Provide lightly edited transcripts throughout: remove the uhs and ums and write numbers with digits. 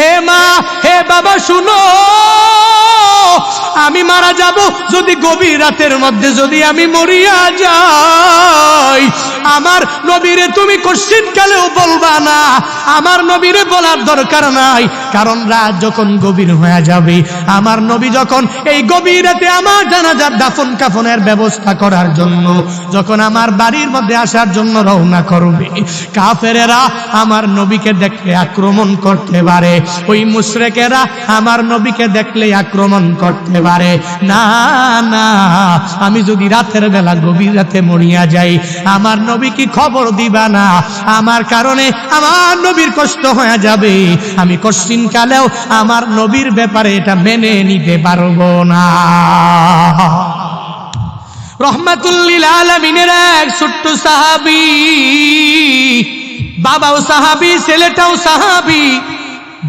হে মা, হে বাবা শুনো, আমি মারা যাব যদি গভীর রাতের মধ্যে যদি আমি মরিয়া যাই, আমার নবীরে তুমি কোশ্চিন কালেও বলবা না, আমার নবীরে বলার দরকার নাই। কারণ রাত যখন গভীর হয়ে যাবে, আমার নবী যখন এই গভীর রাতে আমার জানাজার দাফন কাফনের ব্যবস্থা করার জন্য যখন আমার বাড়ির মধ্যে আসার জন্য রওনা করবে, কাফেরেরা আমার নবীকে দেখলে আক্রমণ করতে পারে, ওই মুশরিকেরা আমার নবীকে দেখলে আক্রমণ করতে পারে। না না, আমি যদি রাতের বেলা গভীর রাতে মরিয়া যাই, আমার নবী কি খবর দিবা না? আমার কারণে আমার নবীর কষ্ট হয়ে যাবে, আমি কোশ্চিন কালেও আমার নবীর ব্যাপারে এটা মেনে নিতে পারবো না। রহমাতুল লিল আলামিনের এক ছোট্ট সাহাবী, বাবাও সাহাবী ছেলেটাও সাহাবী,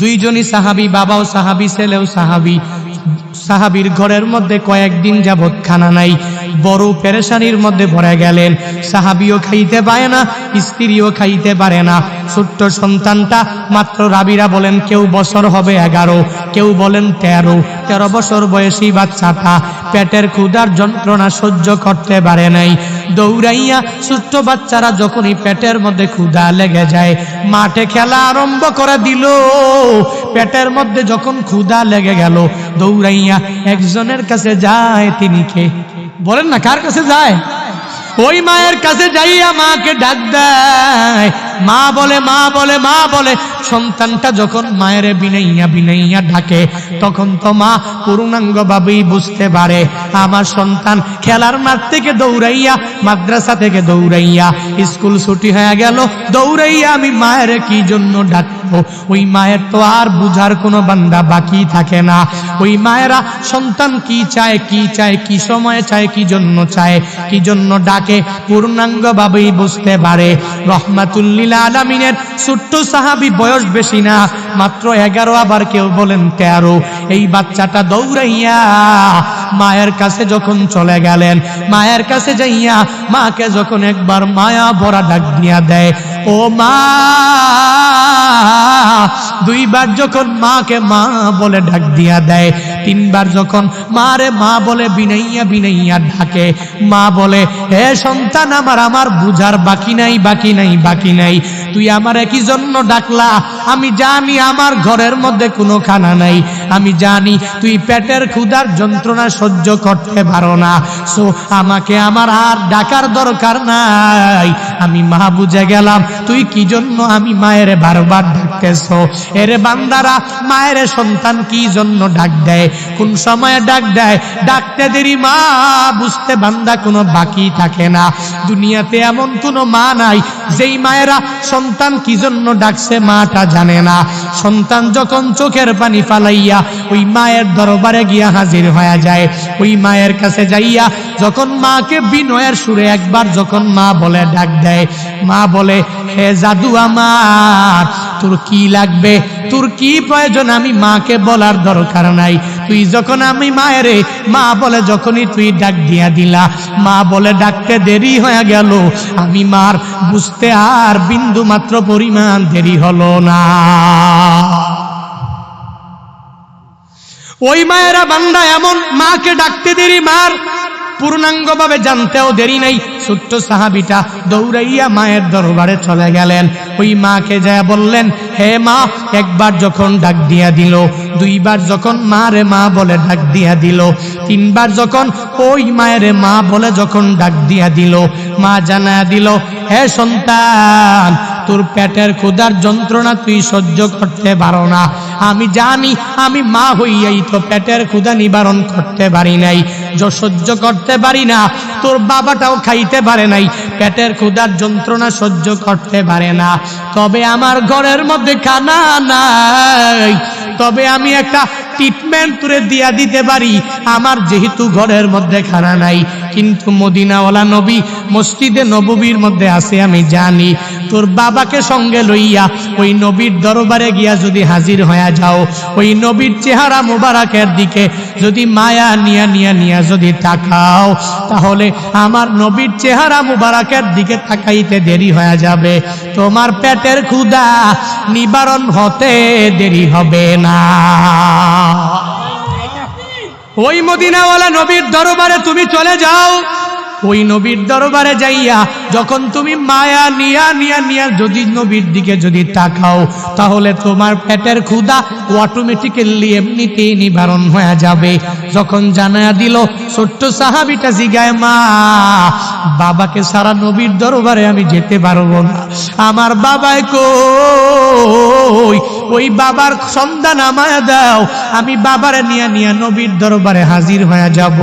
দুইজনই সাহাবী, বাবাও সাহাবী ছেলেও সাহাবী। সাহাবীর ঘরের মধ্যে কয়েকদিন যাবত খানা নাই, বড় পেরেশানির মধ্যে ভরে গেলেন। সাহাবীও খাইতে পারে না, স্ত্রীও খাইতে পারে না। ছোট্ট সন্তানটা মাত্র রাবিরা বলেন কেউ বছর হবে 11, কেউ বলেন 13 বছর বয়সী বাচ্চাটা পেটের ক্ষুধার যন্ত্রণা সহ্য করতে পারে নাই। দৌড়াইয়া ছোট্ট বাচ্চারা যখনই পেটের মধ্যে ক্ষুধা লেগে যায়, মাঠে খেলা আরম্ভ করে দিল। পেটের মধ্যে যখন ক্ষুধা লেগে গেল, দৌড়াইয়া একজনের কাছে যায়। তিনি কে বলেন না, কার কাছে যায়? ওই মায়ের কাছে যাইয়া মাকে ডাক দেয়। মা বলে, মা বলে, মা বলে। সন্তানটা যখন মায়ের বিনাইয়া বিনাইয়া ডাকে, তখন তো মা পূর্ণাঙ্গ ভাবেই বুঝতে পারে আমার সন্তান খেলার মাঠ থেকে দৌড়াইয়া, মাদ্রাসা থেকে দৌড়াইয়া, স্কুল ছুটি হয়ে গেল, দৌড়াইয়া আমি মায়ের কি জন্য ডাকবো। ওই মায়ের তো আর বুঝার কোনো বান্দা বাকি থাকে না। ওই মায়েরা সন্তান কি চায়, কি চায়, কি সময় চায়, কি জন্য চায়, কি জন্য ডাকে, পূর্ণাঙ্গ ভাবেই বুঝতে পারে। রহমাতুল লিল আলামিনের ছোট্ট সাহাবী, বয়স বেশি না, মাত্র 11, আবার কেউ বলেন 13। এই বাচ্চাটা দৌড়াইয়া মায়ের কাছে যখন চলে গেলেন, মায়ের কাছে যাইয়া মাকে যখন একবার মায়া ভরা ডাক দিয়া দেয়, ও মা। 2 বার যখন মাকে মা বলে ডাক দিয়া দেয়, 3 বার যখন মারে মা বলে বিনাইয়া বিনাইয়া ডাকে, মা বলে, হে সন্তান আমার, আমার বুঝার বাকি নাই, বাকি নাই, বাকি নাই। তুই আমার কি জন্য ডাকলা? আমি জানি আমার ঘরের মধ্যে কোনো খানা নাই, আমি জানি তুই পেটের ক্ষুধার যন্ত্রণা সহ্য করতে পারো না। সো আমাকে আমার আর ডাকার দরকার নাই, আমি মা বুঝে গেলাম তুই কি জন্য আমি মায়ের বারবার ডাকতেছ। এরে বান্দারা, মায়ের সন্তান কি জন্য ডাক দেয়, কোন সময় ডাক দেয়, ডাকতে দেরি মা বুঝতে বান্দা কোনো বাকি থাকে না। দুনিয়াতে এমন কোনো মা নাই যেই মায়েরা সন্তান কি জন্য ডাকছে মাটা জানে না। সন্তান যখন চোখের পানি ফালাইয়া ওই মায়ের দরবারে গিয়া হাজির হয়ে যায়, ওই মায়ের কাছে যাইয়া যখন মাকে বিনয়ের সুরে একবার যখন মা বলে ডাক দেয়, মা বলে, হে জাদু আমার, তোর কি লাগবে, তোর কি প্রয়োজন, আমি মাকে বলার দরকার নাই। তুই যখন আমি মায়েরে মা বলে যখনই তুই ডাক দিয়া দিলা, মা বলে ডাকতে দেরি হয়ে গেল, আমি মার বুঝতে আর বিন্দু মাত্র পরিমাণ দেরি হলো না। ওই মায়েরা বান্দা এমন, মাকে ডাকতে দেরি, মার পূর্ণাঙ্গ ভাবে জানতেও দেরি নাই। ছোট্ট সাহাবীটা দৌড়াইয়া মায়ের দরবারে চলে গেলেন। ওই মাকে যায় বললেন, হে মা। একবার যখন ডাক দিয়া দিল, 2 বার যখন মারে মা বলে ডাক দিয়া দিল, 3 বার যখন ওই মায়ের মা বলে যখন ডাক দিয়া দিল, মা জানায়া দিল, হে সন্তান, তোর পেটের ক্ষুধার যন্ত্রণা তুই সহ্য করতে পারো না। আমি জানি, আমি মা হইয়াই তো পেটের ক্ষুধা নিবারণ করতে পারি নাই, সহ্য করতে পারি না। তোর বাবাটাও খাইতে পারে নাই, পেটের ক্ষুধার যন্ত্রণা সহ্য করতে পারে না। তবে আমার ঘরের মধ্যে খানা নাই, তবে আমি একটা ট্রিটমেন্ট তুলে দিয়া দিতে পারি। আমার যেহেতু ঘরের মধ্যে খানা নাই, কিন্তু মদিনাওয়ালা নবী মসজিদে নববীর মধ্যে আছে আমি জানি। তোর বাবাকে সঙ্গে লইয়া ওই নবীর দরবারে গিয়া যদি হাজির হয়ে যাও, ওই নবীর চেহারা মুবারকের দিকে যদি মায়া নিয়া নিয়া নিয়া যদি তাকাও, তাহলে আমার নবীর চেহারা মুবারকের দিকে তাকাইতে দেরি হয়ে যাবে, তোমার পেটের ক্ষুধা নিবারণ হতে দেরি হবে না। ওই মদিনাওয়ালা নবীর দরবারে তুমি চলে যাও। ওই নবীর দরবারে যাইয়া যখন তুমি মায়া নিয়া নিয়া নিয়া যদি নবীর দিকে যদি তাকাও, তাহলে তোমার পেটের ক্ষুধা অটোমেটিক্যালি এমনিতেই নিবারণ হয়ে যাবে। যখন জানায়া দিল, ছোট্ট সাহাবীটা জিগায়, মা বাবাকে সারা নবীর দরবারে আমি যেতে পারবো না, আমার বাবাই কই? ওই বাবার সন্ধান আমায় দাও, আমি বাবারে নিয়া নিয়া নবীর দরবারে হাজির হয়ে যাব।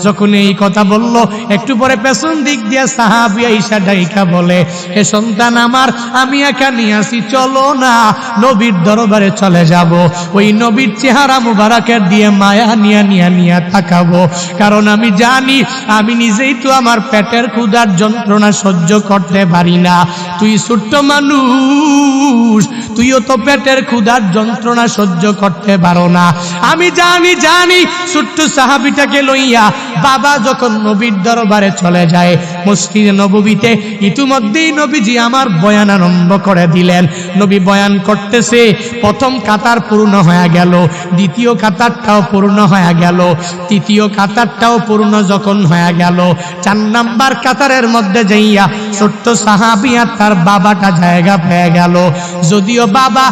যখন এই কথা বলল, একটু পরে পেছন দিক দিয়ে সাহাবী আয়েশা ডাইকা বলে, হে সন্তান আমার, আমি একা নিয়ে আসি, চলো না নবীর দরবারে চলে যাব। ওই নবীর চেহারা মুবারকের দিয়ে মায়া নিয়া নিয়া নিয়া তাকাবো, কারণ আমি জানি আমি নিজেই তো আমার পেটের ক্ষুধার যন্ত্রণা সহ্য করতে পারি না। তুই ছোট্ট মানুষ, তুইও তো পেটের ক্ষুধার যন্ত্রণা সহ্য করতে পারো না। আমি জানি জানি ছোট্ট সাহাবীটাকে লইয়া বাবা যখন নবীর দরবারে চলে যায় মসজিদে নববীতে, ইতিমধ্যেই নবীজি আমার বয়ান আরম্ভ করে দিলেন। নবী বয়ান করতেছে, প্রথম কাতার পূর্ণ হয়ে গেল, দ্বিতীয় কাতারটাও পূর্ণ হয়ে গেল, তৃতীয় কাতারটাও পূর্ণ যখন হয়ে গেল, 4 নাম্বার কাতারের মধ্যে যাইয়া ছোট্ট সাহাবী আর তার বাবাটা জায়গা পেয়ে গেল। যদিও বাবা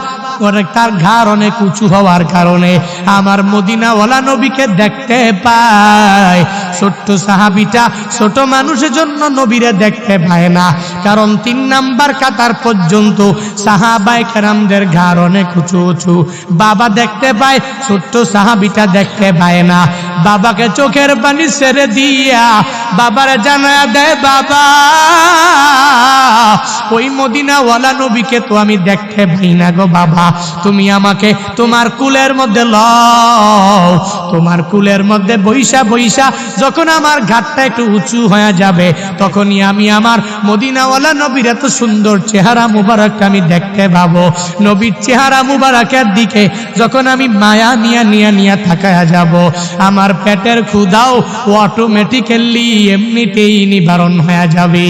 তার ঘাড় অনেক উঁচু হওয়ার কারণে আমার মদিনাওয়ালা নবীকে দেখতে পায়, ছোট্ট সাহাবীটা ছোট মানুষের জন্য নবীরে দেখতে পায় না, কারণ 3 নাম্বার কাতার পর্যন্ত সাহাবায়ে কেরামদের ঘাড় অনেক উঁচু উঁচু। বাবা দেখতে পায়, ছোট্ট সাহাবীটা দেখতে পায় না। বাবাকে চোখের পানি ছেড়ে দিয়া বাবারে জানায়া দেয়, বাবা ওই মদিনাওয়ালা নবীকে তো আমি দেখতে পাই না গো বাবা, তুমি আমাকে তোমার কুলের মধ্যে লও, তোমার কুলের মধ্যে বইসা বইসা যখন আমার ঘাটটা একটু উঁচু হয়ে যাবে, তখনই আমি আমার মদিনাওয়ালা নবীর এত সুন্দর চেহারা মুবারকটা আমি দেখতে পাবো। নবীর চেহারা মুবারকের দিকে যখন আমি মায়া নিয়া নিয়া নিয়া তাকায়া যাব, আমার পেটের ক্ষুধাও অটোমেটিক্যালি এমনিতেই নিবারণ হয়ে যাবে।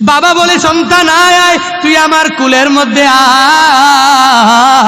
বাবা বলে, সন্তান আয় আয়, তুই আমার কুলের মধ্যে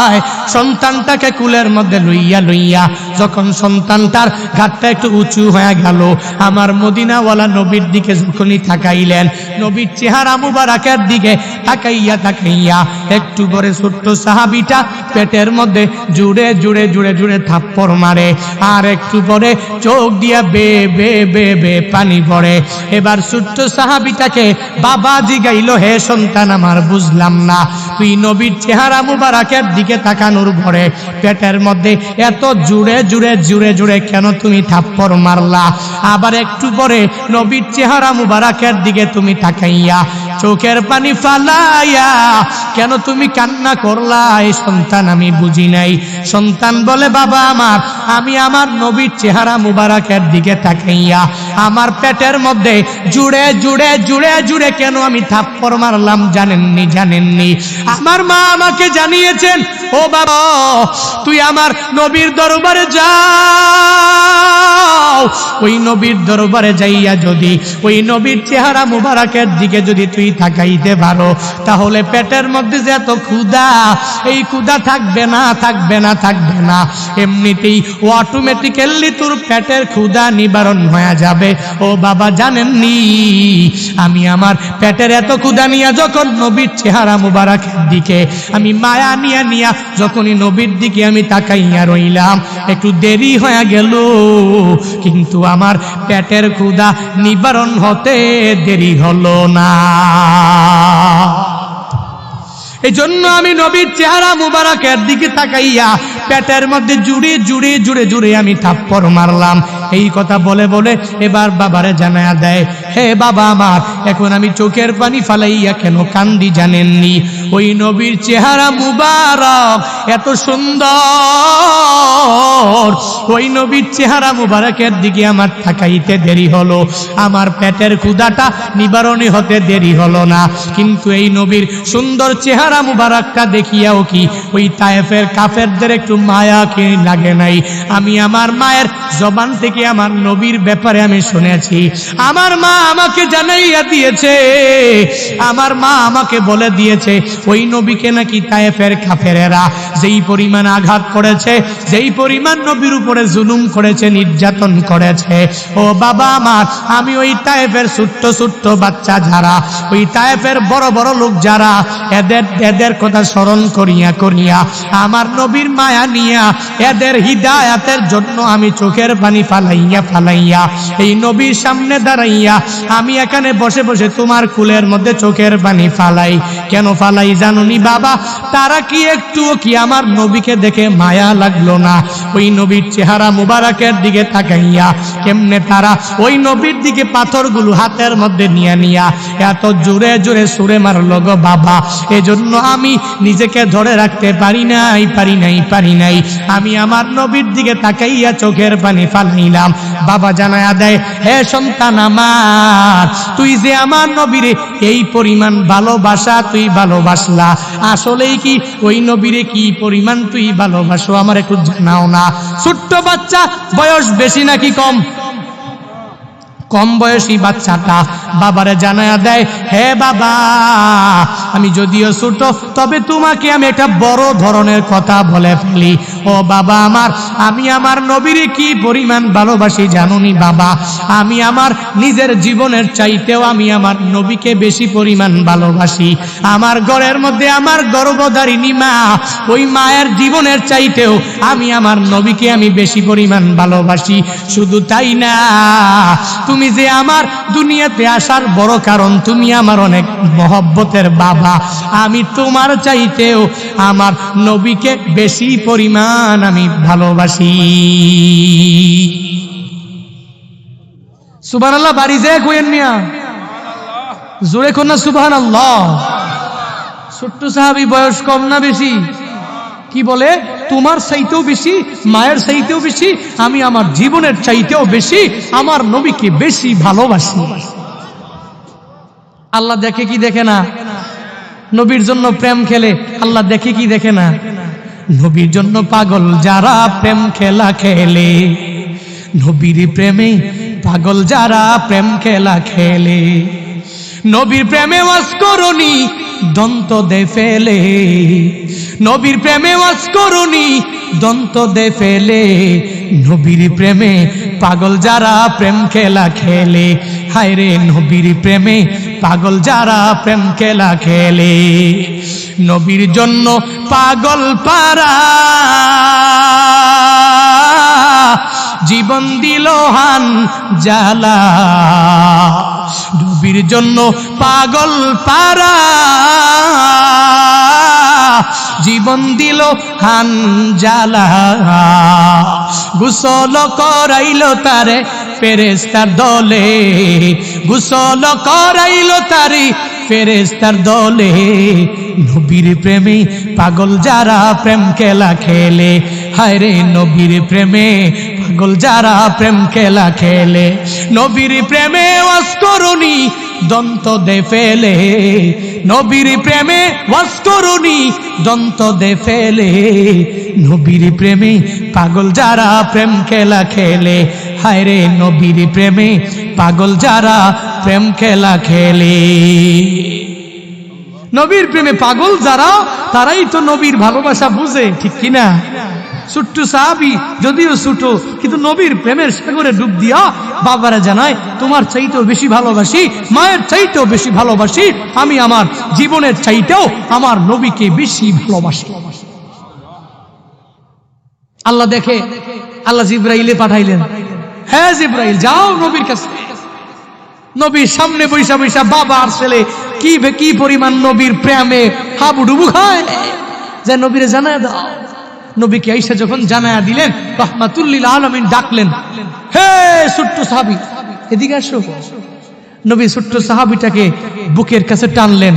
আয়। সন্তানটাকে কুলের মধ্যে লইয়া লইয়া যখন সন্তানটার ঘাটটা একটু উঁচু হয়ে গেল, আমার মদিনাওয়ালা নবীর দিকে যখনই তাকাইলেন, নবীর চেহারা মুবারকের দিকে তাকাইয়া তাকাইয়া একটু পরে ছোট্ট সাহাবীটা পেটের মধ্যে জুড়ে জুড়ে জুড়ে জুড়ে থাপ্পড় মারে, আর একটু পরে চোখ দিয়া বে বে বে বে পানি পড়ে। এবার ছোট্ট সাহাবীটাকে বাবা জিগাইল, হে সন্তান আমার, বুঝলাম না, তুই নবীর চেহারা মুবারকের দিকে তাকানোর পরে পেটের মধ্যে এত জুড়ে জুড়ে জুড়ে জুড়ে কেন তুমি থাপ্পড় মারলা? আবার একটু পরে নবীর চেহারা মুবারকের দিকে তুমি তাকাইয়া চোখের পানি ফালাইয়া কেন তুমি কান্না করলা? এই সন্তান আমি বুঝি নাই। সন্তান বলে, বাবা আমার, আমি আমার নবীর চেহারা মুবারকের দিকে তাকাইয়া আমার পেটের মধ্যে জুড়ে জুড়ে জুড়ে জুড়ে কেন আমি থাপ্পড় মারলাম জানেননি? জানেননি? আমার মা আমাকে জানিয়েছেন, ও বাবা তুই আমার নবীর দরবারে যাও, ওই নবীর দরবারে যাইয়া যদি ওই নবীর চেহারা মুবারকের দিকে যদি তুই তাকাইতে পারো, তাহলে পেটের মধ্যে যে এত ক্ষুধা, এই ক্ষুধা থাকবে না, থাকবে না, থাকবে না, এমনিতেই অটোমেটিক্যালি তোর পেটের ক্ষুধা নিবারণ হয়ে যাবে। ও বাবা জানেননি, আমি আমার পেটের এত ক্ষুধা নিয়ে যখন নবীর চেহারা মুবারকের দিকে আমি মায়া নিয়া নিয়া যখনই নবীর দিকে আমি তাকাইয়া রইলাম, একটু দেরি হয়ে গেল, কিন্তু আমার পেটের ক্ষুধা নিবারণ হতে দেরি হলো না। এই জন্য আমি নবীর চেহারা মুবারকের দিকে তাকাইয়া পেটের মধ্যে জুড়ে জুড়ে জুড়ে জুড়ে আমি থাপ্পড় মারলাম। এই কথা বলে বলে এবার বাবারে জানায়া দেয়, হে বাবা আমার, এখন আমি চোখের পানি ফালাইয়া কেন কান্দি জানেননি? ওই নবীর চেহারা মুবারক এত সুন্দর, ওই নবীর চেহারা মুবারকের দিকে আমার তাকাইতে দেরি হলো, আমার পেটের ক্ষুধাটা নিবারণী হতে দেরি হলো না। কিন্তু এই নবীর সুন্দর চেহারা মুবারকটা দেখিয়াও কি ওই তায়েফের কাফেরদের একটু মায়া কি লাগে নাই? আমি আমার মায়ের জবান থেকে আমার নবীর ব্যাপারে আমি শুনেছি, আমার মা আমাকে জানাইয়া দিয়েছে, আমার মা আমাকে বলে দিয়েছে ওই নবীকে নাকি তায়েফের কাফেরেরা যেই পরিমাণ আঘাত করেছে, যেই পরিমাণ নবীর উপরে জুলুম করেছে, নির্যাতন করেছে, ও বাবা আমার, আমি ওই তায়েফের ছোট্ট ছোট্ট বাচ্চা যারা, ওই তায়েফের বড় বড় লোক যারা, এদের কথা স্মরণ করিয়া করিয়া আমার নবীর মায়া নিয়া এদের হিদায়াতের জন্য আমি চোখের পানি ফালাইয়া ফালাইয়া এই নবীর সামনে দাঁড়াইয়া আমি এখানে বসে বসে তোমার কুলের মধ্যে চোখের পানি ফালাই। কেন ফালাই জানুনি বাবা? তারা কি একটুও কি আমার নবীকে দেখে মায়া লাগলো না? ওই নবীর চেহারা মুবারকের দিকে তাকাইয়া কেমনে তারা ওই নবীর দিকে পাথরগুলো হাতের মধ্যে নিয়া নিয়া এত জোরে জোরে সুরে মারলো গো বাবা। এজন্য আমি নিজেকে ধরে রাখতে পারি নাই। আমি আমার নবীর দিকে তাকাইয়া চোখের পানি ফালাইলাম। বাবা জানায়া দেয়, হে সন্তান আমার, তুই যে আমার নবীরে এই পরিমাণ ভালোবাসা তুই ভালোবাসলা, আসলেই কি ওই নবীরে কি পরিমাণ তুই ভালোবাসো আমার একটু জানাও না। ছোট্ট বাচ্চা, বয়স বেশি নাকি কম? কম বয়সী বাচ্চাটা বাবারে জানায়া দেয়, হে বাবা, আমি যদিও ছোট তবে তোমাকে আমি একটা বড় ধরনের কথা বলে ফেলি। ও বাবা আমার, আমি আমার নবীরে কি পরিমাণ ভালোবাসি জানুনি বাবা? আমি আমার নিজের জীবনের চাইতেও আমি আমার নবীকে বেশি পরিমাণ ভালোবাসি। আমার ঘরের মধ্যে আমার গর্ভধারিণী মা, ওই মায়ের জীবনের চাইতেও আমি আমার নবীকে আমি বেশি পরিমাণ ভালোবাসি। শুধু তাই না, তুমি যে আমার দুনিয়াতে আসার বড় কারণ, তুমি আমার অনেক মহব্বতের বাবা। আমি তোমার চাইতেও আমার নবীকে বেশি পরিমাণ আমি ভালোবাসি। সুবহানাল্লাহ। বাড়ি যে কইেন মিয়া, জোরে কোন না সুবহানাল্লাহ। ছোট্ট সাহাবী, বয়স কম না বেশি? কি বলে? তোমার চাইতেও বেশি, মায়ের চাইতেও বেশি, আমি আমার জীবনের চাইতেও বেশি আমার নবীকে বেশি ভালোবাসি। আল্লাহ দেখে কি দেখে না? নবীর জন্য প্রেম খেলে আল্লাহ দেখে কি দেখে না? নবীর জন্য পাগল যারা প্রেম খেলা খেলে, নবীর প্রেমে পাগল যারা প্রেম খেলা খেলে, নবীর প্রেমে ওয়াজ করনি দন্ত দে ফেলে, নবীর প্রেমে ওয়াজ করনি দন্ত দে ফেলে, নবীর প্রেমে পাগল যারা প্রেম খেলা খেলে। হায় রে নবীর প্রেমে পাগল যারা প্রেম খেলা খেলে, নবীর জন্য পাগল পারা জীবন দিল হান জালা, নবীর জন্য পাগল পারা জীবন দিল হান জালা। গোসল করাইল তারে ফেরেশতার দলে, গোসল করাইল তারে ফেরেশতার দলে, নবীর প্রেমে পাগল যারা প্রেম খেলা খেলে। হায় রে নবীর প্রেমে পাগল যারা প্রেম খেলা খেলে, নবীর প্রেমে ওয়াজ করনি দন্ত দে ফেলে, নবীর প্রেমে ওয়াজ করনি দন্ত দে ফেলে, নবীর প্রেমে পাগল যারা প্রেম খেলা খেলে। হায় রে নবীর প্রেমে পাগল যারা প্রেম খেলা খেলে। নবীর প্রেমে পাগল যারা, তারাই তো নবীর ভালোবাসা বুঝে, ঠিক কিনা? ছোট্ট সাহাবী যদিও ছোট, কিন্তু নবীর প্রেমের সাগরে ডুব দিয়া বাবারা জানায়, তোমার চাইতেও বেশি ভালোবাসি, মায়ের চাইতেও বেশি ভালোবাসি, আমি আমার জীবনের চাইতেও আমার নবীকে বেশি ভালোবাসি। আল্লাহ দেখে, আল্লাহ জিব্রাইলে পাঠাইলেন, হ্যাঁ জিব্রাইল যাও নবীর কাছে। নবীর সামনে বৈশা বৈশা বাবা আর ছেলে কি পরিমাণ নবীর প্রেমে হাবুডুবু খায়, যে নবীরে জানায় দাও। নবীকে আয়েশা যখন জানায়া দিলেন, রাহমাতুল লিল আলামিন ডাকলেন, হে ছোট্ট সাহাবী এদিকে আসো। নবী ছোট্ট সাহাবীটাকে বুকের কাছে টানলেন,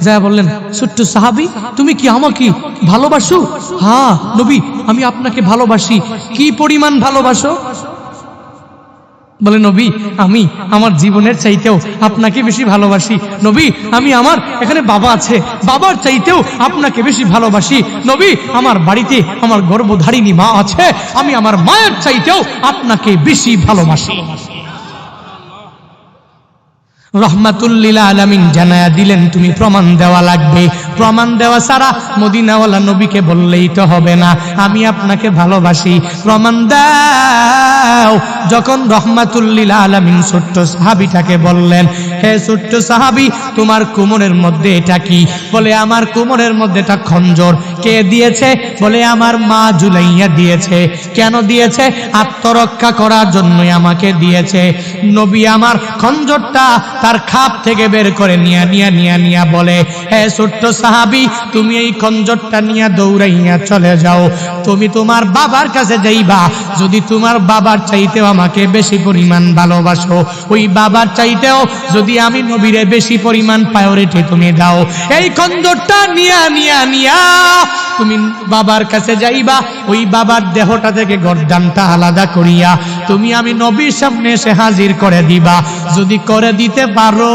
যা বললেন, ছোট্ট সাহাবী, তুমি কি আমাকে ভালোবাসো? হ্যাঁ নবী, আমি আপনাকে ভালোবাসি। কি পরিমাণ ভালোবাসো? বলে, নবী, আমি আমার জীবনের চাইতেও আপনাকে বেশি ভালোবাসি। নবী, আমি আমার এখানে বাবা আছে, বাবার চাইতেও আপনাকে বেশি ভালোবাসি। নবী, আমার বাড়িতে আমার গর্ভধারিণী মা আছে, আমি আমার মায়ের চাইতেও আপনাকে বেশি ভালোবাসি। রহমাতুল লিল আলামিন জানায়া দিলেন, তুমি প্রমাণ দেওয়া লাগবে। প্রমাণ দেওয়া ছাড়া মদিনাওয়ালা নবীকে বললেই তো হবে না আমি আপনাকে ভালোবাসি। প্রমাণ দাও। যখন রহমাতুল লিল আলামিন ছোট্ট সাহাবীটাকে বললেন, হে ছোট্ট সাহাবী, তোমার কোমরের মধ্যে এটা কি? বলে, আমার কোমরের মধ্যে এটা খঞ্জর। কে দিয়েছে? বলে, আমার মা জুলাইয়া দিয়েছে। কেন দিয়েছে? আত্মরক্ষা করার জন্যই আমাকে দিয়েছে। নবী আমার খঞ্জরটা তার খাপ থেকে বের করে নিয়া বলে, হে ছোট্ট সাহাবী, তুমি এই খঞ্জরটা নিয়ে দৌড়াইয়া চলে যাও। তুমি তোমার বাবার কাছে যাইবা। যদি তোমার বাবার চাইতেও আমাকে বেশি পরিমাণ ভালোবাসো, ওই বাবার চাইতেও যদি আমি নবীরে বেশি পরিমাণ প্রায়োরিটি তুমি দাও, এই খঞ্জরটা নিয়া তুমি বাবার কাছে যাইবা। ওই বাবার দেহটা থেকে গর্দানটা আলাদা করিয়া তুমি আমি নবীর সামনে এসে হাজির করে দিবা। যদি করে দিতে পারো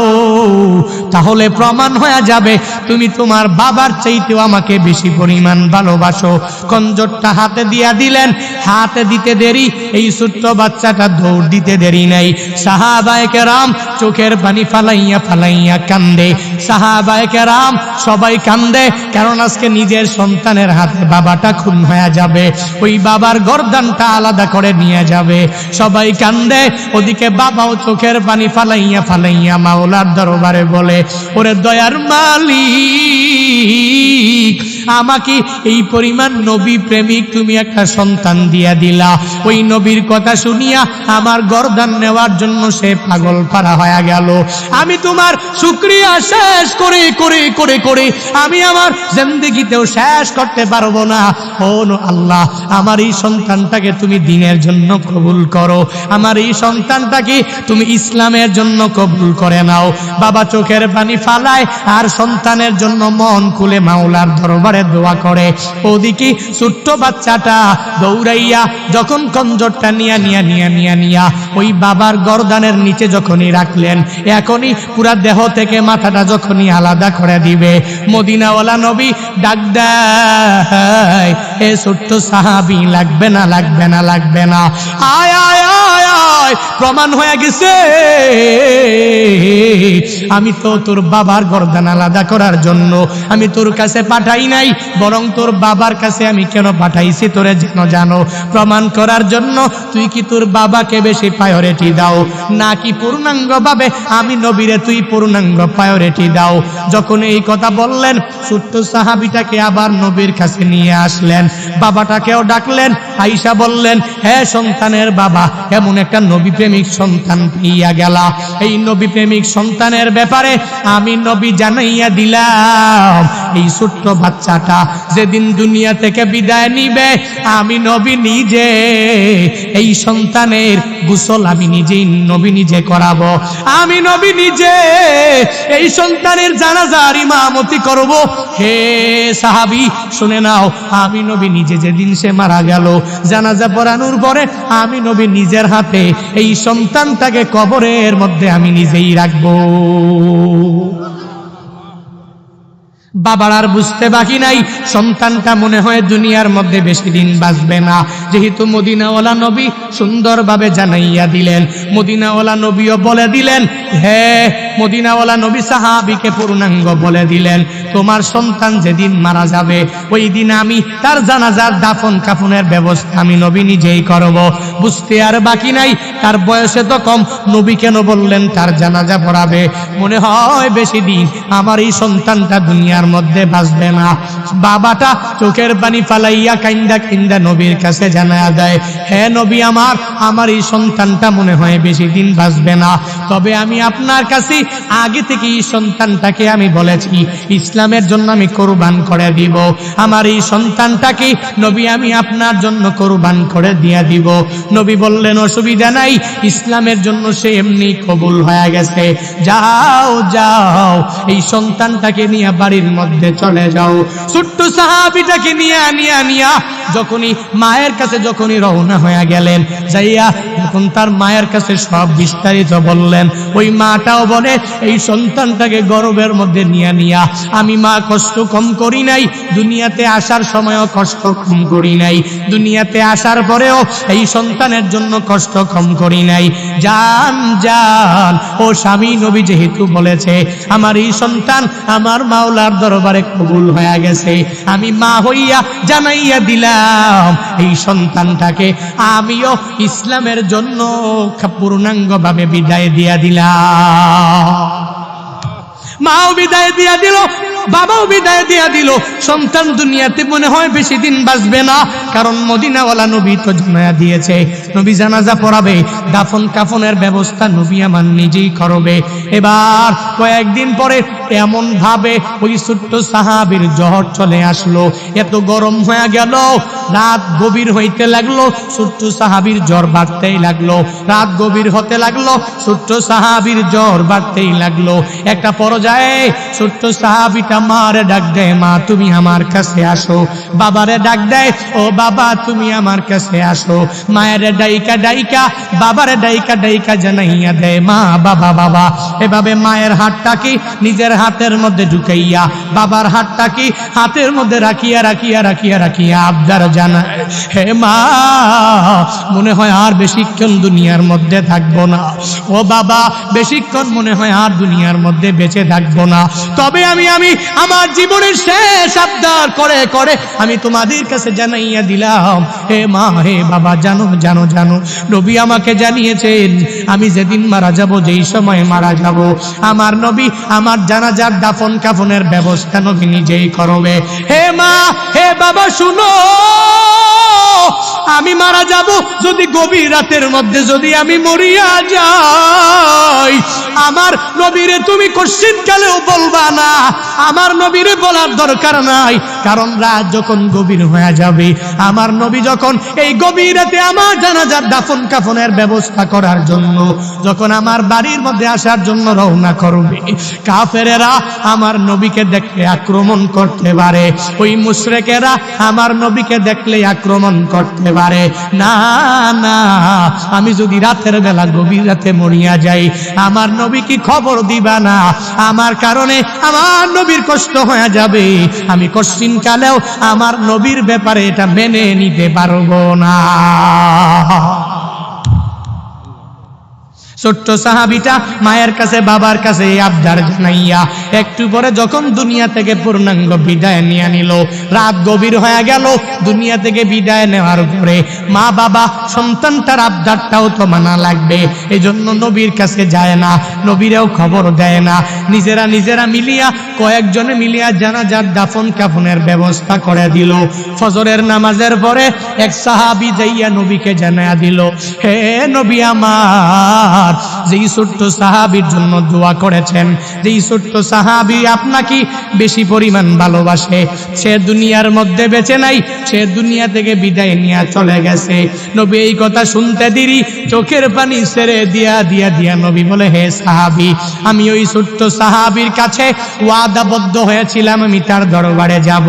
তাহলে প্রমাণ হয়ে যাবে তুমি তোমার বাবার চাইতেও আমাকে বেশি পরিমাণ ভালোবাসো। খঞ্জরটা হাতে দিয়া দিলেন। হাতে দিতে দেরি, এই ছোট্ট বাচ্চাটা দৌড় দিতে দেরি নাই। সাহাবায়ে কেরাম চোখের পানি ফালাইয়া কান্দে। সাহাবায়ে কেরাম সবাই কান্দে, কারণ আজকে নিজের সন্তানের হাতে বাবাটা খুন হয়ে যাবে, ওই বাবার গর্দানটা আলাদা করে নিয়ে যাবে। সবাই কান্দে। ওদিকে বাবাও চোখের পানি ফালাইয়া মাওলার দরবারে বলে, ওরে দয়ার মালিক, আমাকে এই পরিমাণ নবী প্রেমিক তুমি একটা সন্তান দিয়া দিলা। ওই নবীর কথা শুনিয়া আমার গর্দান নেওয়ার জন্য সে পাগল পারা হয়ে গেল। আমি তোমার শুকরিয়া শেষ করে আমি আমার জিন্দেগিতেও শেষ করতে পারবো না। ও আল্লাহ, আমার এই সন্তানটাকে তুমি দ্বীনের জন্য কবুল করো, আমার এই সন্তানটাকে তুমি ইসলামের জন্য কবুল করে নাও। বাবা চোখের পানি ফালায় আর সন্তানের জন্য মন খুলে মাওলার দরবারে দোয়া করে। ওদিকে ছোট্ট বাচ্চাটা দৌড়াইয়া যখন খঞ্জরটা নিয়া ওই বাবার গর্দানের নিচে যখনই রাখলেন, এখনই পুরা দেহ থেকে মাথাটা যখনই আলাদা করে দিবে, মদিনাওয়ালা নবী ডাক দেয়, হে ছোট্ট সাহাবী, লাগবে না, আয় প্রমাণ হয়ে গেছে। আমি তো তোর বাবার গর্দান আলাদা করার জন্য আমি তোর কাছে পাঠাই নাই, বরং তোর বাবার কাছে আমি কেন পাঠাইছি তোরে জানো প্রমাণ করার জন্য। তুই কি তোর বাবাকে বেশি প্রায়োরিটি দাও, নাকি পূর্ণাঙ্গ ভাবে আমি নবীরে তুই পূর্ণাঙ্গ প্রায়োরিটি দাও? যখন এই কথা বললেন, ছোট্ট সাহাবীটাকে আবার নবীর কাছে নিয়ে আসলেন। বাবাটাকেও ডাকলেন। আয়েশা বললেন, হে সন্তানের বাবা, এমন একটা নবী প্রেমিক সন্তান পেয়ে গেলা। এই নবী প্রেমিক সন্তানের ব্যাপারে আমি নবী জানাইয়া দিলাম, এই ছোট্ট বাচ্চাটা যেদিন দুনিয়া থেকে বিদায় নিবে, আমি নবী নিজে এই সন্তানের গোসল আমি নিজে করাবো। আমি নবী নিজে এই সন্তানের জানাজার ইমামতি করব। হে সাহাবী, শুনে নাও, আমি নবী নিজে যেদিন সে মারা গেল, জানাজা পড়ানোর পরে আমি নবী নিজের হাতে এই সন্তানটাকে কবরের মধ্যে আমি নিজেই রাখবো। বাবার আর বুঝতে বাকি নাই, সন্তানটা মনে হয় দুনিয়ার মধ্যে বেশি দিন বাঁচবে না। যেহেতু মদিনাওয়ালা নবী সুন্দরভাবে জানাইয়া দিলেন, মদিনাওয়ালা নবীও বলে দিলেন, হে মদিনাওয়ালা নবী সাহাবীকে পূর্ণাঙ্গ বলে দিলেন, তোমার সন্তান যেদিন মারা যাবে ওই দিন আমি তার জানাজার দাফন কাফনের ব্যবস্থা আমি নবী নিজেই করব। বুঝতে আর বাকি নাই, তার বয়সে তো কম, নবী কেন বললেন তার জানাজা পড়াবে? মনে হয় বেশি দিন আমার এই সন্তানটা দুনিয়ার মধ্যে বাঁচবে না। বাবাটা চোখের পানি ফালাইয়া কাইন্দা নবীর কাছে জানায়া দেয়, হে নবী, আমার এই সন্তানটা মনে হয় বেশি দিন বাঁচবে না, তবে আমি আপনার কাছে আগে থেকে এই সন্তানটাকে আমি বলেছি ইসলাম ইসলামের জন্য আমি কোরবান করে দিব, আমার এই সন্তানটাকে নবী আমি আপনার জন্য কোরবান করে দিয়ে দিব। নবী বললেন অসুবিধা নাই, ইসলামের জন্য সে এমনি কবুল হয়ে গেছে, যাও যাও এই সন্তানটাকে নিয়ে বাড়ির মধ্যে চলে যাও। ছোট্ট সাহাবীটাকে নিয়ে যখনই মায়ের কাছে যখনই রওনা হয়ে গেলেন, যাইয়া যখন তার মায়ের কাছে সব বিস্তারিত বললেন, ওই মাটাও বলে এই সন্তানটাকে গর্ভের মধ্যে নিয়ে আমি মা কষ্ট কম করি নাই, দুনিয়াতে আসার সময়ও কষ্ট কম করি নাই, দুনিয়াতে আসার পরেও এই সন্তানের জন্য কষ্ট কম করি নাই। জান জান ও স্বামী নবী যেহেতু বলেছে আমার এই সন্তান আমার মাওলার দরবারে কবুল হয়ে গেছে, আমি মা হইয়া জানাইয়া দিলাম এই সন্তানটাকে আমিও ইসলামের জন্য পূর্ণাঙ্গভাবে বিদায় দিয়া দিলাম। মাও বিদায় দিয়া দিল, বাবাও বিদায় দিয়া দিল। সন্তান দুনিয়াতে মনে হয় বেশি দিন বাঁচবে না, কারণ মদিনাওয়ালা নবী তো জানায়া দিয়েছে নবী জানাজা পড়াবে, দাফন কাফনের ব্যবস্থা নবী আমার নিজেই করবে। এবার কয়েকদিন পরে এমন ভাবে ওই ছোট্ট সাহাবীর জ্বর চলে আসলো, এত গরম হয়ে গেল, রাত গভীর হইতে লাগলো, ছোট্ট সাহাবীর জ্বর বাড়তেই লাগলো, রাত গভীর হতে লাগলো, ছোট্ট সাহাবীর জ্বর বাড়তেই লাগলো। একটা পর্যায়ে ছোট্ট সাহাবীটা মারে ডাক দেয়, মা তুমি আমার কাছে আসো। বাবারে ডাক দেয়, ও বাবা তুমি আমার কাছে আসো। মায়ের ডাইকা ডাইকা বাবারে ডাইকা ডাইকা জানাইয়া দেয়, মা বাবা বাবা। এভাবে মায়ের হাতটাকে নিজের হাতের মধ্যে ঢুকাইয়া বাবার হাতটাকে হাতের মধ্যে রাখিয়া রাখিয়া রাখিয়া রাখিয়া আবদার জানায়, হে মা মনে হয় আর বেশিক্ষণ দুনিয়ার মধ্যে থাকবো না, ও বাবা বেশিক্ষণ মনে হয় আর দুনিয়ার মধ্যে বেঁচে থাকবো না, তবে আমি আমার জীবনের শেষ আবদার করে করে আমি তোমাদের কাছে জানাইয়া দিলাম, হে মা হে বাবা জানো জানো জানো নবী আমাকে জানিয়েছেন আমি যেদিন মারা যাব, যেই সময় মারা যাব, আমার নবী আমার জানাজার দাফন কাফনের ব্যবস্থা নবী নিজেই করবে। হে মা হে বাবা শুনো, আমি মারা যাব যদি গভীর রাতের মধ্যে যদি আমি মরিয়া যাই, আমার নবীরে তুমি কোশ্চিন কালেও বলবা না, আমার নবীরে বলার দরকার নাই, কারণ রাত যখন গভীর হয়ে যাবে, আমার নবী যখন এই গভীর রাতে আমার জানাজার দাফন কাফনের ব্যবস্থা করার জন্য যখন আমার বাড়ির মধ্যে আসার জন্য রওনা করবে, কাফেরেরা আমার নবীকে দেখলে আক্রমণ করতে পারে, ওই মুশরিকেরা আমার নবীকে দেখলে আক্রমণ করতে পারে। না না, আমি যদি রাতের বেলা গভীর রাতে মরিয়া যাই, আমার নবী কি খবর দিবা না? আমার কারণে আমার নবীর কষ্ট হয়ে যাবে, আমি কোশ্চিন কালেও আমার নবীর ব্যাপারে এটা মেনে নিতে পারবো না। ছোট্ট সাহাবীটা মায়ের কাছে বাবার কাছে আবদার জানাইয়া একটু পরে যখন দুনিয়া থেকে পূর্ণাঙ্গ বিদায় নিয়ে নিল, রাত গভীর হয়ে গেল, দুনিয়া থেকে বিদায় নেওয়ার পরে মা বাবা সন্তানটার আবদারটাও তো মানা লাগবে, এই জন্য নবীর কাছে যায় না, নবীরেও খবর দেয় না, নিজেরা মিলিয়া কয়েকজনে মিলিয়া জানাজার দাফন কাফনের ব্যবস্থা করে দিল। ফজরের নামাজের পরে এক সাহাবী যাইয়া নবীকে জানায়া দিল, হে নবী আমার, যেই ছোট্ট সাহাবীর জন্য দোয়া করেছেন, যেই ছোট্ট সাহাবী আপনাকে বেশি পরিমাণ ভালোবাসে, সে দুনিয়ার মধ্যে বেঁচে নাই, সে দুনিয়া থেকে বিদায় নিয়ে চলে গেছে। নবী এই কথা শুনতে দেরি চোখের পানি ছেড়ে দিয়া দিয়া দিয়া নবী বলে, হে সাহাবী, আমি ওই ছোট্ট সাহাবীর কাছে ওয়াদাবদ্ধ হয়েছিলাম, আমি তার দরবারে যাব,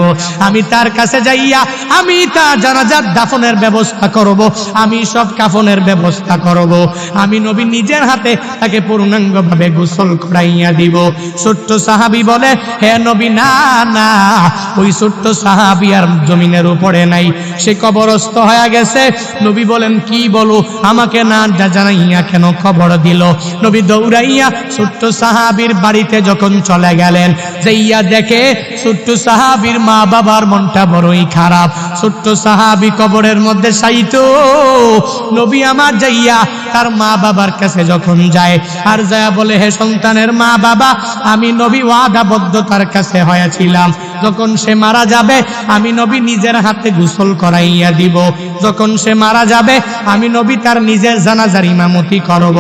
আমি তার কাছে যাইয়া আমি তার জানাজার দাফনের ব্যবস্থা করব, আমি সব কাফনের ব্যবস্থা করব, আমি নবী নিজের হাতে তাকে পূর্ণাঙ্গভাবে গোসল করাইয়া দিব। ছোট্ট সাহাবী বলে, হে নবী না না, ওই ছোট্ট সাহাবী আর জমিনের উপরে নাই, সে কবরস্থ হয়ে গেছে। নবী বলেন, কি বলো, আমাকে না জানাইয়া কেন খবর দিল? নবী দৌড়াইয়া ছোট্ট সাহাবীর বাড়িতে যখন চলে গেলেন, যাইয়া দেখে ছোট্ট সাহাবীর মা বাবার মনটা বড়ই খারাপ, ছোট্ট সাহাবী কবরের মধ্যে শায়িত। নবী আমার যাইয়া তার মা বাবার কাছে যখন যায় আর যায় বলে, হে সন্তানের মা বাবা, আমি নবী ওয়াদাবদ্ধতার কাছে হয়েছিলাম, যখন সে মারা যাবে আমি নবী নিজের হাতে গোসল করাইয়া দিব, যখন সে মারা যাবে আমি নবী তার নিজের জানাজার ইমামতি করব।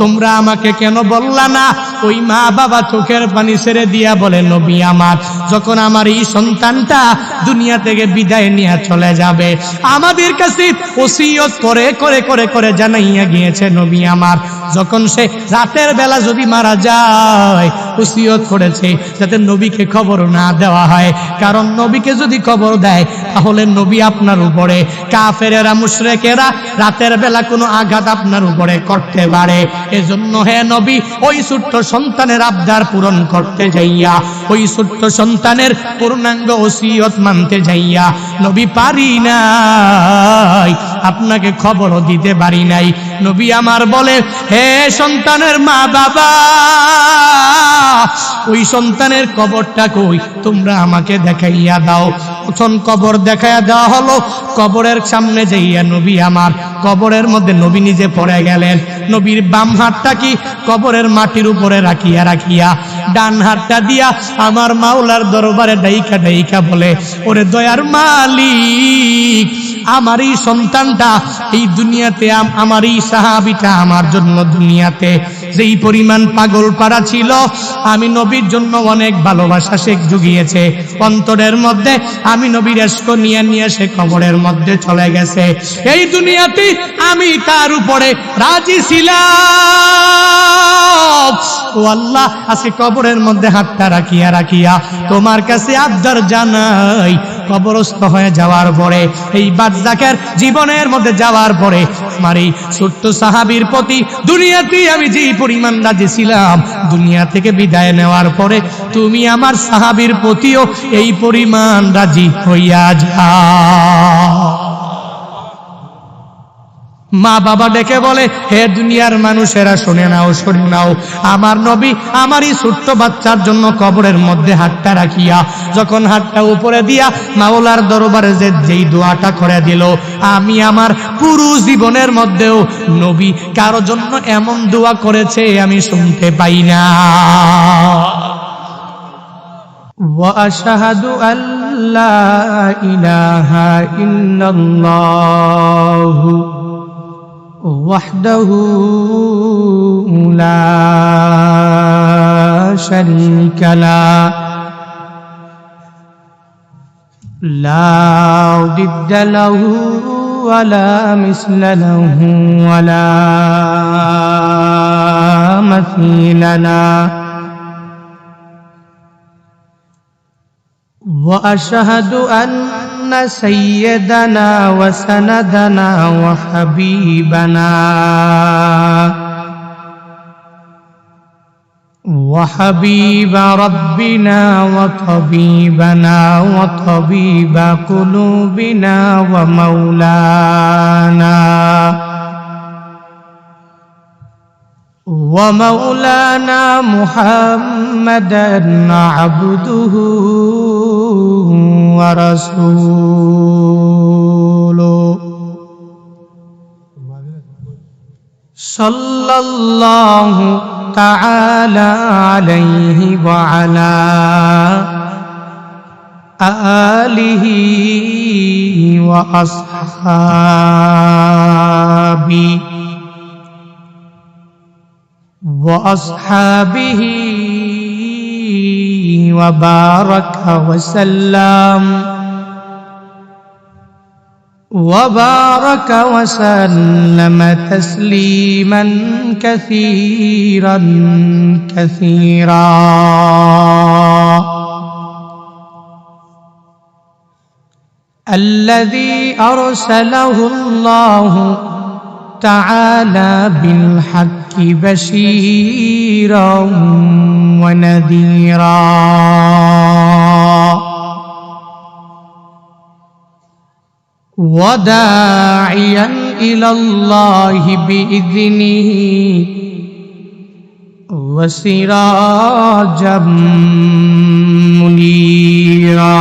তোমরা আমাকে কেন বললা না? ওই মা বাবা চোখের পানি ছেড়ে দিয়া বলে, নবী আমার, যখন আমার এই সন্তানটা দুনিয়া থেকে বিদায় নিয়ে চলে যাবে আমাদের কাছে ওসিয়ত করে করে করে করে জানাইয়া গিয়েছে, নবী আমার, যখন সে রাতের বেলা যদি মারা যায় ওসিয়ত করেছে যাতে নবীকে খবর না দেওয়া হয়, কারণ নবীকে যদি খবর দেয় তাহলে নবী আপনার উপরে, কাফেরেরা মুশরিকেরা রাতের বেলা কোনো আঘাত আপনার উপরে করতে পারে। এজন্য হে নবী, ওই ছোট্ট সন্তানের আবদার পূরণ করতে যাইয়া, ওই ছোট্ট সন্তানের পূর্ণাঙ্গ ওসিয়ত মানতে যাইয়া নবী পারি নাই, আপনাকে খবরও দিতে পারি নাই। নবী আমার বলে, হে সন্তানের মা বাবা, ওই সন্তানের কবরটা কই তোমরা আমাকে দেখাইয়া দাও। তখন কবর দেখাইয়া দেওয়া হলো। কবরের সামনে যাইয়া নবী আমার কবরের মধ্যে নবী নিজে পড়ে গেলেন। নবীর বাম হাতটা কি কবরের মাটির উপরে রাখিয়া রাখিয়া ডান হাতটা দিয়া আমার মাওলার দরবারে ডাইকা ডাইকা বলে, ওরে দয়ার মালিক, আমার এই সন্তানটা এই দুনিয়াতে, আমার এই সাহাবীটা আমার জন্য দুনিয়াতে যেই পরিমাণ পাগল পাড়া ছিল, আমি নবীর জন্য অনেক ভালোবাসা সে জুগিয়েছে অন্তরের মধ্যে, আমি নবীর ইশক নিয়ে নিয়ে সে কবরের মধ্যে চলে গেছে। এই দুনিয়াতে আমি তার উপরে রাজি ছিলাম। ও আল্লাহ, আজকে কবরের মধ্যে হাতটা রাখিয়া রাখিয়া তোমার কাছে আবদার জানাই, কবরস্থ হয়ে যাওয়ার পরে, এই বারজাকের জীবনের মধ্যে যাওয়ার পরে আমার এই ছোট্ট সাহাবীর প্রতি দুনিয়াতে আমি যে পরিমাণ রাজি ছিলাম, দুনিয়া থেকে বিদায় নেওয়ার পরে তুমি আমার সাহাবীর প্রতিও এই পরিমাণ রাজি হইয়া যাও। মা বাবা ডেকে বলে, হে দুনিয়ার মানুষেরা শুনে নাও, শুনে নাও, আমার নবী আমার এই ছোট্ট বাচ্চার জন্য কবরের মধ্যে হাতটা রাখিয়া যখন হাতটা উপরে দিয়া মাওলার দরবারে যেই দোয়াটা করে দিল, আমি আমার পুরো জীবনের মধ্যেও নবী কারো জন্য এমন দোয়া করেছে আমি শুনতে পাই না। وأشهد أن لا إله إلا الله وحده لا شريك له لا ضد له ولا مثل له ولا مثيل له وأشهد أن سيدنا وسندنا وحبيبنا وحبيب ربنا وطبيبنا وطبيب قلوبنا ومولانا محمدا عبده ورسوله صلى الله تعالى عليه وعلى آله وأصحابه وبارك وسلم تسليما كثيرا كثيرا. الذي أرسله الله تعالى بالحق بشيرا ونذيرا وداعيا إلى الله بإذنه وسراجا منيرا.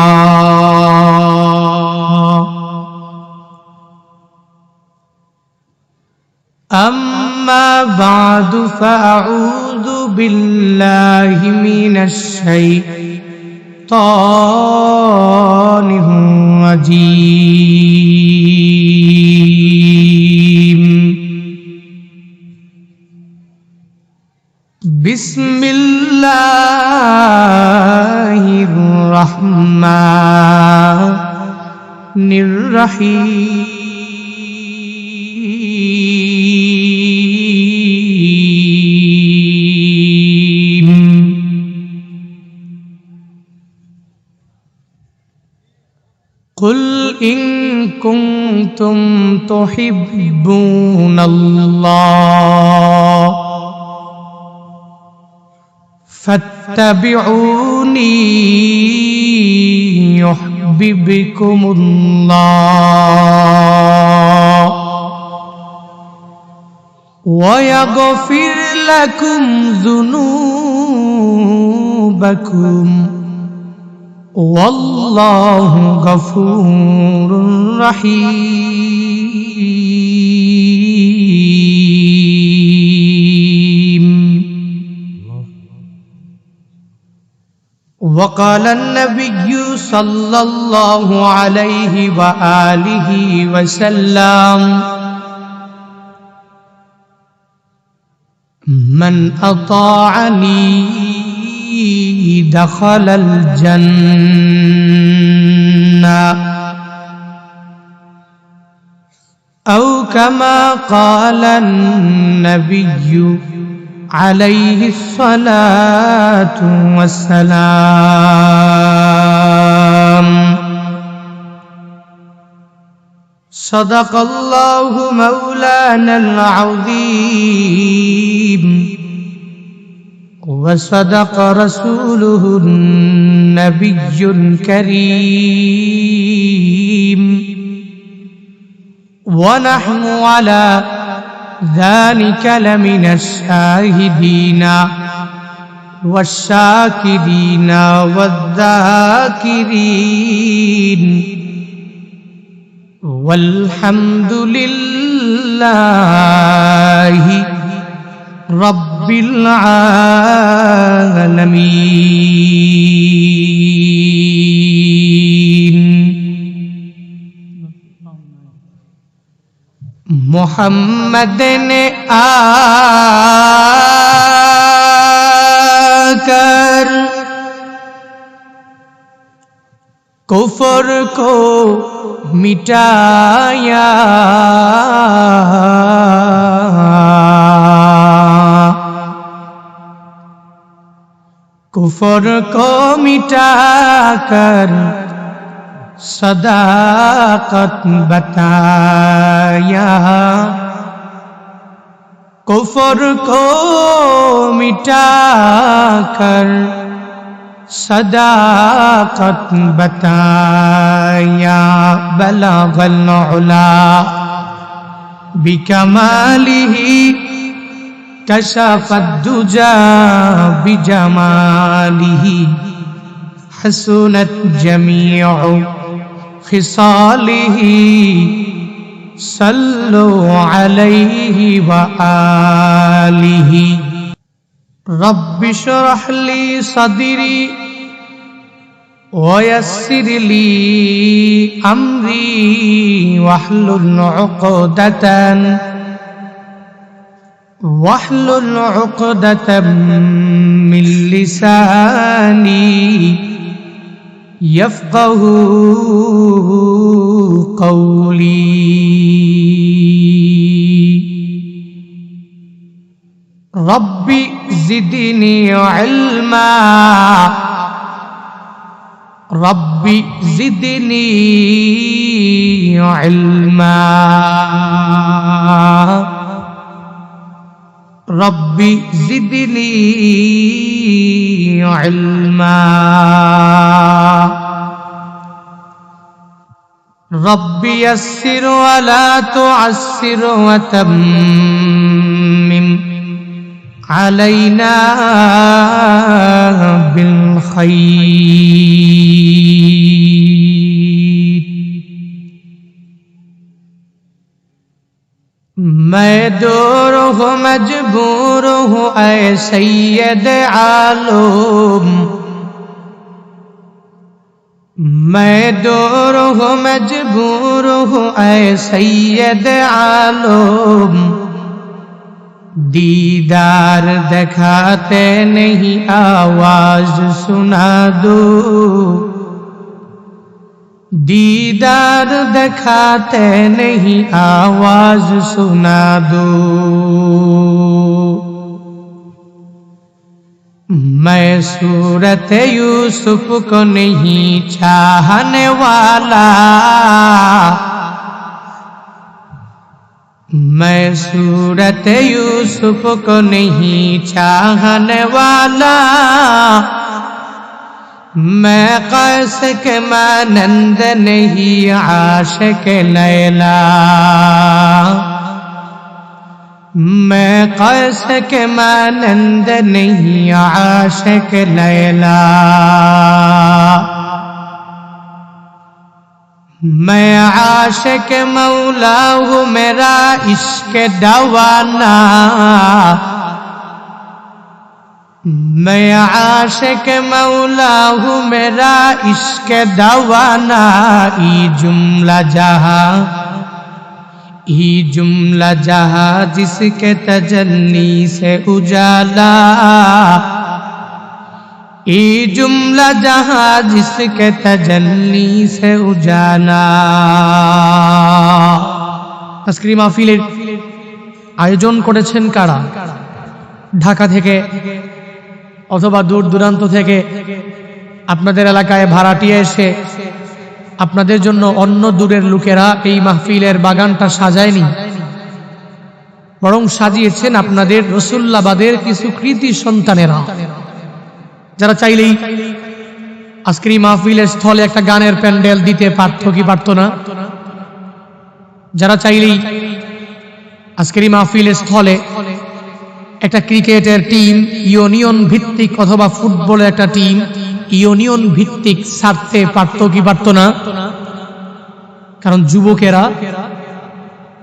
أما بعد فأعوذ بالله من الشيطان الشيطان الرجيم بسم الله الرحمن الرحيم قل إن كنتم تحبون الله فاتبعوني يحببكم الله ويغفر لكم ذنوبكم والله غفور رحيم وقال النبي صلى الله عليه وآله وسلم من أطاعني دخل الجنة أو كما قال النبي عليه الصلاة والسلام صدق الله مولانا العظيم وصدق رسوله النبي الكريم ونحن على ذلك لمن الشاهدين والشاكرين والذاكرين والحمد لله رب العالمين محمد نے آکر کفر کو مٹایا कुफर को मिटा कर सदाकत बताया कुफर को मिटा कर सदाकत बताया बलगल उला बिकमालिही كشف الدجى بجماله حسنت جميع خصاله صلوا عليه وآله رب اشرح لي صدري ويسر لي أمري واحلل عقدة من لساني يفقه قولي ربي زدني علما ربي زدني علما ربي زدني علما ربي يسر ولا تعسر وتمم علينا بالخير मैं दूर हूँ मजबूर हूँ ऐ सैयद आलम मैं दूर हूँ मजबूर हूँ ऐ सैयद आलम, दीदार दिखाते नहीं आवाज सुना दो, दीदार दिखाते नहीं आवाज सुना दो। मैं सूरत यूसुफ को नहीं चाहने वाला, मैं सूरत यूसुफ को नहीं चाहने वाला, मैं कैस के मानंद नहीं आशिक लैला, मैं कैस के मानंद नहीं आशिक लैला, मैं आशिक मौला हूँ मेरा इश्क दवाना, मैं आशिक मौला हूँ मेरा इश्क दवाना। ई जुमला जहाँ जिसके तजल्ली से उजाला, ई जुमला जहाँ जिसके तजल्ली से उजाला। আজকের মাহফিলের আয়োজন করেছেন কারা? ঢাকা থেকে অথবা দূর দূরান্ত থেকে আপনাদের এলাকায় ভাড়াটিয়া এসে আপনাদের জন্য অন্য দূরের লোকেরা এই মাহফিলের বাগানটা সাজায়নি, বরং সাজিয়েছেন আপনাদের রসুল্লাবাদের কিছু কৃতি সন্তানেরা, যারা চাইলেই আজকের এই মাহফিলের স্থলে একটা গানের প্যান্ডেল দিতে পারত কি পারত না? যারা চাইলেই আজকের এই মাহফিলের স্থলে একটা ক্রিকেটের টিম ইউনিয়ন ভিত্তিক অথবা ফুটবলের একটা টিম ইউনিয়ন ভিত্তিক ছাড়তে পারত কি পারত না? কারণ যুবকেরা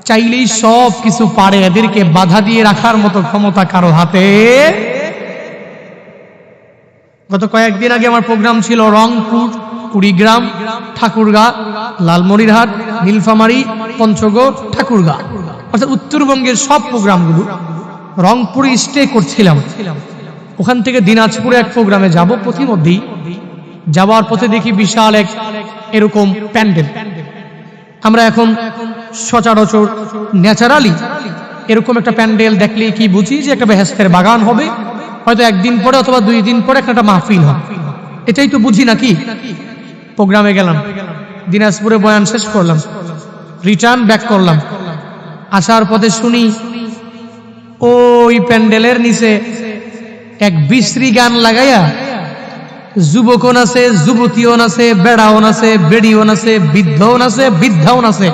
চাইলেই সব কিছু পারে, এদেরকে বাধা দিয়ে রাখার মতো ক্ষমতা কারো হাতে। গত কয়েকদিন আগে আমার প্রোগ্রাম ছিল রংপুর, কুড়িগ্রাম, ঠাকুরগাঁ, লালমনিরহাট, নীলফামারী, পঞ্চগড়, ঠাকুরগাঁ, অর্থাৎ উত্তরবঙ্গের সব প্রোগ্রামগুলো রংপুরে স্টে করছিলাম। ওখান থেকে দিনাজপুরে এক প্রোগ্রামে যাব, প্রতিমধ্যেই যাওয়ার পথে দেখি বিশাল এক এরকম প্যান্ডেল। আমরা এখন সচরাচর ন্যাচারালি এরকম একটা প্যান্ডেল দেখলে কি বুঝি যে একটা বেহেশতের বাগান হবে, হয়তো একদিন পরে অথবা 2 দিন পরে একটা মাহফিল হবে, এটাই তো বুঝি নাকি? প্রোগ্রামে গেলাম, দিনাজপুরে বয়ান শেষ করলাম, রিটার্ন ব্যাক করলাম, আসার পথে শুনি ওই প্যান্ডেলের নিচে এক বিশ্রী গান লাগাইয়া যুবকও আছে, যুবতীও আছে, বেড়াও আছে, বেড়িও আছে, বৃদ্ধও আছে, বৃদ্ধাও আছে,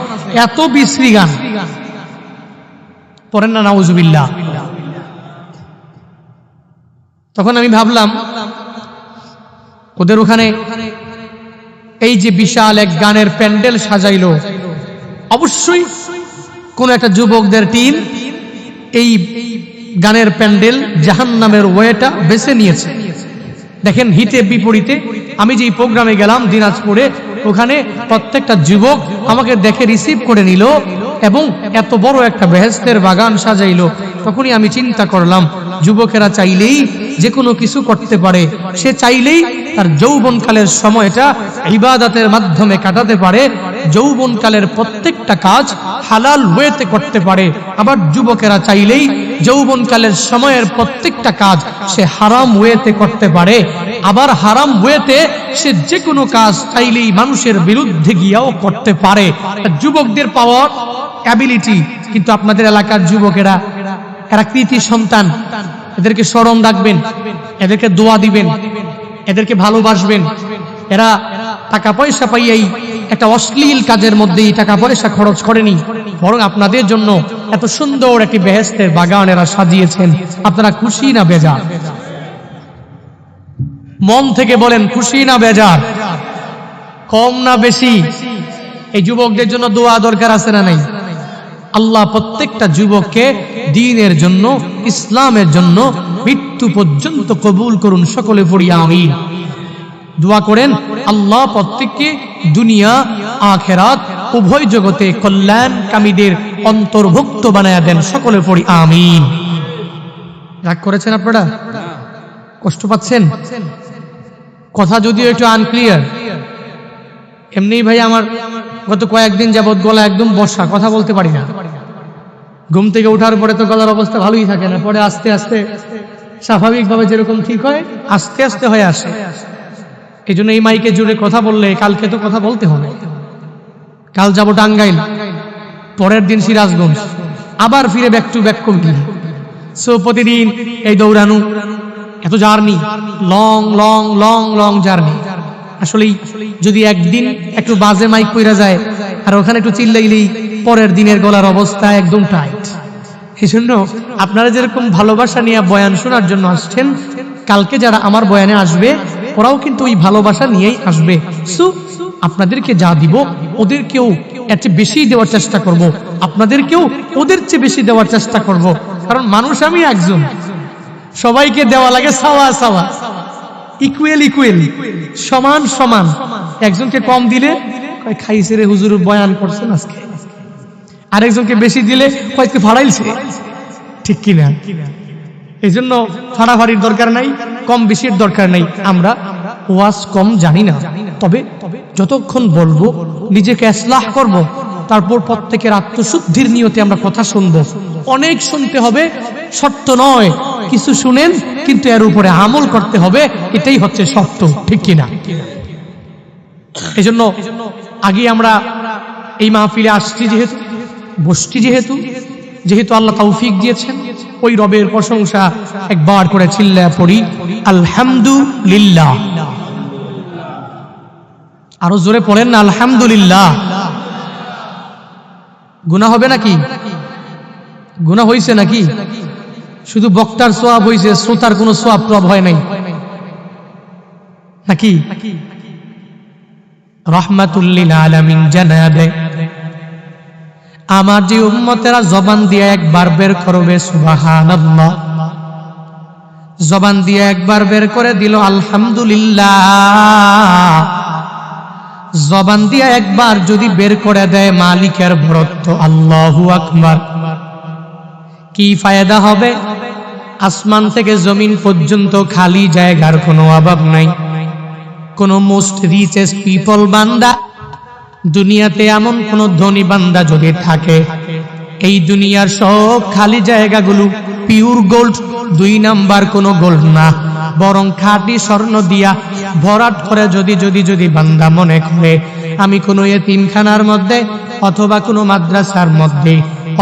এত বিশ্রী গান পড়েন না, নাউজুবিল্লাহ। তখন আমি ভাবলাম ওদের ওখানে এই যে বিশাল এক গানের প্যান্ডেল সাজাইলো, অবশ্যই কোন একটা যুবকদের টিম এই গানের প্যান্ডেল জাহান্নামের ওয়েটা বেছে নিয়েছে। দেখেন হিতে বিপরীতে আমি যেই প্রোগ্রামে গেলাম দিনাজপুরে, ওখানে প্রত্যেকটা যুবক আমাকে দেখে রিসিভ করে নিল এবং এত বড় একটা বেহেশতের বাগান সাজাইলো। তখনই আমি চিন্তা করলাম, যুবকেরা চাইলেই যে কোনো কিছু করতে পারে, সে চাইলেই তার যৌবনকালের সময়টা ইবাদতের মাধ্যমে কাটাতে পারে, যৌবনকালের প্রত্যেকটা কাজ হালাল ওয়েতে করতে পারে। আবার যুবকেরা চাইলেই যৌবনকালের সময়ের প্রত্যেকটা কাজ সে হারাম ওয়েতে করতে পারে, আবার হারাম ওয়েতে সে যে কোনো কাজ চাইলেই মানুষের বিরুদ্ধে গিয়েও করতে পারে। যুবকদের পাওয়ার অ্যাবিলিটি, কিন্তু আপনাদের এলাকার যুবকেরা এরা কৃতি সন্তান, এদেরকে স্মরণ রাখবেন, এদেরকে দোয়া দিবেন, এদেরকে ভালোবাসবেন। এরা টাকা পয়সা পাইয়াই একটা অশ্লীল কাজের মধ্যেই টাকা পয়সা খরচ করেনি, বরং আপনাদের জন্য এত সুন্দর একটি বেহেশতের বাগান এরা সাজিয়েছেন। আপনারা খুশি না বেজার? মন থেকে বলেন, খুশি না বেজার? কম না বেশি? এই যুবকদের জন্য দোয়া দরকার আছে না নাই? আল্লাহ প্রত্যেকটা যুবককে দ্বীনের জন্য, ইসলামের জন্য মৃত্যু পর্যন্ত কবুল করুন, সকলে পড়ি আমিন। দোয়া করেন আল্লাহ প্রত্যেককে দুনিয়া আখিরাত উভয় জগতে কল্যাণকামীদের অন্তর্ভুক্ত বানায়া দেন। সকলে পড়ি আমিন। রাগ করেছেন আপনারা? কষ্ট পাচ্ছেন? কথা যদিও একটু আনক্লিয়ার। এমনি ভাই আমার গত কয়েকদিন যাবৎ গলা একদম বর্ষা, কথা বলতে পারি না। ঘুম থেকে ওঠার পরে তো গলার অবস্থা ভালোই থাকে না, পরে আস্তে আস্তে স্বাভাবিকভাবে যেরকম ঠিক হয় আস্তে আস্তে হয়ে আসে। এই জন্য এই মাইকে জুড়ে কথা বললে কালকে তো কথা বলতে হবে। কাল যাবো টাঙ্গাইল, পরের দিন সিরাজগঞ্জ, আবার ফিরে back to back committee. So প্রতিদিন এই দৌড়ানো, এত journey, long long long long journey. আসলে যদি একদিন একটু বাজে মাইক কইরা যায় আর ওখানে একটু চিল্লাইলেই পরের দিনের গলার অবস্থা একদম টাইট। এই জন্য আপনারা যেরকম ভালোবাসা নিয়ে বয়ান শোনার জন্য আসছেন, কালকে যারা আমার বয়ানে আসবে ওরাও কিন্তু ওই ভালোবাসা নিয়েই আসবে। সো আপনাদেরকে যা দিব ওদেরকেও এর চেয়ে বেশি দেওয়ার চেষ্টা করব, আপনাদেরকেও ওদের চেয়ে বেশি দেওয়ার চেষ্টা করব। কারণ মানুষ আমি একজন, সবাইকে দেওয়া লাগে সাওয়া সাওয়া, ইকুয়াল ইকুয়াল, সমান সমান। একজনকে কম দিলে খাইছে রে হুজুর বয়ান করছেন আজকে, আরেকজনকে বেশি দিলে কয়েককে ফাড়াইছে, ঠিক কিনা? এই জন্য ফাড়াফাড়ির দরকার নাই, কম বেশির দরকার নাই। আমরা ওয়াজ কম জানি না, তবে যতক্ষণ বলবো নিজেকে ইসলাহ করব, তারপর প্রত্যেকের আত্মশুদ্ধির নিয়তে আমরা কথা শুনবো। অনেক শুনতে হবে শর্ত নয়, কিছু শুনেন কিন্তু এর উপরে আমল করতে হবে, এটাই হচ্ছে শর্ত, ঠিক কিনা? এই জন্য আগে আমরা এই মাহফিলে আসছি যেহেতু, বসছি যেহেতু আল্লাহ তৌফিক দিয়েছেন, ওই রবের প্রশংসা একবার করে চিল্লায়া পড়ি আলহামদুলিল্লাহ। আরো জোরে পড়েন না আলহামদুলিল্লাহ। গুনাহ হবে নাকি? গুনাহ হইছে নাকি? শুধু বক্তার সওয়াব হইছে, শ্রোতার কোনো সওয়াব টওয়াব হয় নাই নাকি? রাহমাতুল লিল আলামিন জানাবে আমার যে উম্মতেরা জবান দিয়ে একবার বের করবে সুবহানাল্লাহ, জবান দিয়ে একবার বের করে দিল আলহামদুলিল্লাহ, জবান দিয়ে একবার যদি বের করে দেয় মালিকের বরত্ব আল্লাহু আকবার, কি ফায়দা হবে? আসমান থেকে জমিন পর্যন্ত খালি জায়গার কোনো অভাব নাই। কোন মোস্ট রিচেস্ট পিপল বান্দা, দুনিয়াতে এমন কোন ধনী বান্দা যদি থাকে, এই দুনিয়ার সব খালি জায়গাগুলো পিওর গোল্ড, 2 নাম্বার কোন গোল্ড না, বরং খাঁটি স্বর্ণ দিয়া ভরাট করে যদি বান্দা মনে করে আমি কোনো এতিমখানার মধ্যে অথবা কোনো মাদ্রাসার মধ্যে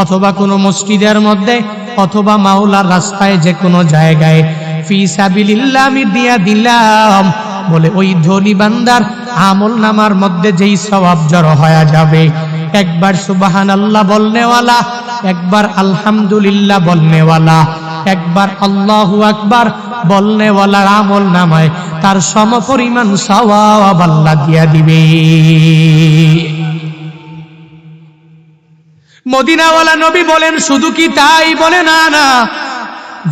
অথবা কোনো মসজিদের মধ্যে অথবা মাওলার রাস্তায় যে কোনো জায়গায় ফি সাবিলিল্লাহ আমি দিয়া দিলাম, বলে ওই ধনী বান্দার আমল নামার মধ্যে যেই সওয়াব জড়ো হয়ে যাবে, একবার সুবহানাল্লাহ বলনেওয়ালা, একবার আলহামদুলিল্লাহ বলনেওয়ালা, একবার আল্লাহু আকবার বলনেওয়ালার আমল নামায় তার সমপরিমাণ সওয়াব আল্লাহ দিয়া দিবে। মদিনাওয়ালা নবী বলেন শুধু কি তাই? বলে না না,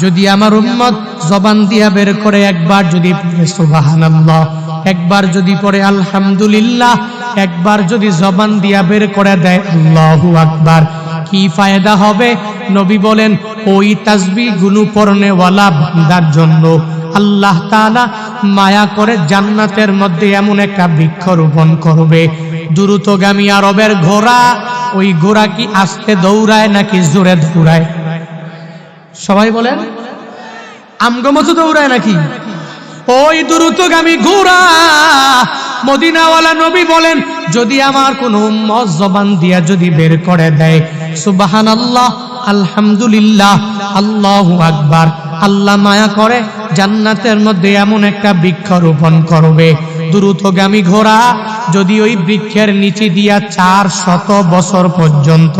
যদি আমার উম্মত জবান দিয়া বের করে একবার যদি পড়ে সুবহানাল্লাহ, একবার যদি পড়ে আলহামদুলিল্লাহ, একবার যদি জবান দিয়া বের করে দেয় আল্লাহু আকবার, কি ফায়দা হবে? নবী বলেন ওই তাসবিহ গুলো পড়নেওয়ালা বান্দার জন্য আল্লাহ তাআলা মায়া করে জান্নাতের মধ্যে এমন একটা বৃক্ষ রোপণ করবে, দ্রুতগামী আরবের ঘোড়া, ওই ঘোড়া কি আস্তে দৌড়ায় নাকি জোরে দৌড়ায়? সবাই বলেন আমগো মতো দৌড়ায় নাকি? ওই দ্রুতগামী ঘোড়া মদিনাওয়ালা নবী বলেন যদি আমার কোন উম্মত জবান দিয়া যদি বের করে দেয় সুবহানাল্লাহ, আলহামদুলিল্লাহ, আল্লাহু আকবার, আল্লাহ মায়া করে জান্নাতের মধ্যে এমন একটা বৃক্ষ রোপণ করবে, দ্রুতগামী ঘোড়া যদি ওই বৃক্ষের নিচে দিয়া 400 বছর পর্যন্ত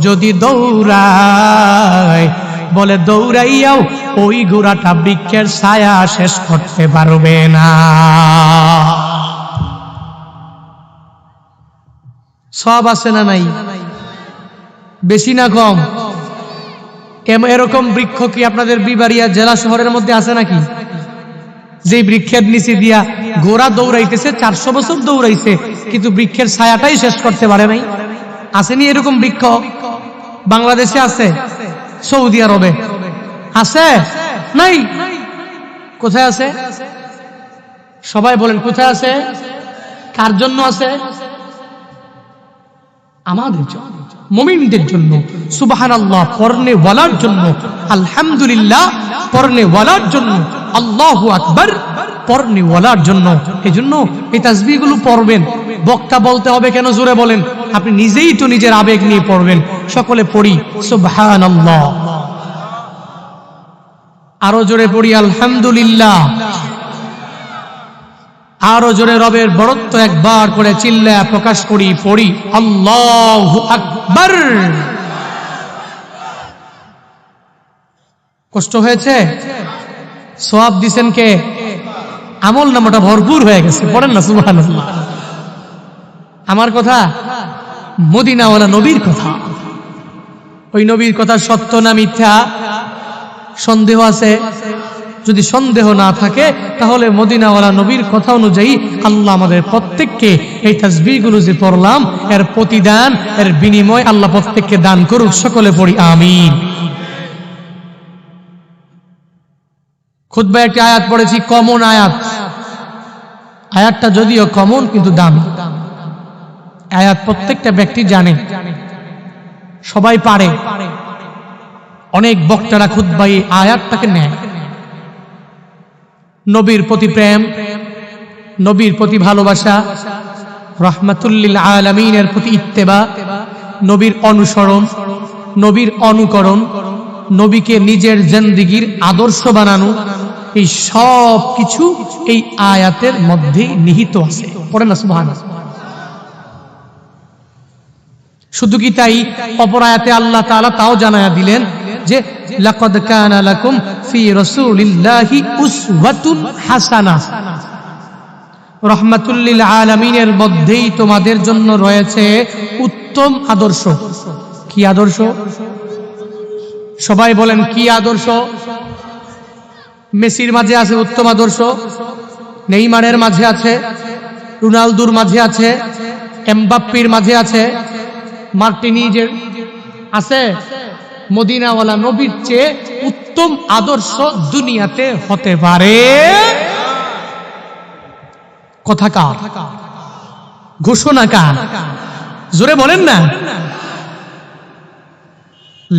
যদি দৌড়ায়, বলে দৌড়াইয়াও ওই ঘোড়াটা বৃক্ষের ছায়া শেষ করতে পারবে না। সব আছে না নাই? বেশি না কম? এরকম বৃক্ষ কি আপনাদের বিবাড়িয়া জেলা শহরের মধ্যে আছে নাকি? যে বৃক্ষের নিচে দিয়া ঘোড়া দৌড়াইতেছে, 400 বছর দৌড়াইছে, কিন্তু বৃক্ষের ছায়াটাই শেষ করতে পারে নাই। আসেনি এরকম বৃক্ষ? বাংলাদেশে আছে, সৌদি আরবে আছে, নাই? কোথায় আছে? সবাই বলেন কোথায় আছে? কার জন্য আছে? আমাদের জন্য, মুমিনদের জন্য। সুবহানাল্লাহ পড়নে ওয়ালার জন্য, আলহামদুলিল্লাহ পড়নে ওয়ালার জন্য, আল্লাহু আকবার পড়নে ওয়ালার জন্য। এজন্য এই তাসবিহগুলো পড়বেন। বক্তা বলতে হবে কেন? জোরে বলেন। আপনি নিজেই তো নিজের আবেগ নিয়ে পড়বেন। সকলে পড়ি সুবহানাল্লাহ, আরো জোরে পড়ি আলহামদুলিল্লাহ, আরো জোরে রবের বড়ত্ব একবার করে চিল্লায়া প্রকাশ করি, পড়ি আল্লাহু আকবার। কষ্ট হয়েছে? সওয়াব দিবেন কে? আমল নামাটা ভরপুর হয়ে গেছে, পড়েন না সুবহানাল্লাহ। আমার কথা মদিনাওয়ালা নবীর কথা। ওই নবীর কথা সত্য না মিথ্যা? সন্দেহ আছে? যদি সন্দেহ না থাকে তাহলে মদিনাওয়ালা নবীর কথা অনুযায়ী আল্লাহ আমাদের প্রত্যেককে এই তাসবিহগুলো যে পড়লাম এর প্রতিদান, এর বিনিময় আল্লাহ প্রত্যেককে দান করুক। সকলে পড়ি আমিন। খুতবায় একটি আয়াত পড়েছি, কমন আয়াত। আয়াতটা যদিও কমন কিন্তু দামি আয়াত, প্রত্যেকটা ব্যক্তি জানে, সবাই পারে। অনেক বক্তারা খুতবায় আয়াতটাকে নেয়। নবীর প্রতি প্রেম, নবীর প্রতি ভালোবাসা, রাহমাতুল লিল আলামিনের প্রতি ইত্তেবা, নবীর অনুসরণ, নবীর অনুকরণ, নবীকে নিজের জিন্দেগীর আদর্শ বানানো, এই সব কিছু এই আয়াতের মধ্যে নিহিত আছে। পড়েন না সুবহানাল্লাহ। শুধু কি তাই, অপর আয়াতে আল্লাহ তাআলা তাও জানায়া দিলেন যে লাকাদ কানা লাকুম ফি রাসূলিল্লাহি উসওয়াতুন হাসানাহ, রাহমাতুল লিল আলামিনের মধ্যেই তোমাদের জন্য রয়েছে উত্তম আদর্শ। কি আদর্শ? সবাই বলেন কি আদর্শ? মেসির মাঝে আছে উত্তম আদর্শ, নেইমারের মাঝে আছে, রোনালদোর মাঝে আছে, এমবাপ্পির মাঝে আছে, মার্টিনিজের আছে। মদিনাওয়ালা নবীর চেয়ে উত্তম আদর্শ দুনিয়াতে হতে পারে? কথা কার? ঘোষণা কার? জোরে বলেন না।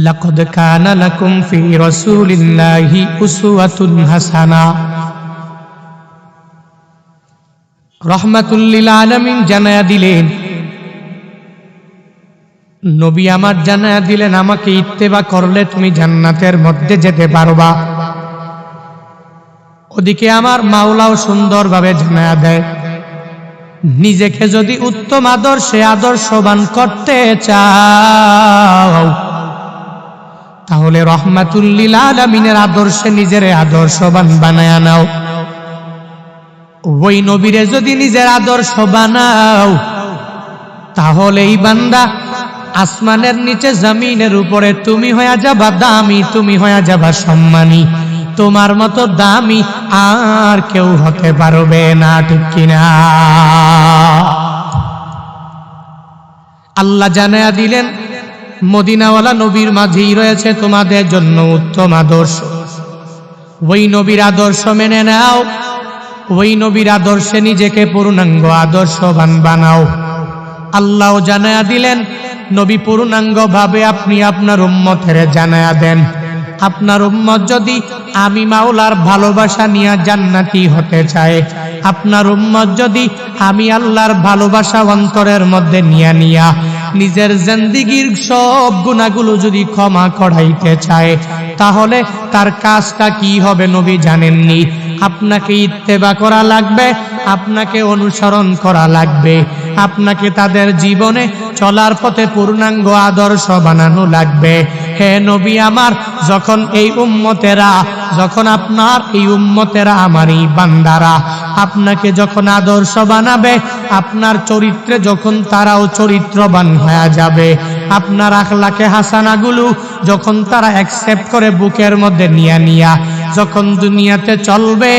লাকাদ কানা লাকুম ফি রাসূলিল্লাহি উসওয়াতুন হাসানাহ। রাহমাতুল লিল আলামিন জানায়া দিলেন, নবী আমার জানায়া দিলেন, আমাকে ইত্তেবা করলে তুমি জান্নাতের মধ্যে যেতে পারবা। ওদিকে আমার মাওলাও সুন্দরভাবে জানায়া দেয়, নিজেকে যদি উত্তম আদর্শে আদর্শবান করতে চাও তাহলে রাহমাতুল লিল আলামিনের আদর্শে নিজের আদর্শবান বানায়া নাও। ওই নবীরে যদি নিজের আদর্শ বানাও তাহলে এই বান্দা আসমানের নিচে জমিনের উপরে তুমি হয়ে যাবা দামি, তুমি হয়ে যাবা সম্মানী। তোমার মতো দামি আর কেউ হতে পারবে না, ঠিক কিনা? আল্লাহ জানায়া দিলেন, মদিনাওয়ালা নবীর মাঝেই রয়েছে তোমাদের জন্য উত্তম আদর্শ। ওই নবীর আদর্শ মেনে নাও, ওই নবীর আদর্শে নিজেকে পূর্ণাঙ্গ আদর্শবান বানাও। আল্লাহ জানায়া দিলেন, নবী পূর্ণাঙ্গ ভাবে আপনি আপনার উম্মতের জানায়া দেন, আপনার উম্মত যদি আমি মাওলার ভালোবাসা নিয়ে জান্নাতি হতে চায়, আপনার উম্মত যদি আমি আল্লাহর ভালোবাসা অন্তরের মধ্যে নিয়া নিজের জিন্দেগীর সব গুনাহগুলো যদি ক্ষমা করাইতে চায়, তাহলে তার কাজটা কি হবে নবী জানেননি? আপনাকে ইত্তেবা করা লাগবে, আপনাকে অনুসরণ করা লাগবে, আপনাকে তাদের জীবনে চলার পথে পূর্ণাঙ্গ আদর্শ বানানো লাগবে। হে নবী আমার, যখন এই উম্মতেরা, যখন আপনার এই উম্মতেরা, আমার এই বান্দারা আপনাকে যখন আদর্শ বানাবে, আপনার চরিত্রে যখন তারাও চরিত্রবান হয়ে যাবে, আপনার আখলাকে হাসানাগুলো যখন তারা অ্যাকসেপ্ট করে বুকের মধ্যে নিয়া যখন দুনিয়াতে চলবে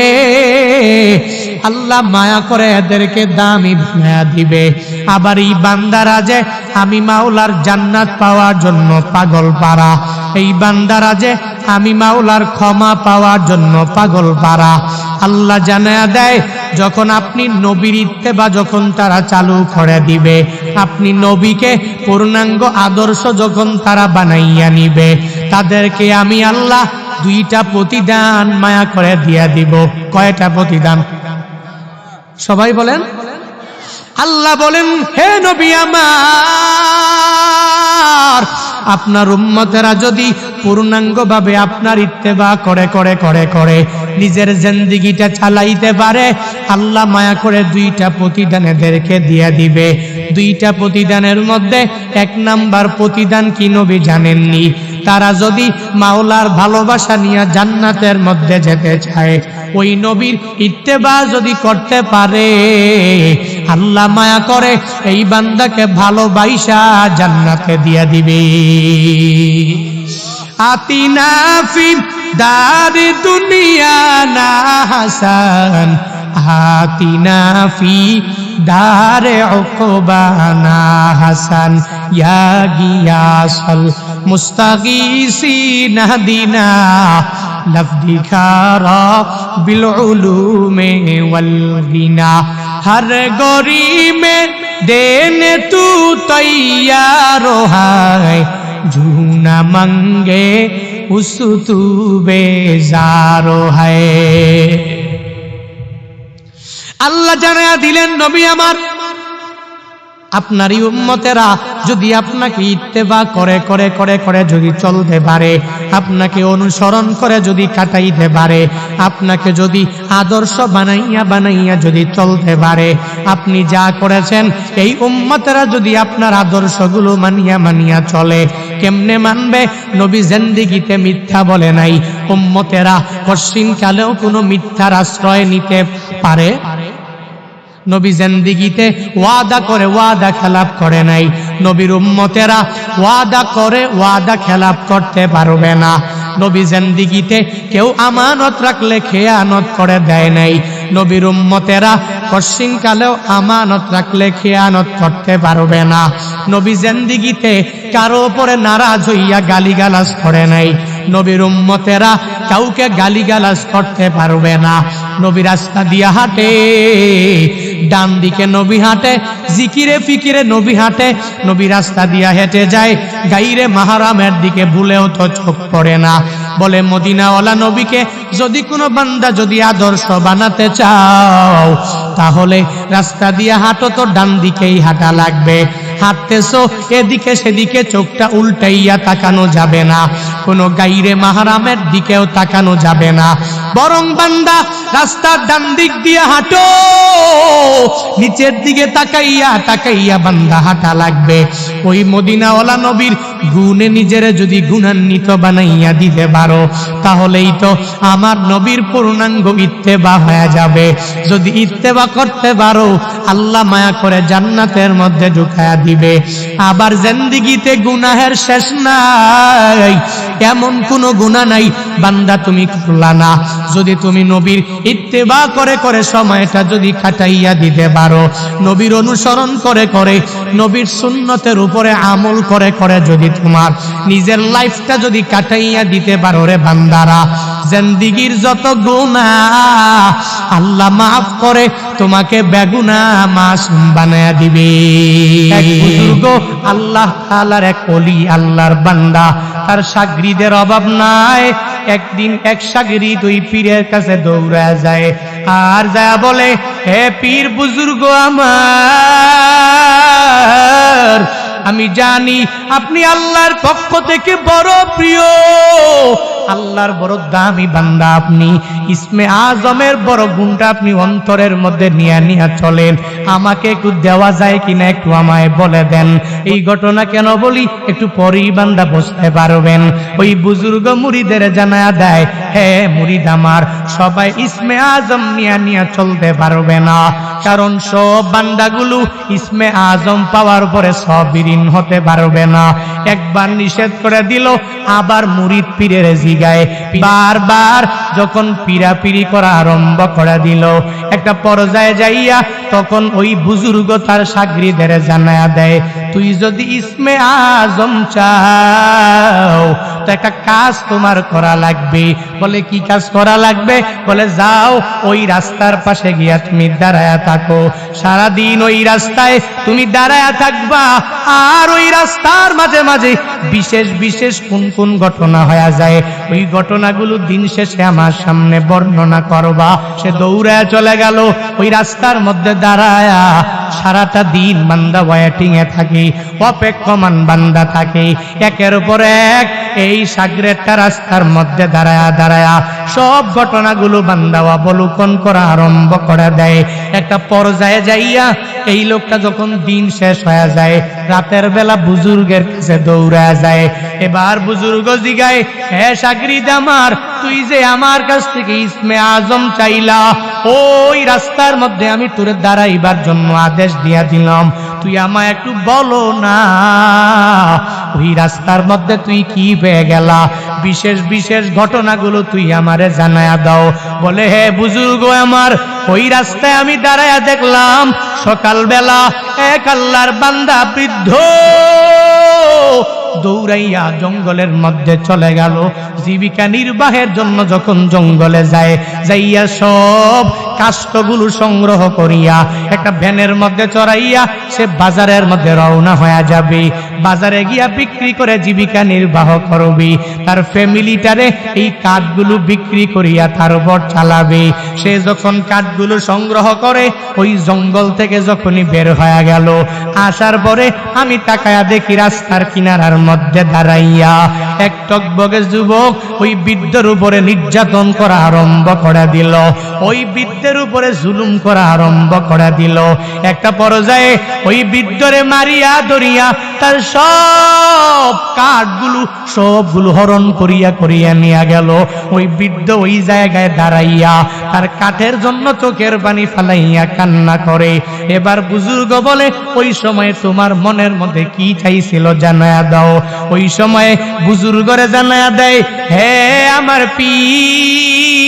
আল্লাহ মায়া করে এদেরকে দামি বানায়া দিবে। আবার এই বান্দারা যে আমি মাওলার জান্নাত পাওয়ার জন্য পাগল পারা, এই বান্দারা যে আমি মাওলার ক্ষমা পাওয়ার জন্য পাগল পারা, আল্লাহ জানায়া দেয় যখন আপনি নবীর ইত্তেবা যখন তারা চালু করে দিবে, আপনি নবীকে পূর্ণাঙ্গ আদর্শ যখন তারা বানাইয়া নিবে, তাদেরকে আমি আল্লাহ দুইটা প্রতিদান মায়া করে দিয়া দিব। কয়টা প্রতিদান? সবাই বলেন। আল্লাহ বলেন, হে নবী আমার, আপনার উম্মতেরা যদি পূর্ণাঙ্গভাবে আপনার ইত্তেবা করে করে করে করে নিজের জিন্দেগিটা চালাইতে পারে, আল্লাহ মায়া করে দুইটা প্রতিদান এদেরকে দিয়ে দিবে। দুইটা প্রতিদানের মধ্যে এক নাম্বার প্রতিদান কি নবী জানেননি? তারা যদি মাওলার ভালোবাসা নিয়ে জান্নাতের মধ্যে যেতে চায়, ওই নবীর ইত্তেবা যদি করতে পারে, আল্লাহ মায়া করে এই বান্দাকে ভালোবাসা জান্নাতে দিয়ে দিবে। আতিনা ফি দারি দুনিয়া না হাসান, আতিনা ফি দারে উকবা না হাসান, ইয়া গিয়াসাল মুস্তাগীসিন হাদিনা লফদিখারা বিল উলুমে ওয়াল গিনা, हर गोरी में देने तू तैयार है, झूना मंगे उस तू बेजारो है। আল্লাহ জানায়া দিলেন, নবী আমার, আপনারই উম্মতেরা যদি আপনাকে ইত্তেবা করে করে করে করে যদি চলতে পারে, আপনাকে অনুসরণ করে যদি কাটাইতে পারে, আপনাকে যদি আদর্শ বানাইয়া বানাইয়া যদি চলতে পারে, আপনি যা করেছেন এই উম্মতেরা যদি আপনার আদর্শগুলো মানিয়া মানিয়া চলে, কেমনে মানবে? নবী জিন্দেগিতে মিথ্যা বলে নাই। উম্মতেরা পশ্চিমকালেও কোনো মিথ্যার আশ্রয় নিতে পারে? নবী জিন্দেগিতে ওয়াদা করে ওয়াদা খেলাপ করে নাই। নবীর উম্মতেরা ওয়াদা করে ওয়াদা খেলাপ করতে পারবে না। নবী জিন্দেগিতে কেউ আমানত রাখলে খেয়ানত করে দেয় নাই। নবীর উম্মতেরা পশ্চিমকালেও আমানত রাখলে খেয়ানত করতে পারবে না। নবী জিন্দেগিতে কারো উপরে নারাজ হইয়া গালিগালাজ করে নাই। নবীর উম্মতেরা কাউকে গালিগালাজ করতে পারবে না। নবী রাস্তা দিয়া হাঁটে, ডান দিকে নবী হাঁটে, জিকিরে ফিকিরে নবী হাঁটে, নবী রাস্তা দিয়া হেঁটে যায়, গাইরে মাহারামের দিকে ভুলেও তো চোখ পড়ে না। বলে মদিনাওয়ালা নবীকে যদি কোনো বান্দা যদি আদর্শ বানাতে চাও, তাহলে রাস্তা দিয়া হাঁটো তো ডান দিকেই হাঁটা লাগবে। হাঁটতেছো এদিকে সেদিকে চোখটা উল্টাইয়া তাকানো যাবে না, কোনো গাইরে মাহারামের দিকেও তাকানো যাবে না। বরং বান্দা রাস্তার ডান দিক দিয়ে হাঁটো, নিচের দিকে তাকাইয়া তাকাইয়া বান্দা হাঁটা লাগবে। ওই মদিনাওয়ালা নবীর গুণে নিজেরে যদি গুণান্বিত বানাইয়া দিতে পারো, তাহলেই তো আমার নবীর পূর্ণাঙ্গ ইত্তেবা হয়ে যাবে। যদি ইত্তেবা করতে পারো, আল্লাহ মায়া করে জান্নাতের মধ্যে ঢুকায়া দিবে। আবার জিন্দেগিতে গুনাহের শেষ নাই, এমন কোনো গুনাহ নাই বান্দা তুমি করলা না। যদি তুমি নবীর ইত্তেবা করে করে সময়টা যদি কাটাইয়া দিতে পারো, নবীর অনুসরণ করে করে নবীর সুন্নতের উপরে আমল করে করে যদি তোমার নিজের লাইফটা যদি কাটাইয়া দিতে পারো, রে বান্দারা, জিন্দেগির যত গুনাহ আল্লাহ মাফ করে তোমাকে বেগুনাহ মাসুম বানায়া দিবে। এক বুজুর্গ আল্লাহ তাআলার এক ওলি, আল্লাহর বান্দা, তার শাগরিদের অভাব নাই। একদিন এক শাগরিদ ওই পীরের কাছে দৌড়া যায়, আর যায় বলে, হে পীর বুজুর্গ আমার, আমি জানি আপনি আল্লাহর পক্ষ থেকে বড় প্রিয়, আল্লাহর বড় দামি বান্দা আপনি। ইসমে আজমের বড় গুণটা আপনি অন্তরের মধ্যে নিয়ে নিয়ে চলেন। আমাকে একটু দেওয়া যায় কিনা একটু আমায় বলে দেন। এই ঘটনা কেন বলি একটু পরেই বান্দা বুঝতে পারবেন। ওই বুজুর্গ মুরিদের জানায়া দেয়, হে মুরিদ আমার, সবাই ইসমে আজম নিয়ে নিয়ে চলতে পারবে না। কারণ সব বান্দাগুলো ইসমে আজম পাওয়ার পরে সাবিরিন হতে পারবে না। একবার নিষেধ করে দিল, আবার মুরিদ পীরের জিগায় বারবার যখন পিরাপিরি করা আরম্ভ করে দিল, একটা পর্যায়ে যাইয়া তখন ওই বুজুর্গ তার শাগরিদের জানায়া দেয়, তুই যদি ইসমে আজম চাও তো একটা কাজ তোমার করা লাগবে। বলে কি কাজ করা লাগবে? বলে যাও ওই রাস্তার পাশে গিয়া তুমি দাঁড়ায়া থাকো, সারাদিন ওই রাস্তায় তুমি দাঁড়ায়া থাকবা, আর ওই রাস্তার মাঝে মাঝে বিশেষ বিশেষ কোন কোন ঘটনা হয়ে যায় ওই ঘটনাগুলো দিন শেষে আমার সামনে বর্ণনা করবা। সে দৌড়ায়া চলে গেল, ওই রাস্তার মধ্যে দাঁড়ায়া সারাটা দিন বান্দা ওয়েটিং এ থাকে, অপেক্ষমান বান্দা থাকে। একের পর এক এই সাগরেরটা রাস্তার মধ্যে দাঁড়ায়া দাঁড়ায়া সব ঘটনাগুলো বান্দা অবলোকন করা আরম্ভ করে দেয়। একটা পর্যায়ে যাইয়া এই লোকটা যখন দিন শেষ হয়ে যায়, রাতের বেলা বুজুর্গের কাছে দৌড়া যায়। এবার বুজুর্গ জিগায়, হে শাগরিদ আমার, তুই যে আমার কাছ থেকে ইসমে আজম চাইলা, ওই রাস্তার মধ্যে আমি তোরে দাঁড়াইবার জন্য আদেশ দিয়া দিলাম, তুই আমায় একটু বলো না ওই রাস্তার মধ্যে তুই কি পেয়ে গেলা, বিশেষ বিশেষ ঘটনাগুলো তুই আমারে জানায়া দাও। বলে, হে বুজুর্গ আমার, ওই রাস্তায় আমি দাঁড়ায়া দেখলাম সকালবেলা এক আল্লাহর বান্দা বৃদ্ধ দৌড়াইয়া জঙ্গলের মধ্যে চলে গেল জীবিকা নির্বাহের জন্য। যখন জঙ্গলে যায়, যাইয়া সব কাষ্ঠগুলো সংগ্রহ করিয়া একটা ভ্যানের মধ্যে চড়াইয়া সে বাজারের মধ্যে রওনা হয়ে যাবে। বাজারে গিয়া বিক্রি করে জীবিকা নির্বাহ করবে, তার ফ্যামিলিটারে এই কাঠগুলো বিক্রি করিয়া তার উপর চালাবে। সে যখন কাঠগুলো সংগ্রহ করে ওই জঙ্গল থেকে যখনই বের হয়ে গেল, আসার পরে আমি তাকায়া দেখি রাস্তার কিনারার মধ্যে দাঁড়াইয়া এক টকবগে যুবক ওই বৃদ্ধের উপরে নির্যাতন করা আরম্ভ করে দিল, ওই বৃদ্ধের উপরে জুলুম করা আরম্ভ করে দিল। একটা পর্যায়ে ওই বৃদ্ধরে মারিয়া ধরিয়া তার সব কাঠগুলো সবগুলো হরণ করিয়া করিয়া নিয়ে গেল। ওই বৃদ্ধ ওই জায়গায় দাঁড়াইয়া তার কাঠের জন্য চোখের পানি ফালাইয়া কান্না করে। এবার বুজুর্গ বলে, ওই সময় তোমার মনের মধ্যে কি চাইছিল জানায়া দাও। ওই সময় বুজুর্গরে জানায়া দেয়, হে আমার পীর,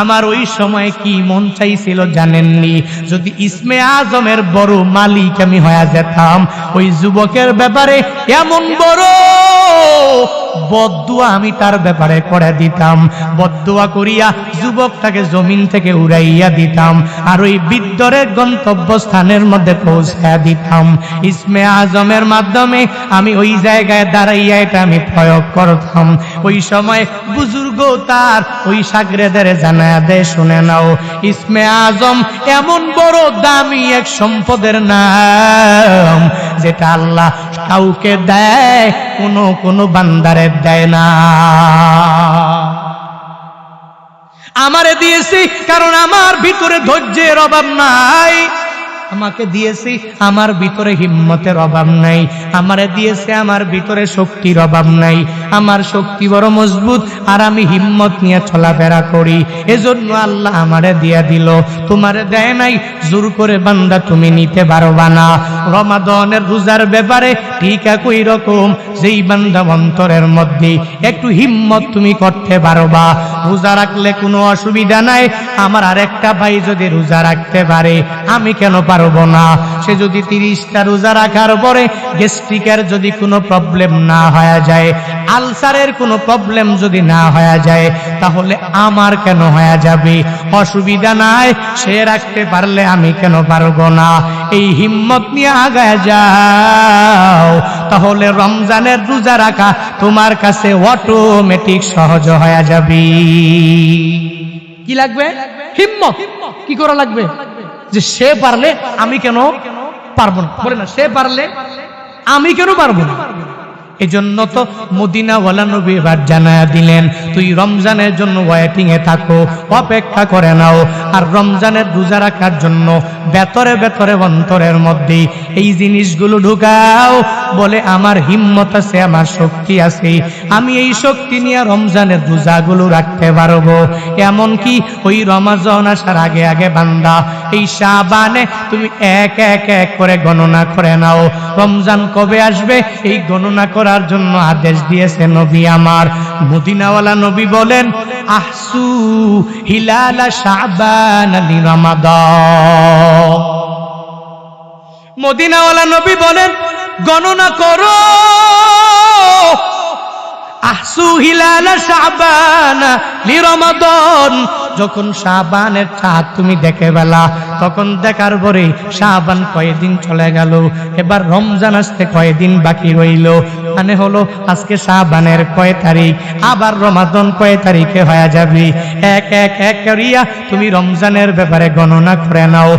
আমার ওই সময় কি মন চাইছিল জানেননি? যদি ইসমে আজমের বড় মালিক আমি হয়ে যেতাম, ওই যুবকের ব্যাপারে এমন বড় বদদুয়া আমি তার ব্যাপারে করে দিতাম, বদদুয়া করিয়া যুবকটাকে জমিন থেকে উড়াইয়া দিতাম, আর ওই বৃদ্ধরে গন্তব্যস্থানের মধ্যে পৌঁছাইয়া দিতাম। ইসমে আজমের মাধ্যমে আমি ওই জায়গায় দাঁড়াইয়া এটা আমি প্রয়োগ করতাম। ওই সময় বুজুর্গ তার ওই শাগরেদের জানায়া দেয়, শুনে নাও, ইসমে আজম এমন বড় দামি এক সম্পদের নাম যেটা আল্লাহ কাউকে দেয়, কোনো বান্দারে দেয় না। আমারে দিয়েছি কারণ আমার ভিতরে ধৈর্যের অভাব নাই, আমাকে দিয়েছি আমার ভিতরে হিম্মতের অভাব নাই, আমারে দিয়েছে আমার ভিতরে শক্তির অভাব নাই, আমার শক্তি বড় মজবুত আর আমি হিম্মত নিয়ে চলাফেরা করি, এজন্য আল্লাহ আমারে দিয়া দিল, তোমারে দেয় নাই। জোর করে বান্দা তুমি নিতে পারবা না। রমাদানের রোজার ব্যাপারে ঠিক একই রকম, যেই বান্দা অন্তরের মধ্যে একটু হিম্মত তুমি করতে পারবা, রোজা রাখলে কোনো অসুবিধা নাই। আমার আরেকটা ভাই যদি রোজা রাখতে পারে, আমি কেন পারবো না? সে যদি 30টা রোজা রাখার পরে গ্যাস্ট্রিকের যদি কোনো প্রবলেম না হয়ে যায়, আলসারের কোনো প্রবলেম যদি না হয়ে যায়, তাহলে আমার কেন হয়ে যাবে? অসুবিধা নাই, সে রাখতে পারলে আমি কেন পারবো না? এই হিম্মত নিয়ে আগায় যাও, তাহলে রমজানের রোজা রাখা তোমার কাছে অটোমেটিক সহজ হয়ে যাবে। কি লাগবে? হিম্মত। কি করা লাগবে? যে সে পারলে আমি কেন পারবো না? বলে না, সে পারলে আমি কেন পারবো না? এজন্য তো মদিনাওয়ালা নবী এবার জানায়া দিলেন, তুই রমজানের জন্য ওয়েটিং এ থাকো, অপেক্ষা করে নাও। আর রমজানের রোজা রাখার জন্য ভেতরে ভেতরে অন্তরের মধ্যে এই জিনিসগুলো ঢুকাও। বলে আমার হিম্মত আছে, আমার শক্তি আছে, আমি এই শক্তি নিয়ে রমজানের রোজাগুলো রাখতে পারবো। এমনকি ওই রমজান আসার আগে আগে বান্দা এই শাবানে তুমি এক এক এক করে গণনা করে নাও, রমজান কবে আসবে এই গণনা করার জন্য আদেশ দিয়েছে নবী আমার। মদিনাওয়ালা নবী বলেন, আহসু হিলালা শাবান লি রমাদান। মদিনাওয়ালা নবী বলেন, গণনা করো, আহসু হিলালা শাবান লি রমাদান। যখন শাবানের চাঁদ তুমি দেখে বেলা, তখন দেখার পরে শাবান কয়দিন চলে গেল, এবার রমজান আসতে কয়দিন বাকি রইল। মানে হলো আজকে শাবানের কয় তারিখ, আবার রমাদান কয় তারিখে হয়ে যাবে। এক এক এক করিয়া তুমি রমজানের ব্যাপারে গণনা করে নাও,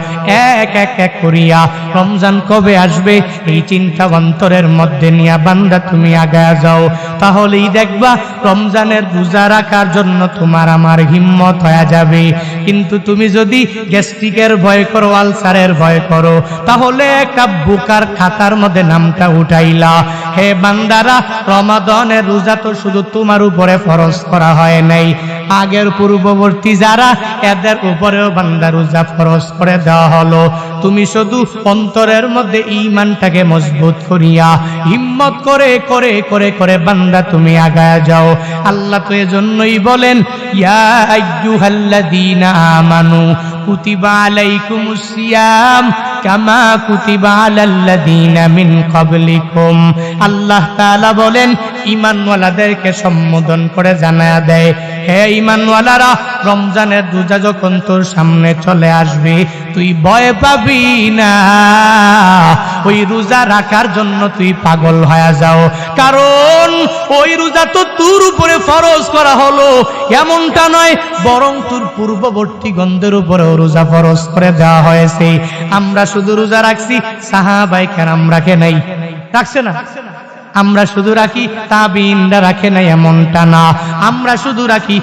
এক এক এক করিয়া রমজান কবে আসবে এই চিন্তা অন্তরের মধ্যে নিয়ে বান্দা তুমি আগায়া যাও। তাহলেই দেখবা রমজানের রোজা রাখার জন্য তোমার আমার হিম্মত হয়ে যাবে। কিন্তু তুমি যদি গ্যাস্ট্রিকের ভয় করো, আলসারের ভয় করো, তাহলে একটা বুকার খাতার মধ্যে নামটা উঠাইলা। হে বান্দারা, রমাদানের রোজা তো শুধু তোমার উপরে ফরজ করা হয় নাই, আগের পূর্ববর্তী যারা এদের উপরেও বান্দা রোজা ফরজ করে দেওয়া হলো। তুমি শুধু অন্তরের মধ্যে ঈমানটাকে মজবুত করিয়া হিম্মত করে করে করে করে বান্দা তুমি আগায়া যাও। আল্লাহ তো এজন্যই বলেন, ইয়া আইয়ুহাল্লাযীনা আমানু কুতিবা আলাইকুমুস সিয়াম কামা কুতিবা আলাল্লাযীনা মিন ক্বাবলিকুম। আল্লাহ তাআলা বলেন, ঈমানওয়ালাদেরকে সম্বোধন করে জানায়া দেয়, হে ঈমানওয়ালারা, রমজানের রোজা যখন তোর সামনে চলে আসবে তুই ভয় পাবি না, ওই রোজা রাখার জন্য তুই পাগল হয়ে যাও। কারণ ওই রোজা তো তোর উপরে ফরজ করা হলো এমনটা নয়, বরং তোর পূর্ববর্তী গণদের উপরেও রোজা ফরজ করে দেওয়া হয়েছে। আমরা শুধু রোজা রাখছি, সাহাবায়ে কেরাম রাখে নাই, রাখছে না? আমরা শুধু রাখি, তাবিঈনরা রাখে না, এমনটা না। আমরা শুধু রাখি,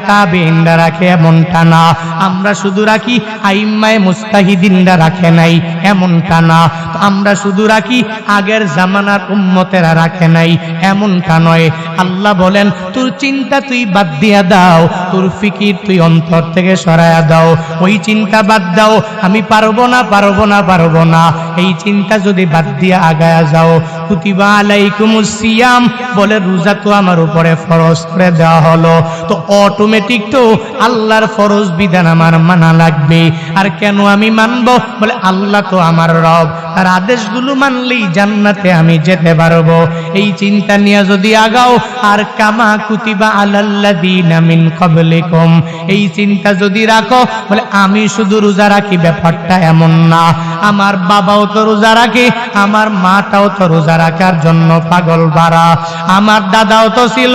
তাবিঈনরা রাখে, এমনটা না। আমরা শুধু রাখি, আইম্মায়ে মুজতাহিদিনরা রাখে নাই, এমনটা না। আমরা শুধু রাখি, আগের জামানার উম্মতেরা রাখে নাই, এমনটা নয়। আল্লাহ বলেন, তোর চিন্তা তুই বাদ দিয়া দাও, তোর ফিকির তুই অন্তর থেকে সরায়া দাও। ওই চিন্তা বাদ দাও, আমি পারবো না পারবো না পারবো না, এই চিন্তা যদি বাদ দিয়া আগায়া যাও। কুতিবা আলাইকুমুস সিয়াম বলে রোজা তো আমার উপরে ফরজ করে দেওয়া হলো, তো অটোমেটিক তো আল্লাহর ফরজ বিধান আমার মানা লাগবে। আর কেন আমি মানবো? বলে আল্লাহ তো আমার রব, তার আদেশগুলো মানলেই জান্নাতে আমি যেতে পারবো। এই চিন্তা নিয়ে যদি আগাও, আর কামা কুতিবা আলাল্লাযীনা মিন ক্বাবলিকুম, এই চিন্তা যদি রাখো, বলে আমি শুধু রোজা রাখি, ব্যাপারটা এমন না। আমার বাবাও তো রোজা রাখে, আমার মাটাও তো রোজা রাখার জন্য পাগল বাড়া, আমার দাদাও তো ছিল,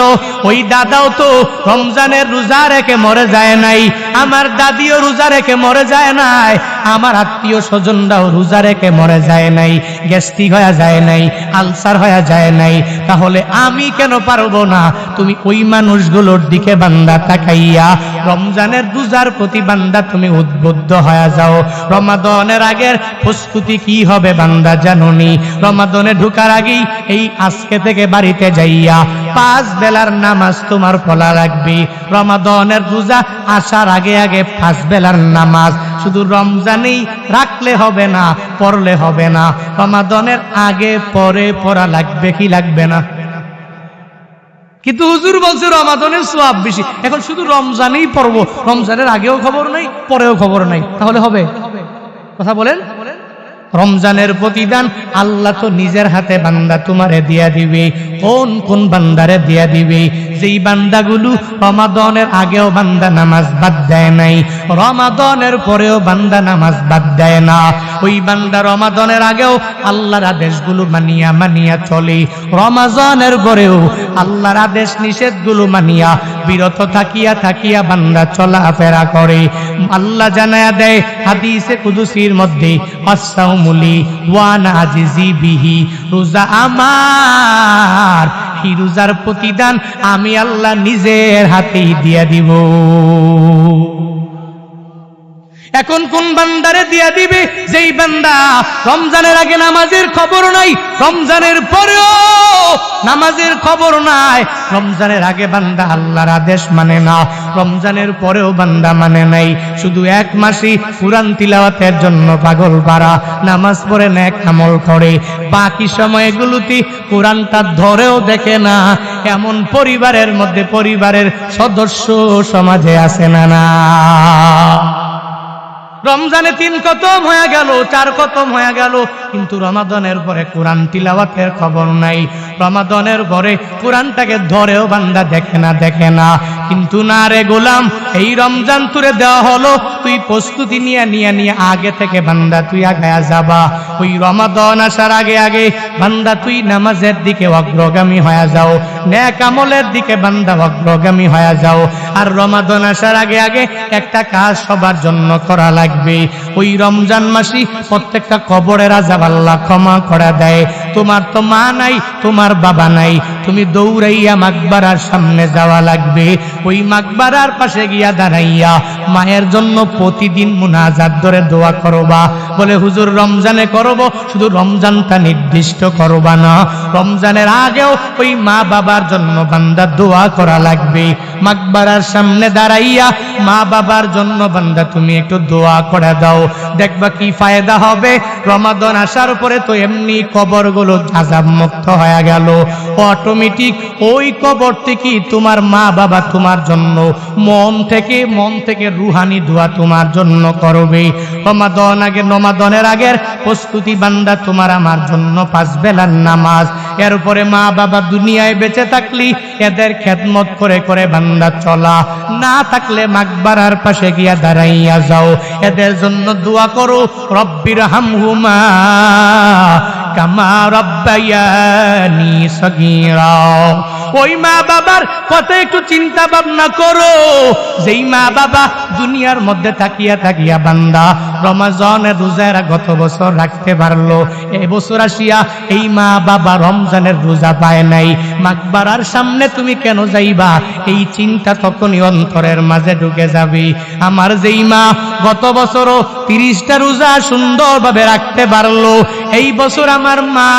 ওই দাদাও তো রমজানের রোজা রেখে মরে যায় নাই, আমার দাদিও রোজা রেখে মরে যায় নাই, আমার আত্মীয় স্বজনরাও রোজা রেখে মরে যায় নাই, গ্যাস্ট্রিক হয়ে যায় নাই, আলসার হয়ে যায় নাই। তাহলে আমি কেন পারবো না? তুমি ওই মানুষগুলোর দিকে বান্দা তাকাইয়া রমজানের রোজার প্রতি বান্দা তুমি উদ্বুদ্ধ হয়ে যাও। রমাদানের আগের প্রস্তুতি কি হবে বান্দা জানোনি? রমাদানে ঢোকার আগেই এই আজকে থেকে বাড়িতে যাইয়া 5 বেলার নামাজ তোমার পড়া লাগবে। রমাদানের রোজা আসার আগে আগে 5 বেলার নামাজ শুধু রমজানেই রাখলে হবে না, পড়লে হবে না, রমাদানের আগে পরে পড়া লাগবে কি লাগবে না? কিন্তু হুজুর বলছে রমাদানের সওয়াব বেশি, এখন শুধু রমজানেই পড়বো, রমজানের আগেও খবর নাই, পরেও খবর নাই, তাহলে হবে? কথা বলেন। রমজানের প্রতিদান আল্লাহ তো নিজের হাতে বান্দা তোমারে দিয়া দিবে। কোন কোন বান্দারে দিয়া দিবে? যেই বান্দাগুলো রমাদানের আগেও বান্দা নামাজ বাদ দেয় নাই, রমাদানের পরেও বান্দা নামাজ বাদ দেয় না, ওই বান্দা রমাদানের আগেও আল্লাহর আদেশগুলো মানিয়া চলে, রমাদানের পরেও আল্লাহর আদেশ নিষেধগুলো মানিয়া বিরত থাকিয়া বান্দা চলাফেরা করে। আল্লাহ জানায়া দেয় হাদিসে কুদসির মধ্যে, আস-সাওমুলি ওয়া আনা আজিজি বিহি, রোজা আমার, এই রোজার প্রতিদান আমি আল্লাহ নিজের হাতেই দিয়া দিব। এখন কোন বান্দারে দিয়া দিবে? যেই বান্দা রমজানের আগে নামাজের খবর নাই, রমজানের পরেও নামাজের খবর নাই। রমজানের আগে বান্দা আল্লাহর আদেশ মানে না, রমজানের পরেও বান্দা মানে নাই, শুধু এক মাসই কুরআন তিলাওয়াতের জন্য পাগল পারা, নামাজ পড়ে নেক আমল করে, বাকি সময়গুলোতে কোরআনটা ধরেও দেখে না, এমন পরিবারের সদস্য সমাজে আছে না? রমজানে 3 খতম হয়ে গেল, 4 খতম হয়ে গেল, কিন্তু রমাদানের পরে কোরআন তিলাওয়াতের খবর নাই, রমাদানের পরে কোরআনটাকে ধরেও বান্দা দেখে না। কিন্তু না রে গোলাম, এই রমজান তুরে দেওয়া হলো, তুই প্রস্তুতি নিয়ে আগে থেকে বান্দা তুই আগায়া যাবা। ওই রমাদান আসার আগে বান্দা তুই নামাজের দিকে অগ্রগামী হয়ে যাও, নেক আমলের দিকে বান্দা অগ্রগামী হয়ে যাও। আর রমাদান আসার আগে একটা কাজ সবার জন্য করা লাগবে, ওই রমজান মাসে প্রত্যেকটা কবরের আযাব আল্লাহ ক্ষমা করে দেয়। তোমার তো মা নাই, তোমার বাবা নাই, তুমি দৌড়াইয়া মাকবারার সামনে যাওয়া লাগবে, ওই মাকবারার পাশে গিয়া দাঁড়াইয়া মায়ের জন্য প্রতিদিন মুনাজাত ধরে দোয়া করবা। বলে হুজুর রমজানে করব, শুধু রমজানটা নির্দিষ্ট করবা না, রমজানের আগেও ওই মা বাবার জন্য বান্দা দোয়া করা লাগবে। মাকবারার সামনে দাঁড়াইয়া মা বাবার জন্য বান্দা তুমি একটু দোয়া করে দাও, দেখবা কি ফায়দা হবে। রমাদান আসার পরে তো এমনি কবরগুলো আযাব মুক্ত হয়ে গেল, অটোমেটিক ওই কবর থেকে তোমার মা বাবা তোমার জন্য মন থেকে রুহানি দোয়া তোমার জন্য করবে। রমাদানের আগের প্রস্তুতি বান্দা তোমার আমার জন্য 5 বেলার নামাজ, এরপরে মা বাবা দুনিয়ায় বেঁচে থাকলি এদের খেদমত করে বান্দা চলা, না থাকলে মাকবারার পাশে গিয়া দাঁড়াইয়া যাও, এদের জন্য দোয়া করো, রব্বির হামহুমা কামা রব্বায়ানি সগীরা। ওই মা বাবার কথা একটু চিন্তা ভাবনা করো, যেই মা বাবা দুনিয়ার মধ্যে থাকিয়া বান্দা রমজানের রোজারা গত বছর রাখতে পারলো, এই বছর আসিয়া এই মা বাবা রমজানের রোজা পায় নাই, মাকবারার সামনে তুমি কেন যাইবা? এই চিন্তা তখনই অন্তরের মাঝে ঢুকে যাবে। আমার যেই মা গত বছরও 30টা রোজা সুন্দরভাবে রাখতে পারলো, এই বছর আমার মা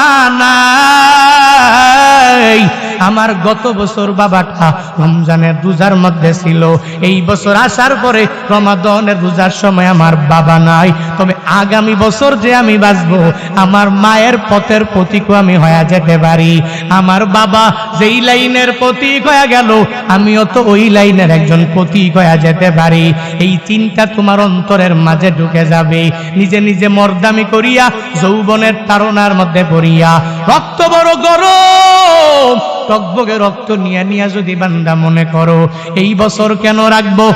নাই, আমার গত বছর বাবাটা রমজানের রোজার মধ্যে ছিল, এই বছর আসার পরে রমাদানের রোজার সময় আমার বাবা নাই, তবে আগামী বছর যে আমি বাঁচবো আমার মায়ের পথের প্রতীকও আমি হয়ে যেতে পারি। আমার বাবা যেই লাইনের প্রতীক হয়ে গেল, আমিও তো ওই লাইনের একজন প্রতীক হয়ে যেতে পারি। এই চিন্তা তোমার অন্তরের মাঝে ঢুকে যাবে। নিজে মর্দামি করিয়া যৌবনের তাড়নার মধ্যে পড়িয়া রক্ত বড় গরম, টকবগে রক্ত নিয়ে যদি বান্দা মনে করো এই বছর কেন রাখবো,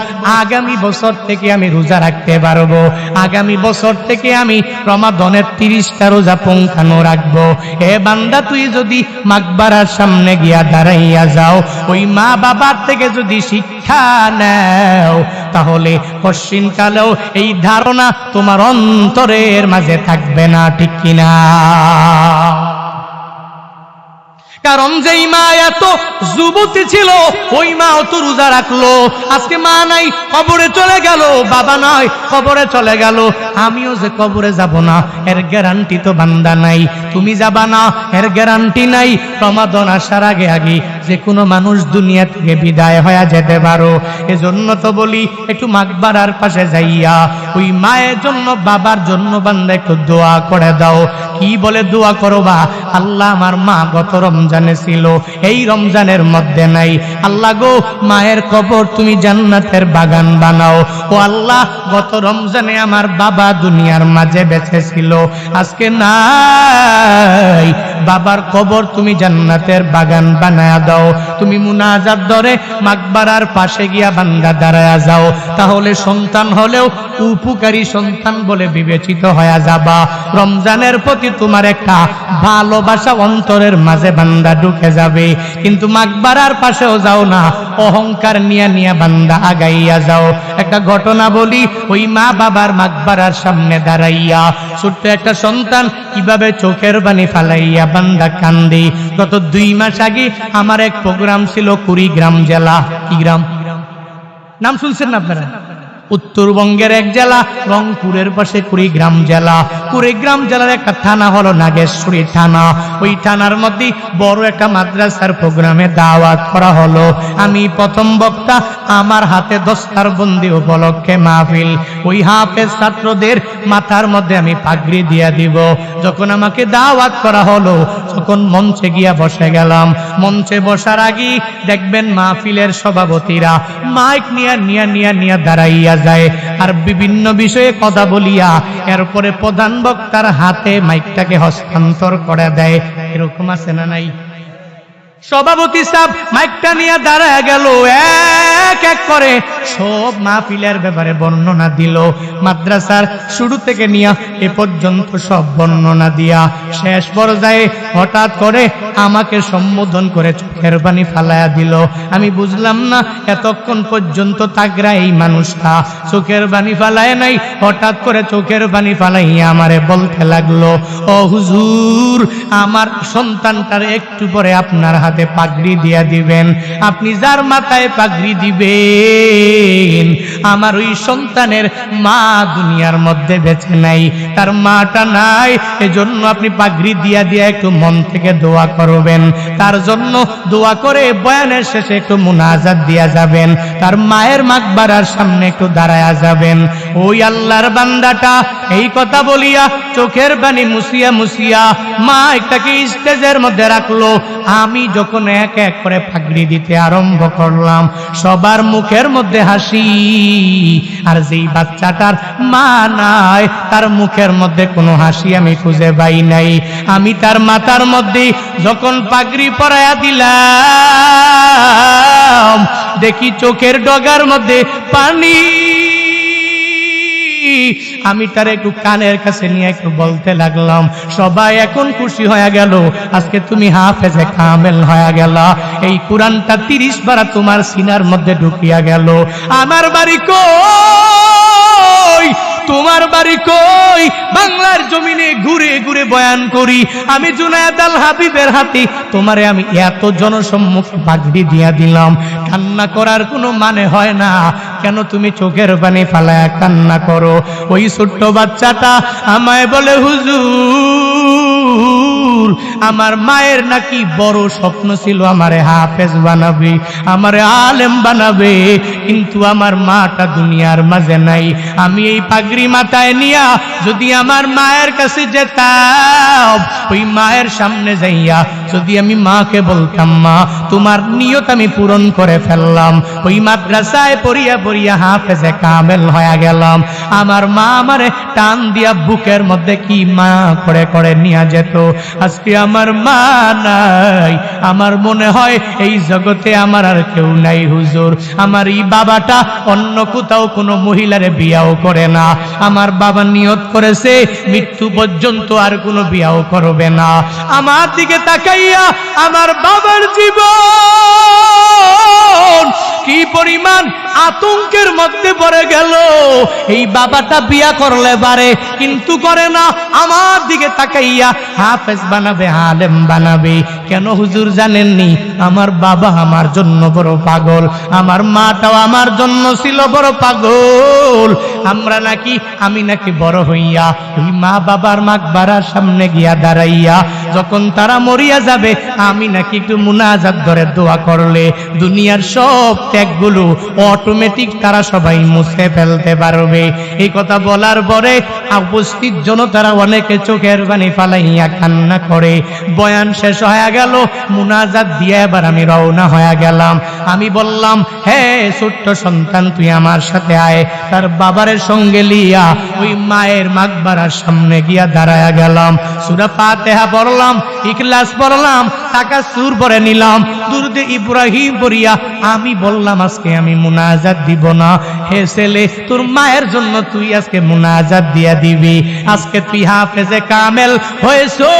আগামী বছর থেকে আমি রোজা রাখতে পারবো, আগামী বছর থেকে আমি রমাদানের 30টা রোজা পঙ্খানো রাখবো। এ বান্দা তুই যদি মাকবারার সামনে গিয়া দাঁড়াইয়া যাও, ওই মা বাবার থেকে যদি শিক্ষা নাও, তাহলে পশ্চিমকালেও এই ধারণা তোমার অন্তরের মাঝে থাকবে না, ঠিক কিনা? কারণ যেই মা এত যুবতী ছিল ওই মা অত রোজা রাখলো, আজকে মা নাই, কবরে চলে গেল, বাবা নাই, কবরে চলে গেল, আমিও যে কবরে যাব না এর গ্যারান্টি তো বান্দা নাই, তুমি যাবা না এর গ্যারান্টি নাই। রমাদান আসার আগে যে কোনো মানুষ দুনিয়া থেকে বিদায় হয়ে যেতে পারো। এজন্য তো বলি একটু মাকবারার পাশে যাইয়া ওই মায়ের জন্য বাবার জন্য বান্দা একটু দোয়া করে দাও। কি বলে দোয়া করবা? আল্লাহ আমার মা গত রমজানে ছিল, এই রমজানের মধ্যে নাই, আল্লাহ গো মায়ের কবর তুমি জান্নাতের বাগান বানাও। ও আল্লাহ গত রমজানে আমার বাবা দুনিয়ার মাঝে বেঁচে ছিল, আজকে নাই, বাবার কবর তুমি জান্নাতের বাগান বানায়া দাও। তুমি মুনাজাত ধরে মাকবারার পাশে গিয়া বান্দা দাঁড়ায়া যাও, তাহলে সন্তান হলেও উপকারী সন্তান বলে বিবেচিত হয়ে যাবা। রমজানের প্রতি তোমার একটা ভালোবাসা অন্তরের মাঝে বান্দা ঢুকে যাবে। কিন্তু মাকবারার পাশেও যাও না, অহংকার নিয়া নিয়া বান্দা আগাইয়া যাও। একটা ঘটনা বলি, ওই মা বাবার মাকবারার সামনে দাঁড়াইয়া ছোট্ট একটা সন্তান কিভাবে চোখের পানি ফালাইয়া বান্দা কান্দে। গত 2 মাস আগে আমার এক প্রোগ্রাম ছিল কুড়িগ্রাম জেলা। কি গ্রাম নাম শুনছেন না আপনারা? উত্তরবঙ্গের এক জেলা, রংপুরের পাশে কুড়িগ্রাম জেলা। কুড়িগ্রাম জেলার একটা থানা হলো নাগেশ্বরী থানা। ওই থানার মধ্যে বড় একটা মাদ্রাসার প্রোগ্রামে দাওয়াত করা হলো। আমি প্রথম বক্তা, আমার হাতে দস্তার বন্দি উপলক্ষে মাহফিল। ওই হাফেজ ছাত্রদের মাথার মধ্যে আমি পাগড়ি দিয়া দিব। যখন আমাকে দাওয়াত করা হলো, তখন মঞ্চে গিয়া বসে গেলাম। মঞ্চে বসার আগে দেখবেন মাহফিলের সভাপতিরা মাইক নিয়া দাঁড়াইয়া যায় আর বিভিন্ন বিষয়ে কথা বলিয়া এরপরে প্রধান বক্তার হাতে মাইকটাকে হস্তান্তর করে দেয়। এরকম আছে না নাই? সভাপতি সাহেব মাইকটা নিয়ে দাঁড়ায় গেল, এক এক করে সব মাহফিলের ব্যাপারে বর্ণনা দিল। মাদ্রাসার শুরু থেকে নিয়ে এ পর্যন্ত সব বর্ণনা দিয়া শেষ পর্যায়ে হঠাৎ করে আমাকে সম্বোধন করে চোখের পানি ফালাইয়া দিল। আমি বুঝলাম না এতক্ষণ পর্যন্ত তাগরা এই মানুষটা চোখের পানি ফালায় নাই, হঠাৎ করে চোখের পানি ফালাইয়া আমারে বলতে লাগলো, ও হুজুর, আমার সন্তানটার একটু পরে আপনার হাতে পাগড়ি দিয়া দিবেন। আপনি যার মাথায় পাগড়ি দিবেন, আমার ওই সন্তানের মা দুনিয়ার মধ্যে বেঁচে নাই, তার মাটা নাই। এজন্য আপনি পাগড়ি দিয়া দিয়া একটু মন থেকে দোয়া করবেন, তার জন্য দোয়া করে বয়ানের শেষে একটু মুনাজাত দিয়া যাবেন, তার মায়ের মাকবারার সামনে একটু দাঁড়ায়া যাবেন। ওই আল্লাহর বান্দাটা এই কথা বলিয়া চোখের পানি মুছিয়া মুছিয়া মা একটাকে স্টেজের মধ্যে রাখলো। আমি যখন এক এক করে পাগড়ি দিতে আরম্ভ করলাম, সবার মুখের মধ্যে হাসি, আর যেই বাচ্চাটার মা নাই তার মুখের মধ্যে কোনো হাসি আমি খুঁজে পাই নাই। আমি তার মাথার মধ্যে যখন পাগড়ি পরাইয়া দিলাম, দেখি চোখের ডগার মধ্যে পানি। আমি তার একটু কানের কাছে নিয়ে একটু বলতে লাগলাম, সবাই এখন খুশি হয়ে গেল, আজকে তুমি হাফেজে কামেল হয়ে গেল। এই কোরআনটা 30 বার তোমার সিনার মধ্যে ঢুকিয়া গেল। আমার বাড়ি কই? তোমার বাড়ি কই? বাংলার জমিনে ঘুরে ঘুরে বয়ান করি আমি জুনায়েদ আল হাবিবের হাতে, তোমারে আমি এত জনসম্মুখে পাগড়ি দিয়া দিলাম, কান্না করার কোনো মানে হয় না, কেন তুমি চোখের পানি ফালায়া কান্না করো? ওই ছোট্ট বাচ্চাটা আমায় বলে, হুজুর, আমার মায়ের নাকি বড় স্বপ্ন ছিল আমারে হাফেজ বানাবে, আমারে আলেম বানাবে, কিন্তু আমার মাটা দুনিয়ার মাঝে নাই। আমি এই পাগড়ি মাথায় নিয়া যদি আমার মায়ের কাছে যেতাম, ওই মায়ের সামনে যাইয়া যদি আমি মাকে বলতাম, মা তোমার নিয়ত আমি পূরণ করে ফেললাম, ওই মাদ্রাসায় পড়িয়া পড়িয়া হাফেজে কামেল হয়ে গেলাম, আমার মা আমারে টান দিয়া বুকের মধ্যে কি মা করে করে নিয়ে যেত। আজকে আমার মা নাই, আমার মনে হয় এই জগতে আমার আর কেউ নাই হুজুর। আমার এই বাবাটা অন্য কোথাও কোনো মহিলারে বিয়াও করে না, আমার বাবা নিয়ত করেছে মৃত্যু পর্যন্ত আর কোনো বিয়াও করবে না। আমার দিকে তাকাইয়া আমার বাবার জীবন কি পরিমাণ আতঙ্কের মধ্যে পড়ে গেল। এই বাবাটা বিয়া করলে পারে, কিন্তু করে না। আমার দিকে তাকাইয়া হাফেজ বানাবে, আলেম বানাবে। কেন হুজুর জানেননি? আমার বাবা আমার জন্য বড় পাগল, আমার মাটাও আমার জন্য ছিল বড় পাগল। আমি নাকি বড় হইয়া ওই মা বাবার মাকবারার সামনে গিয়া দাঁড়াইয়া যখন তারা মরিয়া যাবে, আমি নাকি একটু মুনাজাত ধরে দোয়া করলে দুনিয়ার সব ত্যাগগুলো অটোমেটিক তারা সবাই মুছে ফেলতে পারবে। এই কথা বলার পরে উপস্থিত জনতারা অনেকে চোখের পানি ফালাইয়া কান্না করে। বয়ান শেষ হয়ে গেল, মুনাজাত দিয়ে এবার আমি রওনা হয়ে গেলাম। আমি বললাম, হে ছোট্ট সন্তান, তুই আমার সাথে আয়। তার বাবারের সঙ্গে লিয়া ওই মায়ের মাকবারার সামনে গিয়া দাঁড়ায়া গেলাম। সূরা ফাতিহা পড়লাম, ইখলাস পড়লাম, তাকাসসুর পড়ে নিলাম, দুরূদে ইব্রাহিম পড়িয়া আমি বললাম, আজকে আমি মুনাজাত দিব না। হে ছেলে, তোর মায়ের জন্য তুই আজকে মুনাজাত দিয়া দিবি। আজকে তুই হাফেজে কামেল হয়েছো,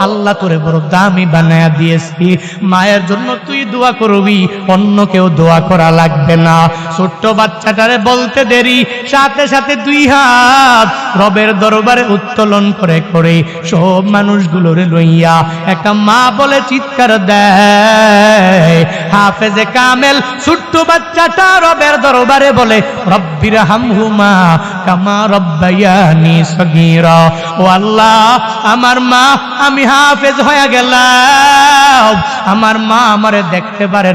আল্লাহ তোরে বড় দামি বানায়া দিয়েছি। মায়ের জন্য তুই দোয়া করবি, অন্য কেউ দোয়া করা লাগবে না। ছোট্ট বাচ্চাটারে বলতে দেরি, সাথে সাথে দুই হাত রবের দরবারে উত্তোলন করে করে সব মানুষগুলোরে লইয়া একটা মা বলে চিৎকার দেয়। হাফেজে কামেল ছোট্ট বাচ্চাটা রবের দরবারে বলে, রব্বির হামহুমা কামা রব্বায়ানি সগীরা। ও আল্লাহ, আমার মা, আমি হাফেজ হয়ে গেলাম, আমার মা আমারে দেখতে পারে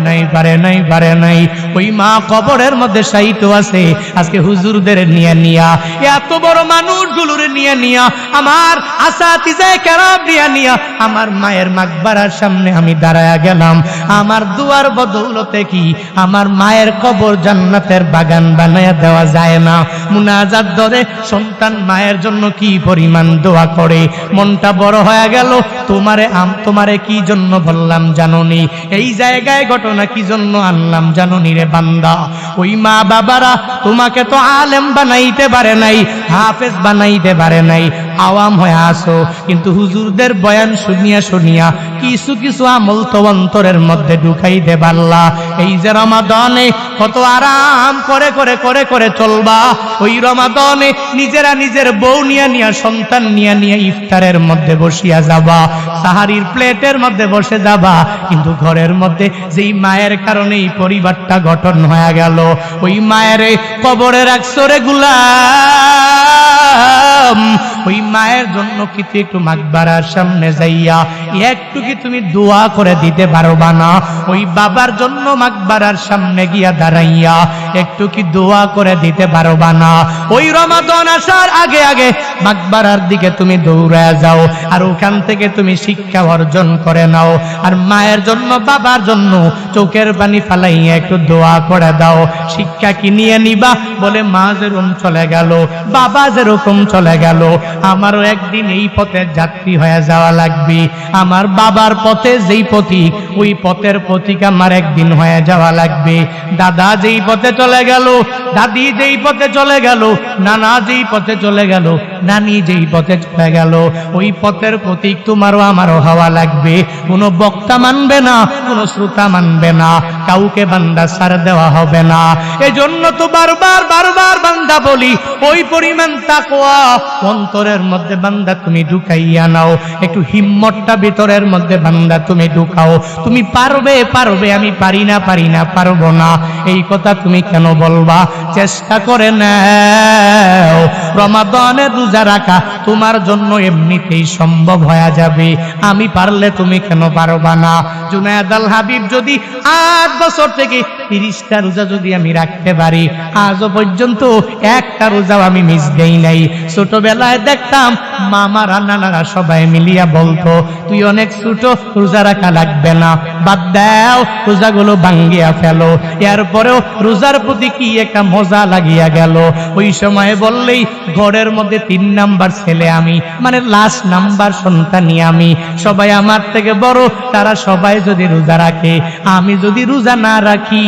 নাই। ওই মা কবরের মধ্যে শায়িত আছে। আজকে হুজুরদের নিয়ে নিয়া, এত বড় মানুষগুলোর নিয়ে নিয়া, আমার আসাতিজায়ে কেরাম নিয়ে আমার মায়ের মাকবারার সামনে আমি দাঁড়ায়া গেলাম। আমার দুয়ার বদৌলতে কি আমার মায়ের কবর জান্নাতের বাগান বানায়া দেওয়া যায় না? মুনাজাত ধরে সন্তান মায়ের জন্য কি পরিমাণ দোয়া করে। মনটা বড় হয়ে গেল। তোমারে কি জন্য বললাম জানোনি? এই জায়গায় ঘটনা কি জন্য আনলাম জানোনি রে বান্দা? ওই মা বাবারা তোমাকে তো আলেম বানাইতে পারে নাই, হাফেজ বানাইতে পারে নাই, আওয়াম হয়ে আসো, কিন্তু হুজুরদের বয়ান শুনিয়া শুনিয়া কিছু কিছু আমল তো অন্তরের মধ্যে ঢুকাইতে পারলা। এই যে রমাদানে কত আরাম করে করে করে করে চলবা, ওই রমাদানে নিজেরা নিজের বউ নিয়া সন্তান নিয়া ইফতারের মধ্যে বসিয়া যাবা, সাহারির প্লেটের মধ্যে বসে যাবা, কিন্তু ঘরের মধ্যে যেই মায়ের কারণে এই পরিবারটা গঠন হয়ে গেল, ওই মায়ের কবরে রাখছো রে গুলাম। ওই মায়ের জন্য কি তুই একটু মাকবারার সামনে যাইয়া একটু কি তুমি দোয়া করে দিতে পারবা না? ওই বাবার জন্য মাকবারার সামনে গিয়া দাঁড়াইয়া একটু কি দোয়া করে দিতে পারবা না? ওই রমাদান আসার আগে আগে মাকবারার দিকে তুমি দৌড়ায় যাও, আর ওখান থেকে তুমি শিক্ষা অর্জন করে নাও। আর মায়ের জন্য, বাবার জন্য চোখের পানি ফালাইয়া একটু দোয়া করে দাও। শিক্ষা কি নিয়ে নিবা? বলে মা যেরকম চলে গেল, বাবা যেরকম চলে গেল, আমারও একদিন এই পথের যাত্রী হয়ে যাওয়া লাগবে। আমার বাবার পথে যেই পথিক, ওই পথের পথিক আমার একদিন হয়ে যাওয়া লাগবে। দাদা যেই পথে চলে গেল, দাদি যেই পথে চলে গেল, নানা যেই পথে চলে গেল, নানি যেই পথে চলে গেল, ওই পথের পথিক তোমারও আমারও হওয়া লাগবে। কোনো বক্তা মানবে না, কোনো শ্রোতা মানবে না, কাউকে বান্দা ছাড় দেওয়া হবে না। এজন্য তো বারবার বান্দা বলি, ওই পরিমাণ তাকওয়া অন্তরের মধ্যে বান্দা তুমি ঢুকাইয়া নাও। একটু হিম্মতটা ভিতরের মধ্যে বান্দা তুমি ঢুকাও। তুমি পারবে, আমি পারি না, পারবো না, এই কথা তুমি কেন বলবা? চেষ্টা করে নাও। রমাদানে রোজা রাখা তোমার জন্য এমনিতেই সম্ভব হয়ে যাবে। আমি পারলে তুমি কেন পারবা না? জুনায়েদ আল হাবিব যদি 8 বছর থেকে 30টা রোজা যদি আমি রাখতে পারি, আজও পর্যন্ত একটা রোজাও আমি মিস দেই নাই। ছোটবেলায় দেখতাম মামারা নানারা সবাই মিলিয়া বলতো, তুই অনেক ছোট, রোজা রাখা লাগবে না, বাদ দাও, রোজাগুলো ভাঙ্গিয়া ফেলো। এরপরেও রোজার প্রতি কি একটা মজা লাগিয়া গেল। ওই সময় বললেই ঘরের মধ্যে 3 নাম্বার ছেলে আমি, মানে লাস্ট নাম্বার সন্তানই আমি। সবাই আমার থেকে বড়, তারা সবাই যদি রোজা রাখে, আমি যদি রোজা না রাখি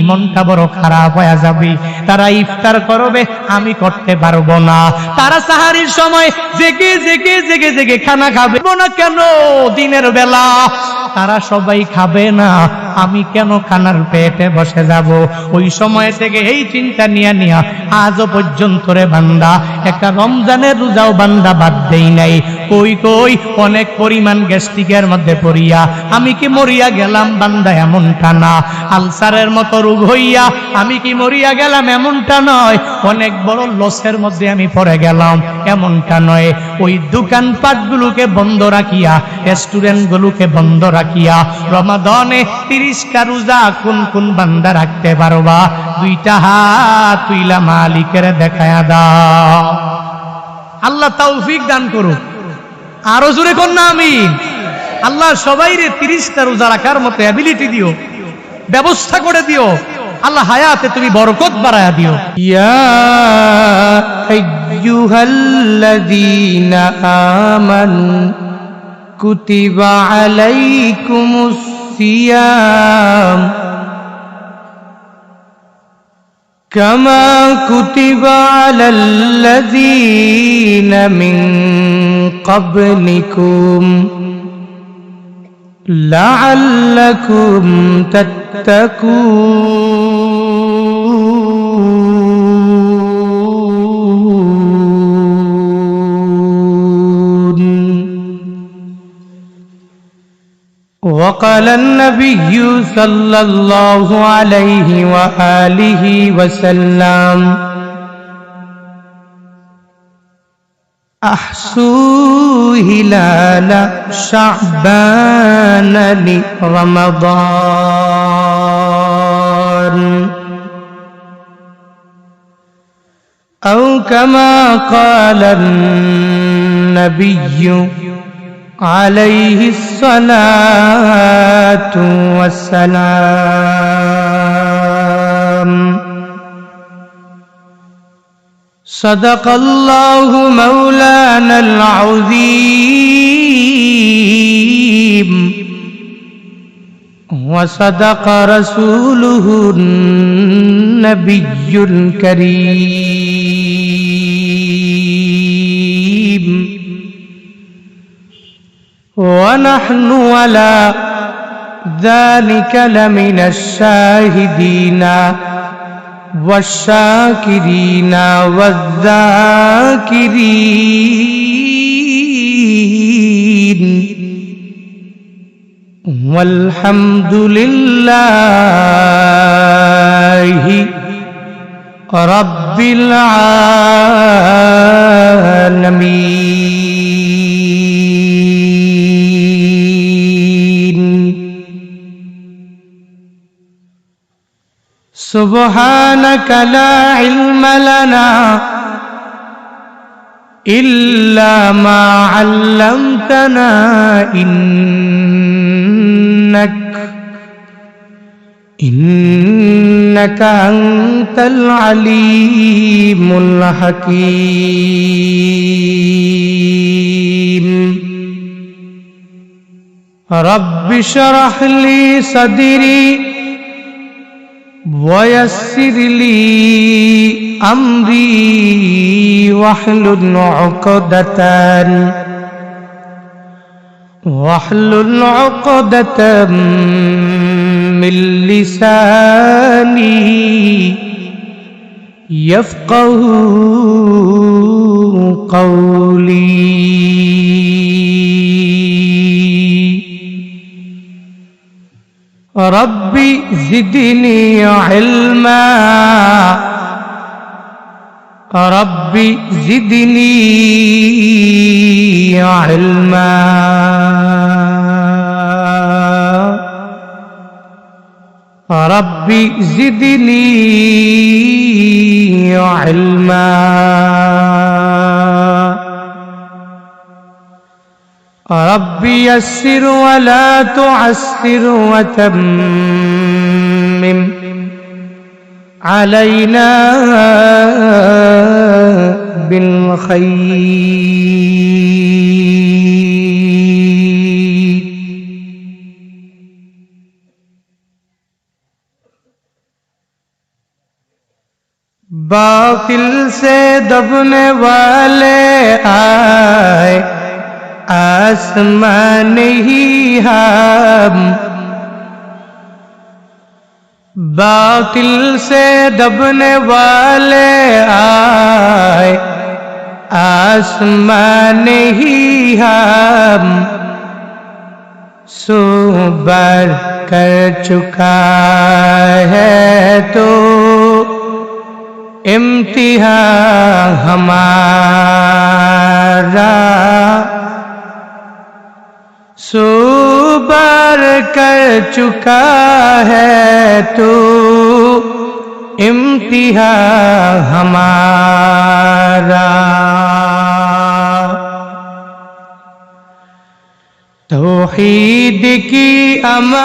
মনটা বড় খারাপ হয়ে যাবে। তারা ইফতার করবে, আমি করতে পারবো না। তারা সাহারির সময় জেগে খানা খাবে না কেন? দিনের বেলা তারা সবাই খাবে না, আমি কেন খানার পেটে বসে যাব? ওই সময় থেকে এই চিন্তা নিয়া আজও পর্যন্ত রে বান্দা একটা রমজানের রোজাও বান্দা বাদ দেই নাই। কই অনেক পরিমাণ গ্যাস্ট্রিকের মধ্যে পড়িয়া আমি কি মরিয়া গেলাম বান্দা, এমনটা না। আলসারের মতো রোগ হইয়া আমি কি মরিয়া গেলাম, এমনটা নয়। অনেক বড় লসের মধ্যে আমি পড়ে গেলাম, এমনটা নয়। ওই দোকানপাটগুলোকে বন্ধ রাখিয়া, রেস্টুরেন্টগুলোকে বন্ধ রাখিয়া রমাদানে 30টা রোজা কোন বান্দা রাখতে পারবা? 2টা হাত তুইলা মালিকের দেখায়া দাও। আল্লাহ তৌফিক দান করুক। আরো জোরে কোন না আমিন। আল্লাহ সবাইরে 30টা রোজা রাখার মতো অ্যাবিলিটি দিও, ব্যবস্থা করে দিও। আল্লাহ হায়াতে তুমি বরকত বাড়ায়া দিও। ইয়া আইয়ুহাল্লাযীনা আমানু কুতিবা আলাইকুমুস সিয়াম কামা কুতিবা আলাল্লাযীনা মিন ক্বাবলিকুম লাআল্লাকুম তাত্তাকুন। وقال النبي صلى الله عليه وآله وسلم أحسوا هلال شعبان لرمضان أو كما قال النبي عليه الصلاة والسلام صدق الله مولانا العظيم وصدق رسوله النبي الكريم ونحن على ذلك لمن الشاهدين والشاكرين والذاكرين والحمد لله رب العالمين سبحانك لا علم لنا إلا ما علمتنا إنك أنت العليم الحكيم رب اشرح لي صدري ويسر لي أمري واحلل عقدة من لساني يفقه قولي ربي زدني علما ربي زدني علما ربي زدني علما ربي يسر ولا تعسر وتمم علينا بالخير बातिल से दबने वाले आए आसमान ही हम बातिल से दबने वाले आए आसमान ही हम सो बार कर चुका है तो इम्तिहान हमारा सो बार कर चुका है तो इम्तिहान हमारा तौहीद की अमानत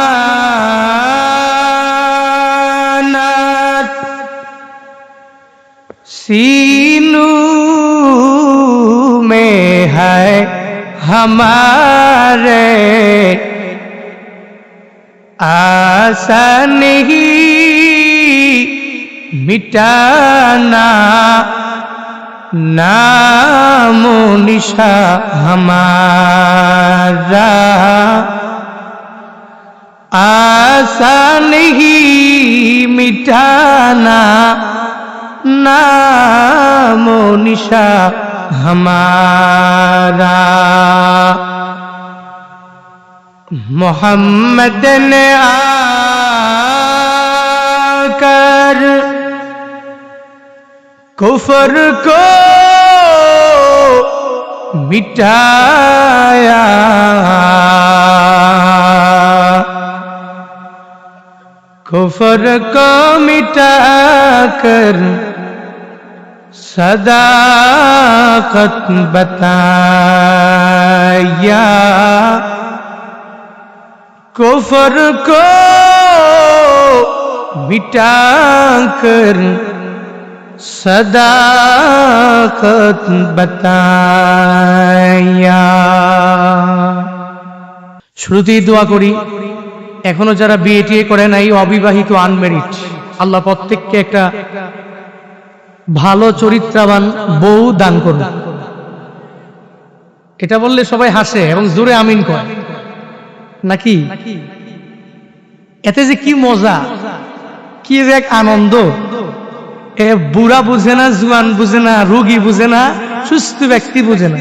सीनों में है हमारे, आशा नहीं मिटाना नामो निशा हमारा, आशा नहीं मिटाना नामो निशा हमारा। मोहम्मद ने आकर कुफर को मिटाया, कुफर को मिटाकर सदाकत बताया, कुफर को मिटाकर सदाकत बताया। শুরুতেই দোয়া করি এখনো যারা বিয়ে টিয়ে করে নাই, অবিবাহিত আনমেরিড, আল্লাহ প্রত্যেককে একটা ভালো চরিত্রবান বউ দান করুন। এটা বললে সবাই হাসে এবং জোরে আমিন কয় নাকি? এতে যে কি মজা, কি যে এক আনন্দ। এ বুড়া বুঝে না, জুয়ান বুঝে না, রোগী বুঝে না, সুস্থ ব্যক্তি বুঝে না,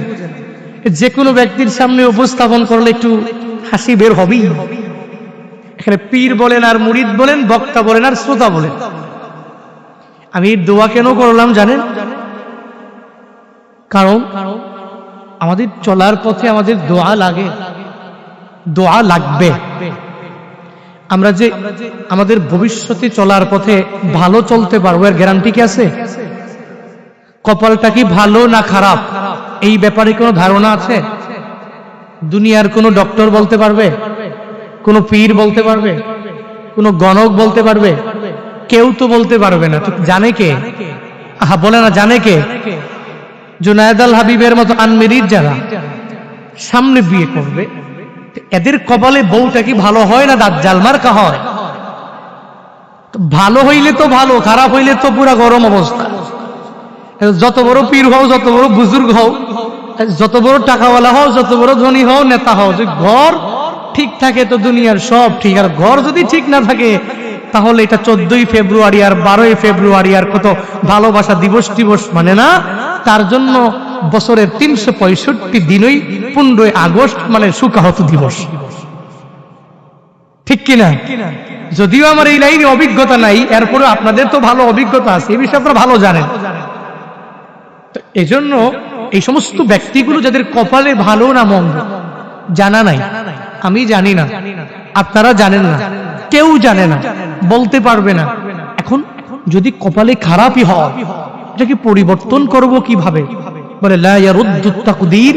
যে কোনো ব্যক্তির সামনে উপস্থাপন করলে একটু হাসি বের হবেই। এখানে পীর বলেন আর মুরিদ বলেন, বক্তা বলেন আর শ্রোতা বলেন। আমি দোয়া কেন করলাম জানেন? কারণ আমাদের চলার পথে আমাদের দোয়া লাগে, দোয়া লাগবে। আমরা যে আমাদের ভবিষ্যতে চলার পথে ভালো চলতে পারবো এর গ্যারান্টি কি আছে? কপালটা কি ভালো না খারাপ এই ব্যাপারে কোনো ধারণা আছে? দুনিয়ার কোনো ডক্টর বলতে পারবে? কোনো পীর বলতে পারবে? কোনো গণক বলতে পারবে? কেউ তো বলতে পারবে না। জানে কে? আহা বলে না, জানে কে? জুনায়েদ আল হাবিবের মতো আনমেরিড যারা সামনে বিয়ে করবে, এদের কপালে বউটা কি ভালো হয় না দাজ্জাল মার্কা হয়? ভালো হইলে তো ভালো, খারাপ হইলে তো পুরা গরম অবস্থা। যত বড় পীর হও, যত বড় বুজুর্গ হও, যত বড় টাকাওয়ালা হও, যত বড় ধনী হও, নেতা হও, যে ঘর ঠিক থাকে তো দুনিয়ার সব ঠিক। আর ঘর যদি ঠিক না থাকে তাহলে এটা 14ই ফেব্রুয়ারি আর 12ই ফেব্রুয়ারি আর কত ভালোবাসা দিবস টিবস মানে না। তার জন্য বছরের 365 দিনই 15ই আগস্ট মানে সুকাহত দিবস, ঠিক কিনা? যদিও আমার এই লাইনে অভিজ্ঞতা নাই, এরপরে আপনাদের তো ভালো অভিজ্ঞতা আছে, এই বিষয়ে আপনারা ভালো জানেন। এজন্য এই সমস্ত ব্যক্তিগুলো যাদের কপালে ভালো না মন্দ জানা নাই, আমি জানি না, আপনারা জানেন না, কেউ জানে না, বলতে পারবে না। এখন যদি কপালে খারাপই হয় এটাকে পরিবর্তন করব কিভাবে? বলে লা ইয়ারুদ্দুত তাকদীর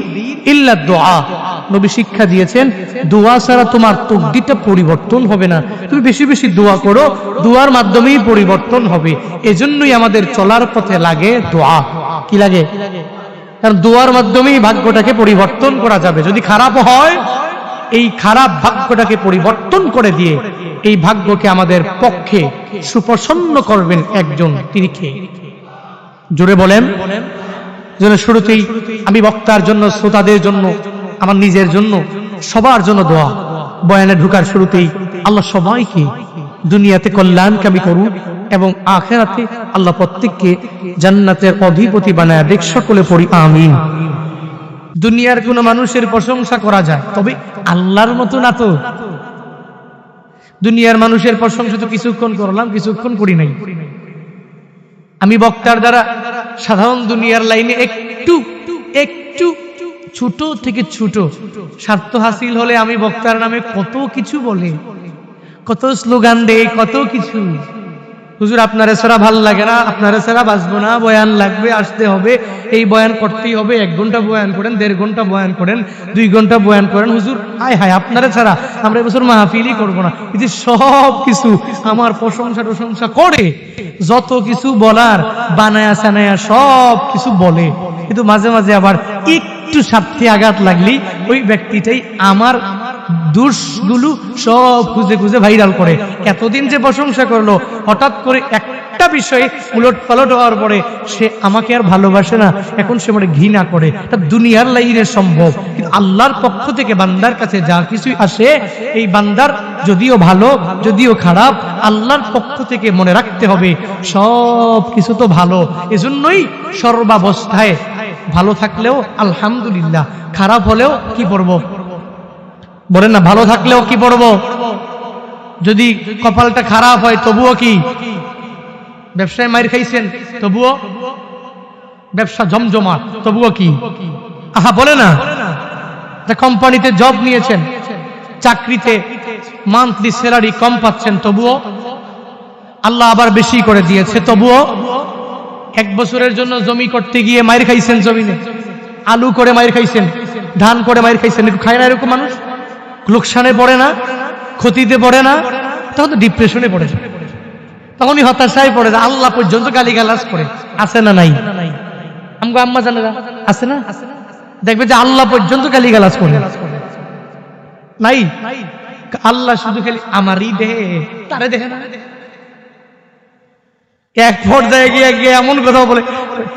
ইল্লা দুআ। নবী শিক্ষা দিয়েছেন দোয়া ছাড়া তোমার তকদিরটা পরিবর্তন হবে না। তুমি বেশি বেশি দোয়া করো, দোয়ার মাধ্যমেই পরিবর্তন হবে। এজন্যই আমাদের চলার পথে লাগে দোয়া। কি লাগে? কারণ দোয়ার মাধ্যমেই ভাগ্যটাকে পরিবর্তন করা যাবে। যদি খারাপ হয় এই খারাপ ভাগ্যটাকে পরিবর্তন করে দিয়ে এই ভাগ্যকে আমাদের পক্ষে সুপ্রসন্ন করবেন একজন, তিনি কে? জোরে বলেন। যেন শুরুতেই আমি বক্তার জন্য, শ্রোতাদের জন্য, আমার নিজের জন্য, সবার জন্য দোয়া। বয়ানে ঢুকার শুরুতেই আল্লাহ সবাইকে দুনিয়াতে কল্যাণকামী করুন এবং আখিরাতে আল্লাহ প্রত্যেককে জান্নাতের অধিপতি বানায় দেখ। সকলে পড়ি আমিন। দুনিয়ার কোন মানুষের প্রশংসা করা যায়, তবে আল্লাহর মতো না। তো দুনিয়ার মানুষের প্রশংসা তো কিছুক্ষণ করলাম, কিছুক্ষণ করি নাই। আমি বক্তার দ্বারা সাধারণ দুনিয়ার লাইনে একটু একটু ছোট থেকে ছোট স্বার্থ হাসিল হলে আমি বক্তার নামে কত কিছু বলে, কত স্লোগান দেয়, কত কিছু। হুজুর আপনারে ছাড়া ভাল লাগে না, আপনারে ছাড়া বাঁচবো না, বয়ান লাগবে, আসতে হবে, এই বয়ান করতেই হবে, 1 ঘন্টা বয়ান করেন, 1.5 ঘন্টা বয়ান করেন, 2 ঘন্টা বয়ান করেন, হুজুর হায় হায় আপনারে ছাড়া আমরা এবছর মাহফিলই করবো না। এই যে সব কিছু আমার প্রশংসা করে, যত কিছু বলার বানায়া সানায়া সব কিছু বলে, কিন্তু মাঝে মাঝে আবার একটু স্বার্থে আঘাত লাগলি ওই ব্যক্তিটাই আমার দোষগুলো সব খুঁজে খুঁজে ভাইরাল করে। এতদিন যে প্রশংসা করলো, হঠাৎ করে একটা বিষয়ে উলট পালট হওয়ার পরে সে আমাকে আর ভালোবাসে না, এখন সে মানে ঘৃণা করে। এটা দুনিয়ার লাইনে সম্ভব, কিন্তু আল্লাহর পক্ষ থেকে বান্দার কাছে যা কিছুই আসে, এই বান্দার যদিও ভালো যদিও খারাপ, আল্লাহর পক্ষ থেকে মনে রাখতে হবে সব কিছু তো ভালো। এজন্যই সর্বাবস্থায় ভালো থাকলেও আলহামদুলিল্লাহ, খারাপ হলেও কি পড়বো বলেন না, ভালো থাকলেও কি পড়বো, যদি কপালটা খারাপ হয় তবুও কি, ব্যবসায় মাইর খাইছেন তবুও, ব্যবসা জমজমা তবুও কি, আহা বলে না, কোম্পানিতে জব নিয়েছেন, চাকরিতে মান্থলি স্যালারি কম পাচ্ছেন তবুও, আল্লাহ আবার বেশি করে দিয়েছে তবুও, 1 বছরের জন্য জমি করতে গিয়ে মাইর খাইছেন, জমিনে আলু করে মাইর খাইছেন, ধান করে মাইর খাইছেন, একটু খায় না এরকম মানুষ, লোকসানে পড়ে না, ক্ষতিতে পড়ে না, তখন তো ডিপ্রেশনে পড়ে যায়, তখনই হতাশায় পড়ে যায়, আল্লাহ পর্যন্ত গালিগালাজ করে, আছে না নাই, আমগো আম্মা জানেরা আছে না, দেখবে যে আল্লাহ পর্যন্ত গালিগালাজ করে, নাই আল্লাহ শুধু খালি আমারই দেহে তারে দেখে না, এক পর্যায়ে গিয়ে গিয়ে এমন কথা বলে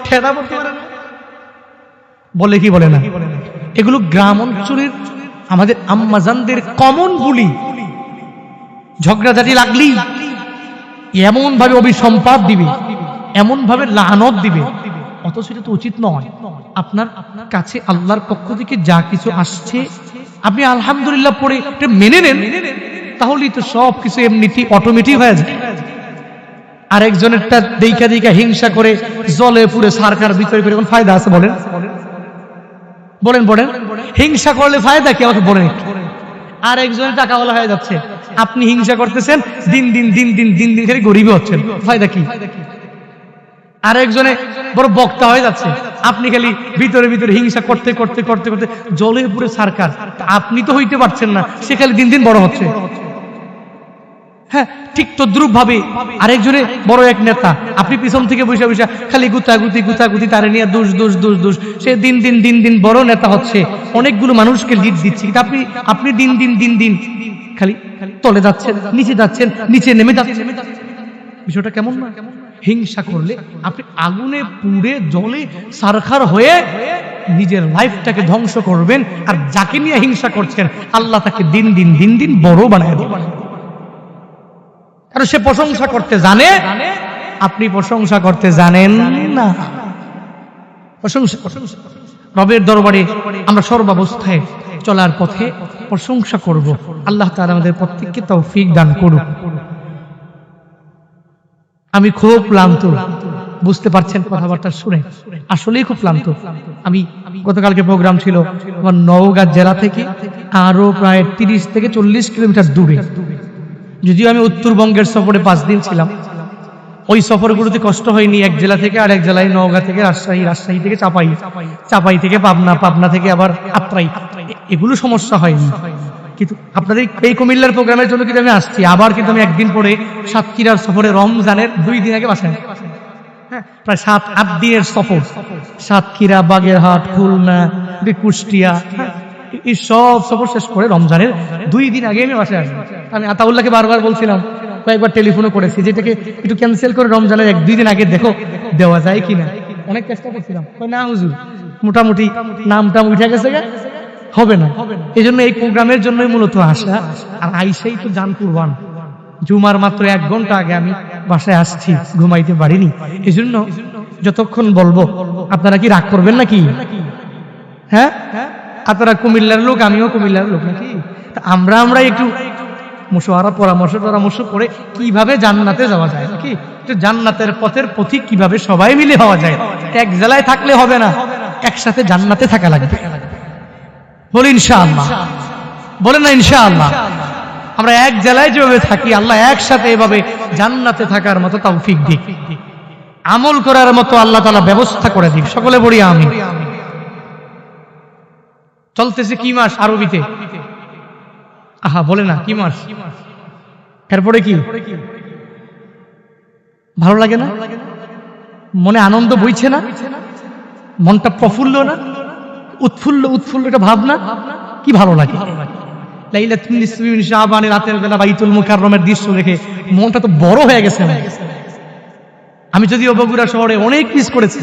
ঠেড়া বলতে পারে না, বলে কি বলে না। এগুলো গ্রাম অঞ্চলের আমাদের আম্মাজানদের কমন বুলি, ঝগড়াঝাটি লাগলি এমন ভাবে অভিসম্পাদ দিবে, এমন ভাবে লানত দিবে, অথচ সেটা তো উচিত নয়। আপনার কাছে আল্লাহর পক্ষ থেকে যা কিছু আসছে আপনি আলহামদুলিল্লাহ পড়ে মেনে নেন, তাহলেই তো সব কিছু এমনিতেই অটোমেটিক হয়ে যায়। আরেকজনেরটা দেখা দেখা হিংসা করে জলে পুরে সারকার ভিতরে করে কোন ফায়দা আছে বলেন, বলেন বলেন, হিংসা করলে ফায়দা কি আমাকে বলেন। আরেকজনের টাকাওয়ালা হয়ে যাচ্ছে, আপনি হিংসা করতেছেন, দিন দিন দিন দিন দিন দিন খালি গরিবই হচ্ছেন, ফায়দা কি। আরেকজনে বড় বক্তা হয়ে যাচ্ছে, আপনি খালি ভিতরে ভিতরে হিংসা করতে করতে করতে করতে জলে পুরে সারকার, আপনি তো হইতে পারছেন না, সে খালি দিন দিন বড় হচ্ছে। হ্যাঁ ঠিক তদ্রুপ ভাবে আরেকজনে বড় এক নেতা, আপনি পিছন থেকে বসে বসে খালি গুতাগুতি গুতাগুতি তারে নিয়ে দোষ দোষ দোষ দোষ, সে দিন দিন দিন দিন বড় নেতা হচ্ছে, অনেকগুলো মানুষকে লিড দিচ্ছে, কিন্তু আপনি দিন দিন দিন দিন খালি তলে যাচ্ছেন, নিচে যাচ্ছেন, নিচে নেমে যাচ্ছেন। বিষয়টা কেমন না? হিংসা করলে আপনি আগুনে পুড়ে জলে সারখার হয়ে নিজের লাইফটাকে ধ্বংস করবেন, আর যাকে নিয়ে হিংসা করছেন আল্লাহ তাকে দিন দিন দিন দিন বড় বানায় দেবেন। কারণ সে প্রশংসা করতে জানে, আপনি প্রশংসা করতে জানেন না। প্রশংসা রবের দরবারে আমরা সর্বাবস্থায় চলার পথে প্রশংসা করব। আল্লাহ তাআলা আমাদের প্রত্যেককে তৌফিক দান করুন। আমি খুব ক্লান্ত, বুঝতে পারছেন কথাবার্তা শুনে, আসলেই খুব ক্লান্ত। আমি গতকালকে প্রোগ্রাম ছিল আমার নওগাঁ জেলা থেকে আরো প্রায় 30 থেকে 40 কিলোমিটার দূরে। যদিও আমি উত্তরবঙ্গের সফরে 5 দিন ছিলাম, ওই সফরগুলোতে কষ্ট হয়নি। এক জেলা থেকে আরেক জেলায়, নওগাঁ থেকে রাজশাহী, রাজশাহী থেকে চাপাই, চাপাই থেকে পাবনা, পাবনা থেকে আবার আত্রাই, এগুলো সমস্যা হয়নি। কিন্তু আপনাদের এই কুমিল্লার প্রোগ্রামের জন্য কিন্তু আমি আসছি, আবার কিন্তু আমি একদিন পরে সাতক্ষীরার সফরে, রমজানের 2 দিন আগে বাসায়, হ্যাঁ প্রায় 7-8 দিনের সফর, সাতক্ষীরা, বাগেরহাট, খুলনা, কুষ্টিয়া, এই সব সফর শেষ করে রমজানের 2 দিন আগে আমি বাসায় আসবো। আমি আতাউল্লাহকে বারবার বলছিলাম, কয়েকবার টেলিফোনও করেছি, যেটাকে একটু ক্যান্সেল করে রমজানের 1-2 দিন আগে দেখো দেওয়া যায় কিনা, অনেক চেষ্টা করছিলাম, না হুজুর মোটামুটি নামটা উঠে গেছে, হবে না। এই জন্য এই প্রোগ্রামের জন্যই মূলত আসা, আর আইসাই তো জান কুরবান। জুমার মাত্র 1 ঘন্টা আগে আমি বাসায় আসছি, ঘুমাইতে পারিনি। এই জন্য যতক্ষণ বলবো আপনারা কি রাগ করবেন নাকি? হ্যাঁ আপনারা কুমিল্লার লোক, আমিও কুমিল্লার লোক নাকি? আমরা একটু মুশওয়ারা পরামর্শ করে কিভাবে জান্নাতে যাওয়া যায় নাকি, একটু জান্নাতের পথের পথিক কিভাবে সবাই মিলে হওয়া যায়। এক জেলায় থাকলে হবে না, একসাথে জান্নাতে থাকা লাগবে। বলি ইনশাআল্লাহ, বলেন না ইনশাআল্লাহ। আমরা এক জেলায় যেভাবে থাকি, আল্লাহ একসাথে এভাবে জান্নাতে থাকার মতো তৌফিক দিক, আমল করার মতো আল্লাহ তাআলা ব্যবস্থা করে দিক। সকলে বলি আমিন। চলতেছে কি মাস আরবিতে? আহা বলে না, কি মাস? এরপরে কি? ভালো লাগে না? মনে আনন্দ বইছে না? মনটা প্রফুল্ল না? উৎফুল্ল উৎফুল্ল একটা ভাবনা, কি ভালো লাগে। লাইলাতুন নিসফি মিন শাবান, রাতের বেলা বাইতুল মুকাররমের দৃশ্য দেখে মনটা তো বড় হয়ে গেছে। আমি যদিও বগুড়া শহরে অনেক মিস করেছি,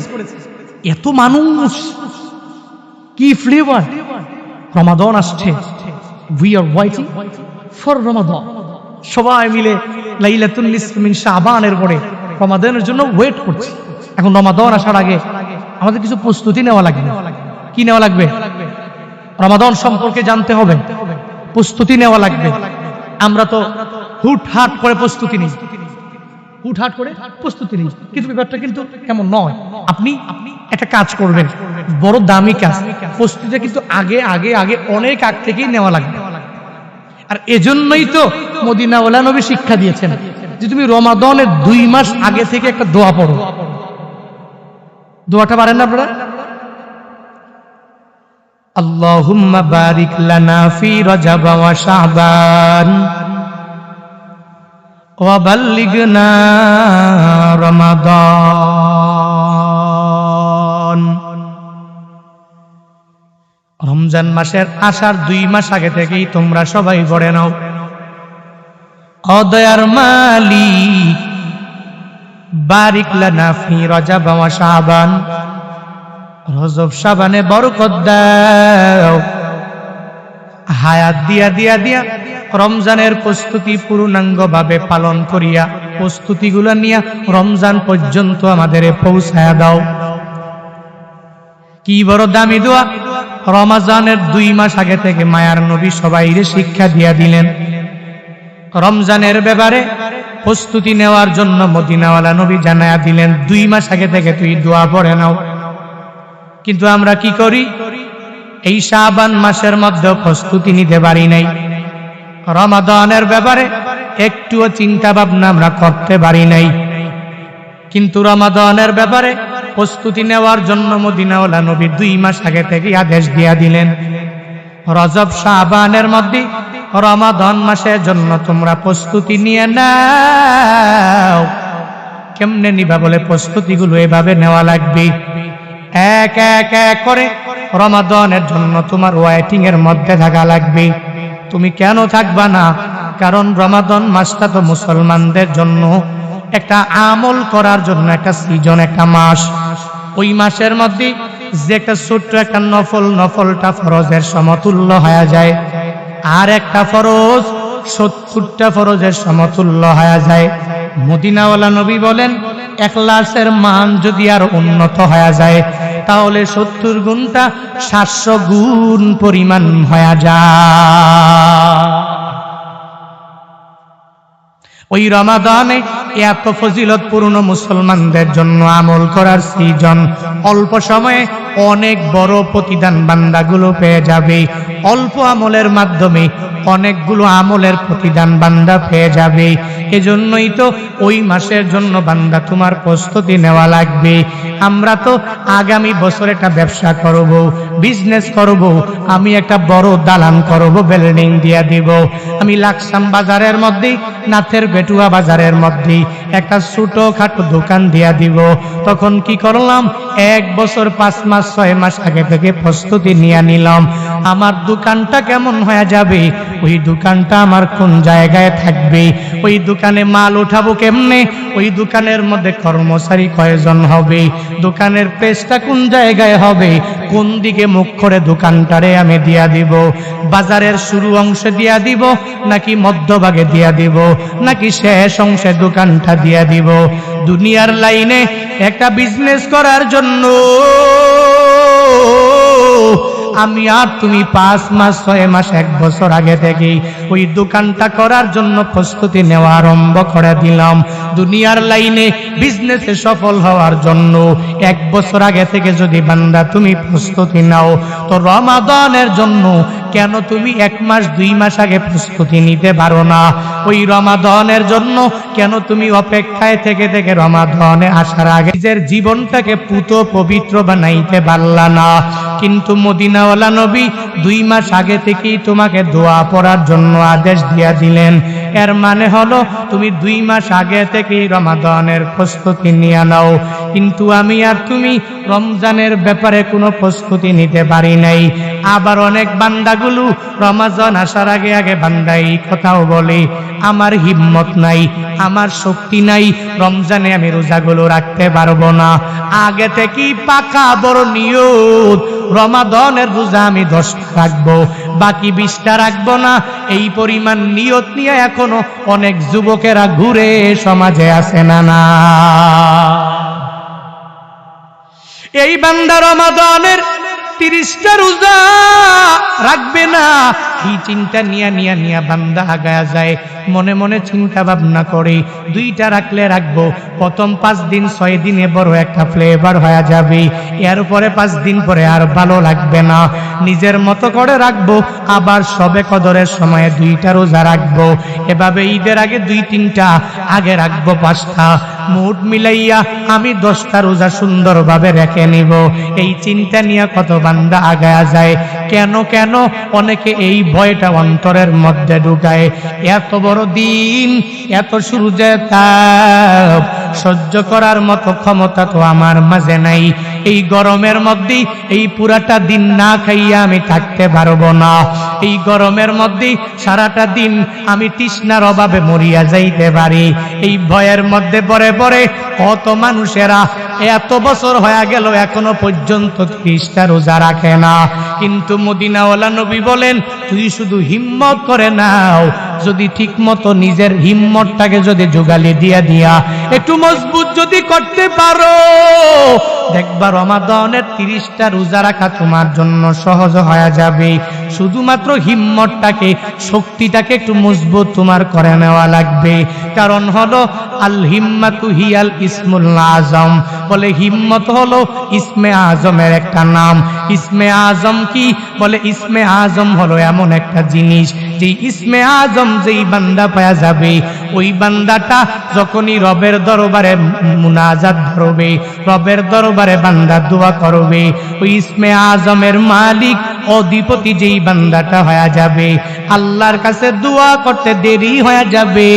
এত মানুষ, কি ফ্লেভার। রমাদান আসছে, উই আর ওয়েটিং ফর রমাদান। সবাই মিলে লাইলাতুন নিসফি মিন শাবানের পরে রমাদানের জন্য ওয়েট করছি। এখন রমাদান আসার আগে আমাদের কিছু প্রস্তুতি নেওয়া লাগবে। কি নেওয়া লাগবে? রমাদান সম্পর্কে জানতে হবে, প্রস্তুতি নেওয়া লাগবে। আমরা তো হুটহাট করে প্রস্তুতি নিই, হুটহাট করে প্রস্তুতি নিই, কিন্তু ব্যাপারটা কিন্তু এমন নয়। আপনি একটা কাজ করবেন, বড় দামি কাজ, প্রস্তুতিটা কিন্তু আগে আগে আগে অনেক আগ থেকেই নেওয়া লাগবে। আর এজন্যই তো মদিনাওয়ালা নবী শিক্ষা দিয়েছেন যে তুমি রমাদানের 2 মাস আগে থেকে একটা দোয়া পড়ো। দোয়াটা পারেন না আপনারা? আল্লাহুম্মা বারিক লানা ফি রজব ওয়া শাবান ওয়া বাল্লিগনা রমাদান। রমজান মাসের আসার 2 মাস আগে থেকেই তোমরা সবাই পড়ে নাও, ও দয়ার মালিক বারিক লানা ফি রজব ওয়া শাবান, রজব শাবানে বরকত দাও। হায়াত দিয়া দিয়া দিয়া রমজানের প্রস্তুতি পূর্ণাঙ্গভাবে পালন করিয়া প্রস্তুতিগুলো নিয়ে রমজান পর্যন্ত আমাদের পৌঁছায়া দাও। কি বড় দামি দোয়া! রমজানের 2 মাস আগে থেকে মায়ার নবী সবাইকে শিক্ষা দিয়া দিলেন। রমজানের ব্যাপারে প্রস্তুতি নেওয়ার জন্য মদিনাওয়ালা নবী জানায়া দিলেন 2 মাস আগে থেকে তুই দোয়া পড়ে নাও। কিন্তু আমরা কি করি? এই শাবান মাসের মধ্যে প্রস্তুতি নিতে পারি নাই। রমাদানের ব্যাপারে একটুও চিন্তা ভাবনা আমরা করতে পারি নাই। কিন্তু রমাদানের ব্যাপারে প্রস্তুতি নেওয়ার জন্য মদিনাওয়ালা নবী 2 মাস আগে থেকে আদেশ দিয়া দিলেন, রজব শাবানের মধ্যে রমাদান মাসের জন্য তোমরা প্রস্তুতি নিয়ে নাও। কেমনে নিবা? বলে প্রস্তুতিগুলো এভাবে নেওয়া লাগবে। এক এক এক করে রমাদানের জন্য তোমার ওয়েটিং এর মধ্যে থাকা লাগবে। তুমি কেন থাকবা না? কারণ রমাদান মাসটা তো মুসলমানদের জন্য একটা আমল করার জন্য একটা সিজন, একটা মাস। ওই মাসের মধ্যে যে একটা ছোট্ট একটা নফলটা ফরজের সমতুল্য হয়ে যায়, আর একটা ফরজ 70টা ফরজের সমতুল্য হয়ে যায়। মদিনাওয়ালা নবী বলেন ইখলাসের মান যদি আর উন্নত হয়ে যায় তাহলে 70 গুণটা 700 গুণ পরিমাণ হয়ে যায়। ওই রমাদানে এত ফজিলতপূর্ণ মুসলমানদের জন্য আমল করার সিজন। অল্প সময়ে অনেক বড় প্রতিদান বান্দাগুলো পেয়ে যাবে। অল্প আমলের মাধ্যমে অনেকগুলো আমলের প্রতিদান বান্দা পেয়ে যাবে। এজন্যই তো ওই মাসের জন্য বান্দা তোমার প্রস্তুতি নেওয়া লাগবে। আমরা তো আগামী বছর একটা ব্যবসা করব, বিজনেস করব, আমি একটা বড় দালান করব, বিল্ডিং দিয়ে দিব। আমি লাকসাম বাজারের মধ্যে, নাথের বেটুয়া বাজারের মধ্যে একটা ছোটখাটো দোকান দিয়া দিব। তখন কি করলাম? 1 বছর 5 মাস 6 মাস আগে থেকে প্রস্তুতি নিয়ে নিলাম। আমার দোকানটা কেমন হয়ে যাবে, ওই দোকানটা আমার কোন জায়গায় থাকবে, ওই দোকানে মাল উঠাবো কেমনে, ওই দোকানের মধ্যে কর্মচারী কয়জন হবে, দোকানের পেজটা কোন জায়গায় হবে, কোন দিকে মুখ করে দোকানটারে আমি দিয়া দিব, বাজারের শুরু অংশে দিয়া দিব নাকি মধ্যভাগে দিয়া দিব নাকি শেষ অংশে দোকানটা দিয়া দিব। দুনিয়ার লাইনে একটা বিজনেস করার জন্য আমি আর তুমি 5 মাস 6 মাস 1 বছর আগে থেকে ওই দোকানটা করার জন্য প্রস্তুতি নেওয়া আরম্ভ করে দিলাম। দুনিয়ার লাইনে বিজনেসে সফল হওয়ার জন্য 1 বছর আগে থেকে যদি বান্দা তুমি প্রস্তুতি নাও তো রমাদানের জন্য কেন তুমি 1 মাস 2 মাস আগে প্রস্তুতি নিতে পারো না? ওই রমাদানের জন্য কেন তুমি অপেক্ষায় থেকে থেকে রমাদানে আসার আগে নিজের জীবনটাকে পুত পবিত্র বানাইতে পারলা না? কিন্তু মদিনাওয়ালা নবী 2 মাস আগে থেকেই তোমাকে দোয়া পড়ার জন্য আদেশ দিয়া দিলেন। এর মানে হলো তুমি 2 মাস আগে থেকেই রমাদানের প্রস্তুতি নিয়ে নাও। কিন্তু আমি আর তুমি রমজানের ব্যাপারে কোনো প্রস্তুতি নিতে পারি নাই। আবার অনেক বান্দাগুলো রমাজান আসার আগে আগে বান্দা এই কথাও বলে, আমার হিম্মত নাই, আমার শক্তি নাই, রমজানে আমি রোজাগুলো রাখতে পারবো না। আগে থেকেই পাকা বড় নিয়ত, রমাদানের রোজা আমি 10টা রাখবো, বাকি 20টা রাখবো না। এই পরিমাণ নিয়ত নিয়ে এখনো অনেক যুবকেরা ঘুরে সমাজে আছে না না? এই বান্দা রমাদানের 30টা রোজা রাখবে না, এই চিন্তা নিয়া বান্দা আগায়া যায়। মনে মনে চিন্তা ভাবনা করে 2টা রাখলে রাখবো, প্রথম 5 দিন 6 দিনে বড় একটা ফ্লেভার হয়ে যাবে, এরপরে 5 দিন পরে আর ভালো লাগবে না, নিজের মতো করে রাখবো। আবার সবে কদরের সময়ে 2টা রোজা রাখবো, এভাবে ঈদের আগে 2-3টা, আগে রাখবো 5টা, মোট মিলাইয়া আমি 10টা রোজা সুন্দরভাবে রেখে নিব। এই চিন্তা নিয়ে কত বান্দা আগায়া যায়। কেন কেন অনেকে এই ভয়টা অন্তরের মধ্যে ঢুকায়। এত বড় দিন, এত সূর্যের তাপ সহ্য করার মতো ক্ষমতা তো আমার মাঝে নাই। এই গরমের মধ্যে এই পুরাটা দিন না খাইয়া আমি থাকতে পারবো না। এই গরমের মধ্যে সারাটা দিন আমি তৃষ্ণার অভাবে মরিয়া যাইতে পারি। এই ভয়ের মধ্যে পরে পরে কত মানুষেরা এত বছর হয়ে গেল এখনো পর্যন্ত 30টা রোজা রাখে না। কিন্তু মদিনাওয়ালা নবী বলেন, তুই শুধু হিম্মত করে নাও, যদি ঠিক মতো নিজের হিম্মতটাকে যদি জোগালি দিয়া একটু মজবুত যদি করতে পারো, দেখবা রমাদানের 30টা রোজা রাখা তোমার জন্য সহজ হয়ে যাবে। শুধুমাত্র হিম্মতটাকে, শক্তিটাকে একটু মজবুত তোমার করে নেওয়া লাগবে। কারণ হলো আল হিম্মাতু হিয়াল ইসমুল আজম, বলে হিম্মত হলো ইসমে আজমের একটা নাম। ইসমে আজম কি? বলে ইসমে আজম হলো এমন একটা জিনিস, যে ইসমে আজম যেই বান্দা পাওয়া যাবে, ওই বান্দাটা যখনই রবের দরবারে মুনাজাত ধরবে, রবের দরবারে বান্দা দোয়া করবে, ওই ইসমে আজমের মালিক অধিপতি যেই বান্দাটা হয়ে যাবে, আল্লাহর কাছে দোয়া করতে দেরি হয়ে যাবে,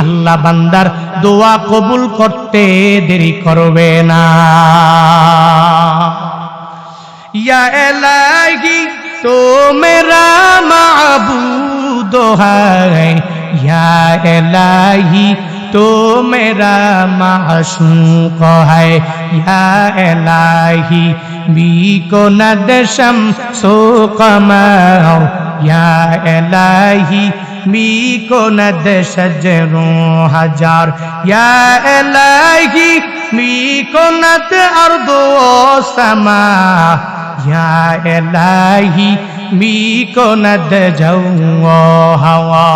আল্লাহ বান্দার দোয়া কবুল করতে দেরি করবে না। ইয়া ইলাহি তো মেরা মাবুদ হ্যায়, ইয়া ইলাহি তো মেরা মাশূক হ্যায়, ইয়া ইলাহি বিকো নদশম সো কমর, ইয়া ইলাহি মিকো নদ শজরো হাজার, ইয়া ইলাহি মিকো নদ আরদো সামা, ইয়া ইলাহি মিকো নদ জও হাওয়া।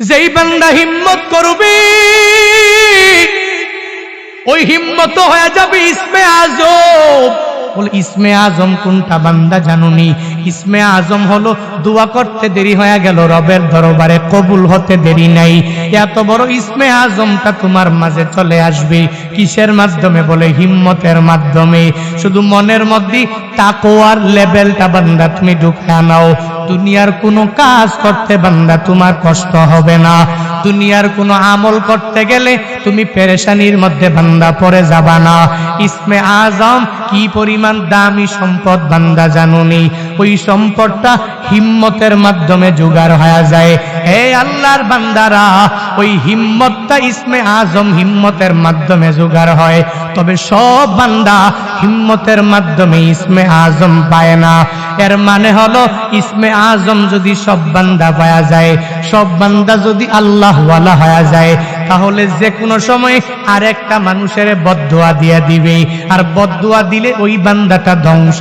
যেই বান্দা হিম্মত করবে, ওই হিম্মত হয়ে যাবে ইসমে আজম। বলে ইসমে আজম কোনটা বান্দা জানুনি? ইসমে আজম হলো দোয়া করতে দেরি হয়ে গেল, রবের দরবারে কবুল হতে দেরি নাই। এত বড় ইসমে আজমটা তোমার মাঝে চলে আসবে কিসের মাধ্যমে? বলে হিম্মতের মাধ্যমে। শুধু মনের মধ্যে তাকওয়ার লেভেলটা বান্দা তুমি ঢুকে নাও। দুনিয়ার কোনো কাজ করতে বান্দা তোমার কষ্ট হবে না। দুনিয়ার কোনো আমল করতে গেলে তুমি পেরেশানির মধ্যে বান্দা পড়ে যাবা না। ইসমে আজম কি পরিমাণ দামি সম্পদ বান্দা জানুনি? ওই সম্পদটা হিম্মতের মাধ্যমে জোগাড় হয়ে যায়। হে আল্লাহর বান্দারা, ওই হিম্মতটা ইসমে আজম হিম্মতের মাধ্যমে জোগাড় হয়। তবে সব বান্দা হিম্মতের মাধ্যমে ইসমে আজম পায় না। এর মানে হলো ইসমে আজম যদি সব বান্দা পাওয়া যায়, সব বান্দা যদি আল্লাহ ওয়ালা হয়ে যায়, তাহলে যে কোনো সময় আরেকটা মানুষের বদদুয়া দিয়ে দিবে, আর বদদুয়া দিলে ওই বান্দাটা ধ্বংস।